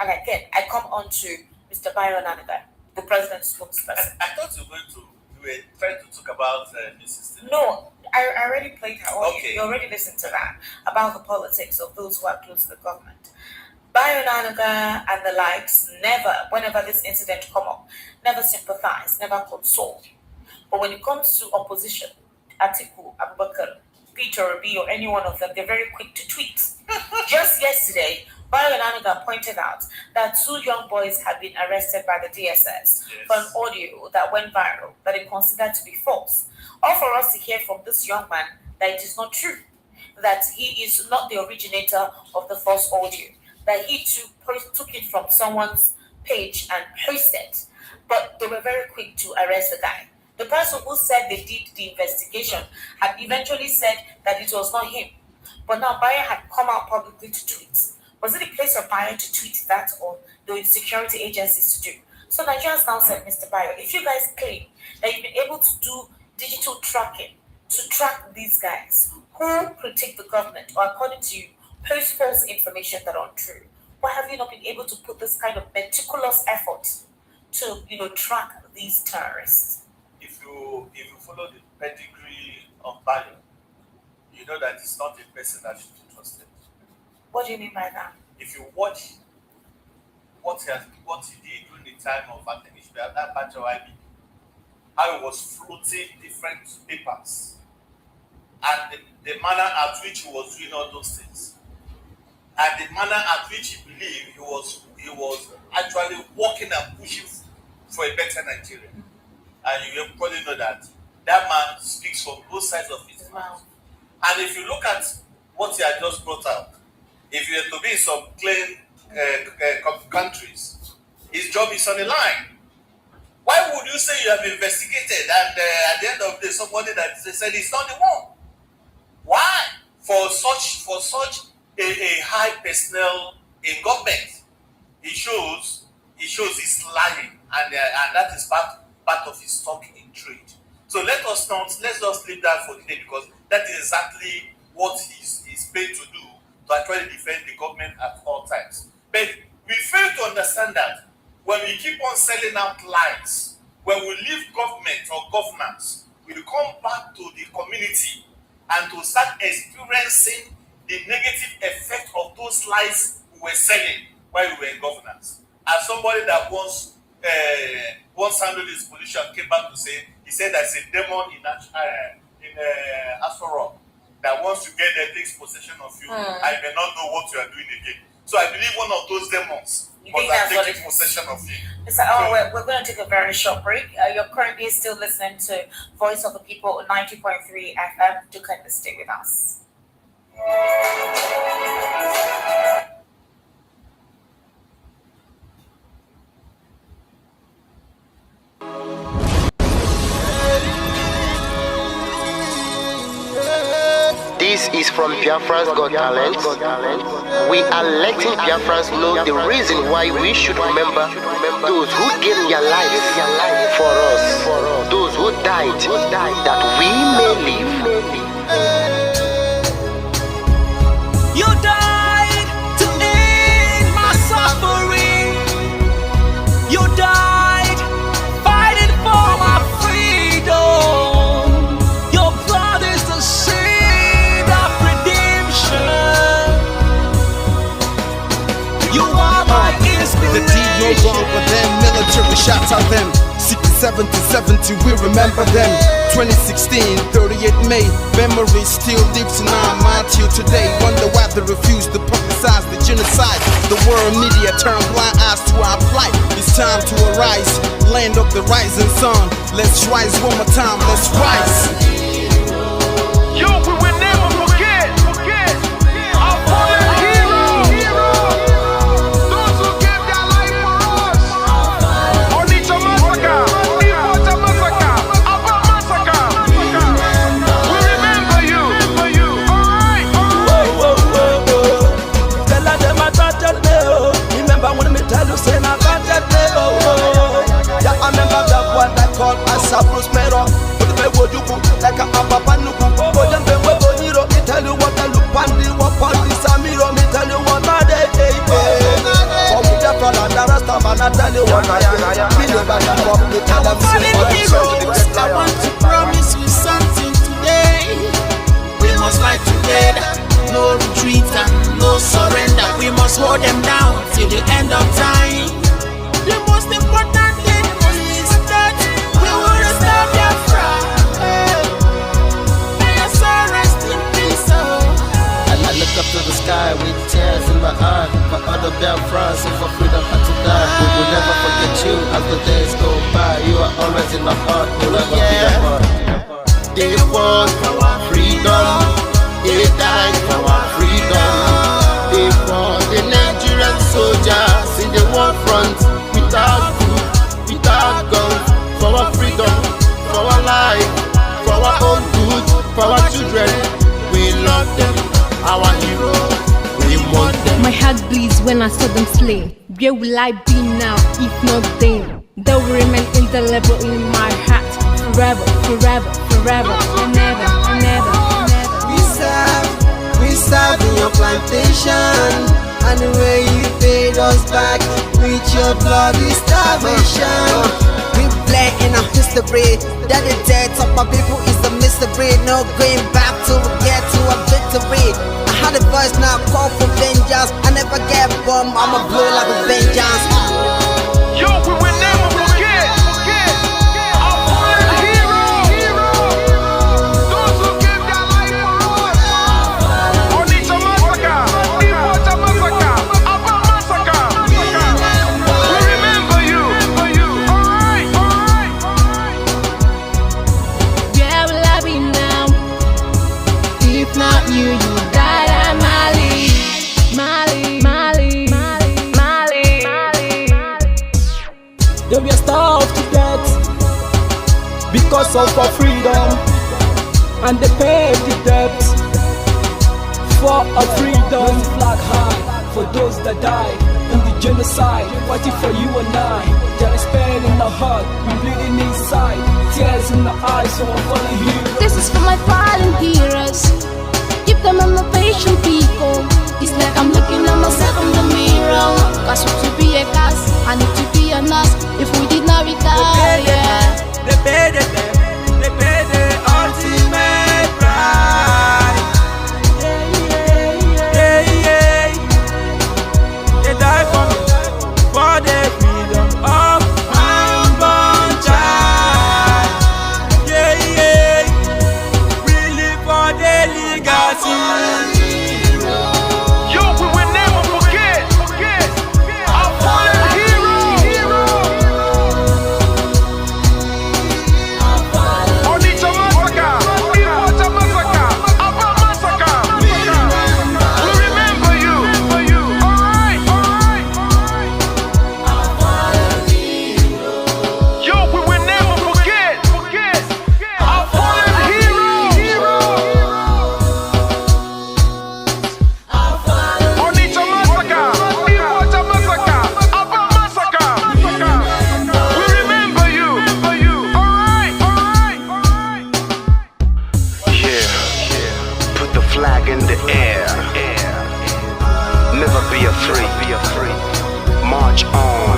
And again, I come on to Mr. Byron Anaga, the president's spokesperson. I thought you were trying to talk about Mrs. No, I already played her audio. Okay. You already listened to that about the politics of those who are close to the government. Byron Anaga and the likes never, whenever this incident come up, never sympathize, never console. But when it comes to opposition, Atiku, Abubakar, Peter Obi, or any one of them, they're very quick to tweet. Just yesterday, Byron Anaga pointed out that 2 young boys had been arrested by the DSS for an audio that went viral that he considered to be false. All for us to hear from this young man that it is not true, that he is not the originator of the false audio, that he too took it from someone's page and posted it. But they were very quick to arrest the guy. The person who said they did the investigation had eventually said that it was not him. But now Bayer had come out publicly to tweet. Was it the place of Bayer to tweet that or the security agencies to do? So Nigerians now said, Mr. Bayer, if you guys claim that you've been able to do digital tracking to track these guys who critique the government or, according to you, post false information that are untrue, why have you not been able to put this kind of meticulous effort to track these terrorists? If you follow the pedigree of Bayo, you know that it's not a person that should be trusted. What do you mean by that? If you watch what he did during the time of Anthony Shibia, that batch of IPOB, how he was floating different papers, and the manner at which he was doing all those things, and the manner at which he believed he was actually working and pushing for a better Nigeria. And you probably know that man speaks from both sides of his mouth. And if you look at what he had just brought out, if you were to be in some clean countries, his job is on the line. Why would you say you have investigated and at the end of the day somebody that said he's not the one? Why? For such a high personnel in government, he shows he's lying, and that is part of his stock in trade. So let's just leave that for today, because that is exactly what he's paid to do, to actually defend the government at all times. But we fail to understand that when we keep on selling out lies, when we leave government or governance, we come back to the community and to start experiencing the negative effect of those lies we were selling while we were in governance. As somebody that once handled his position came back to say, he said there's a demon in Asoro that once you get there takes possession of you, I may not know what you are doing again. So I believe one of those demons must have taken possession of you. We're going to take a very short break. You're currently still listening to Voice of the People 90.3 FM. Do kindly stay with us. This is from Biafra's Got Talent. We are letting Biafrans know the reason why we should remember those who gave their lives for us, those who died that we may live. You died to end my suffering. You died fighting for my freedom. Your blood is the seed of redemption. You are my inspiration. The deed no wrong with them, military shots at them. 67 to 70, we remember them. 2016, 38 May, memory still lives in our mind till today. Wonder why they refuse to publicize the genocide. The world media turn blind eyes to our plight. It's time to arise, land of the rising sun. Let's rise one more time, let's rise. Yo, we will never forget our fallen heroes. Those who gave their life for us. Onitsha massacre, Igbos massacre, Aba massacre. We remember you. Alright. Tell them I can't remember when me tell you say I can't yeah, I remember that one that called us a Bruce Mero. Like a papa nuku, but then they were going to tell you what I look pandi, what pandi Samiro, me tell you what I day. For me, the brother, the rest of man, I tell you what I me never give up, me tell them I want to promise you something today. We must fight together, no retreat and no surrender. We must hold them down till the end of time. The most important thing is that we will restore Biafra. I look up to the sky with tears in my eyes. For other Biafrans and for freedom had to die. We will never forget you as the days go by. You are always in my heart, will never be apart. They fought for our freedom. They died for our freedom. They fought the Nigerian soldiers in the war front. Without food, without guns. For our freedom, for our life, for our own good, for our children. We love them, our heroes, we want them. My heart bleeds when I saw them slain. Where will I be now, if not then? They will remain indelible in my heart. Forever, forever, forever, and never, and never, and never. We serve in your plantation. And the way you paid us back with your bloody starvation. We bled in our history that the death of my people is a mystery. No going back to get to a victory. I had a voice now call for vengeance. I never get bombed, I'ma blow like a vengeance. Yo, we will never forget our fallen heroes. Those who gave their life for us. Onitsha massacre, Igbos massacre, Aba massacre. We remember you. Alright. Where will I be now? If not you, you died at Mali. They were starved to death because of our freedom, and they paid the debt for our freedom. Flag high for those that died in the Genocide, fighting for you and I. There is pain in the heart, we bleeding inside. Tears in the eyes, so I'm following you. This is for my fallen heroes. Give them motivation, people. It's like I'm looking at myself in the mirror. Cause to be a gas, I need to be a nurse. If we did not retire, they pay the ultimate price. They die for me, for the freedom of my unborn child. We live for the legacy. Yo, we will never forget our fallen hero. Onitsha massacre, Iwata massacre, Aba massacre. We remember you. Alright. Yo, we will never forget our fallen hero. Onitsha massacre, Iwata massacre, Aba massacre. We remember you. Alright. Yeah, put the flag in the air. Never be afraid. March on,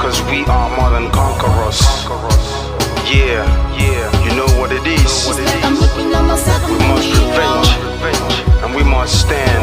cause we are more than conquerors. Yeah, you know what it is. I'm looking at myself in We the must mirror. revenge, and we must stand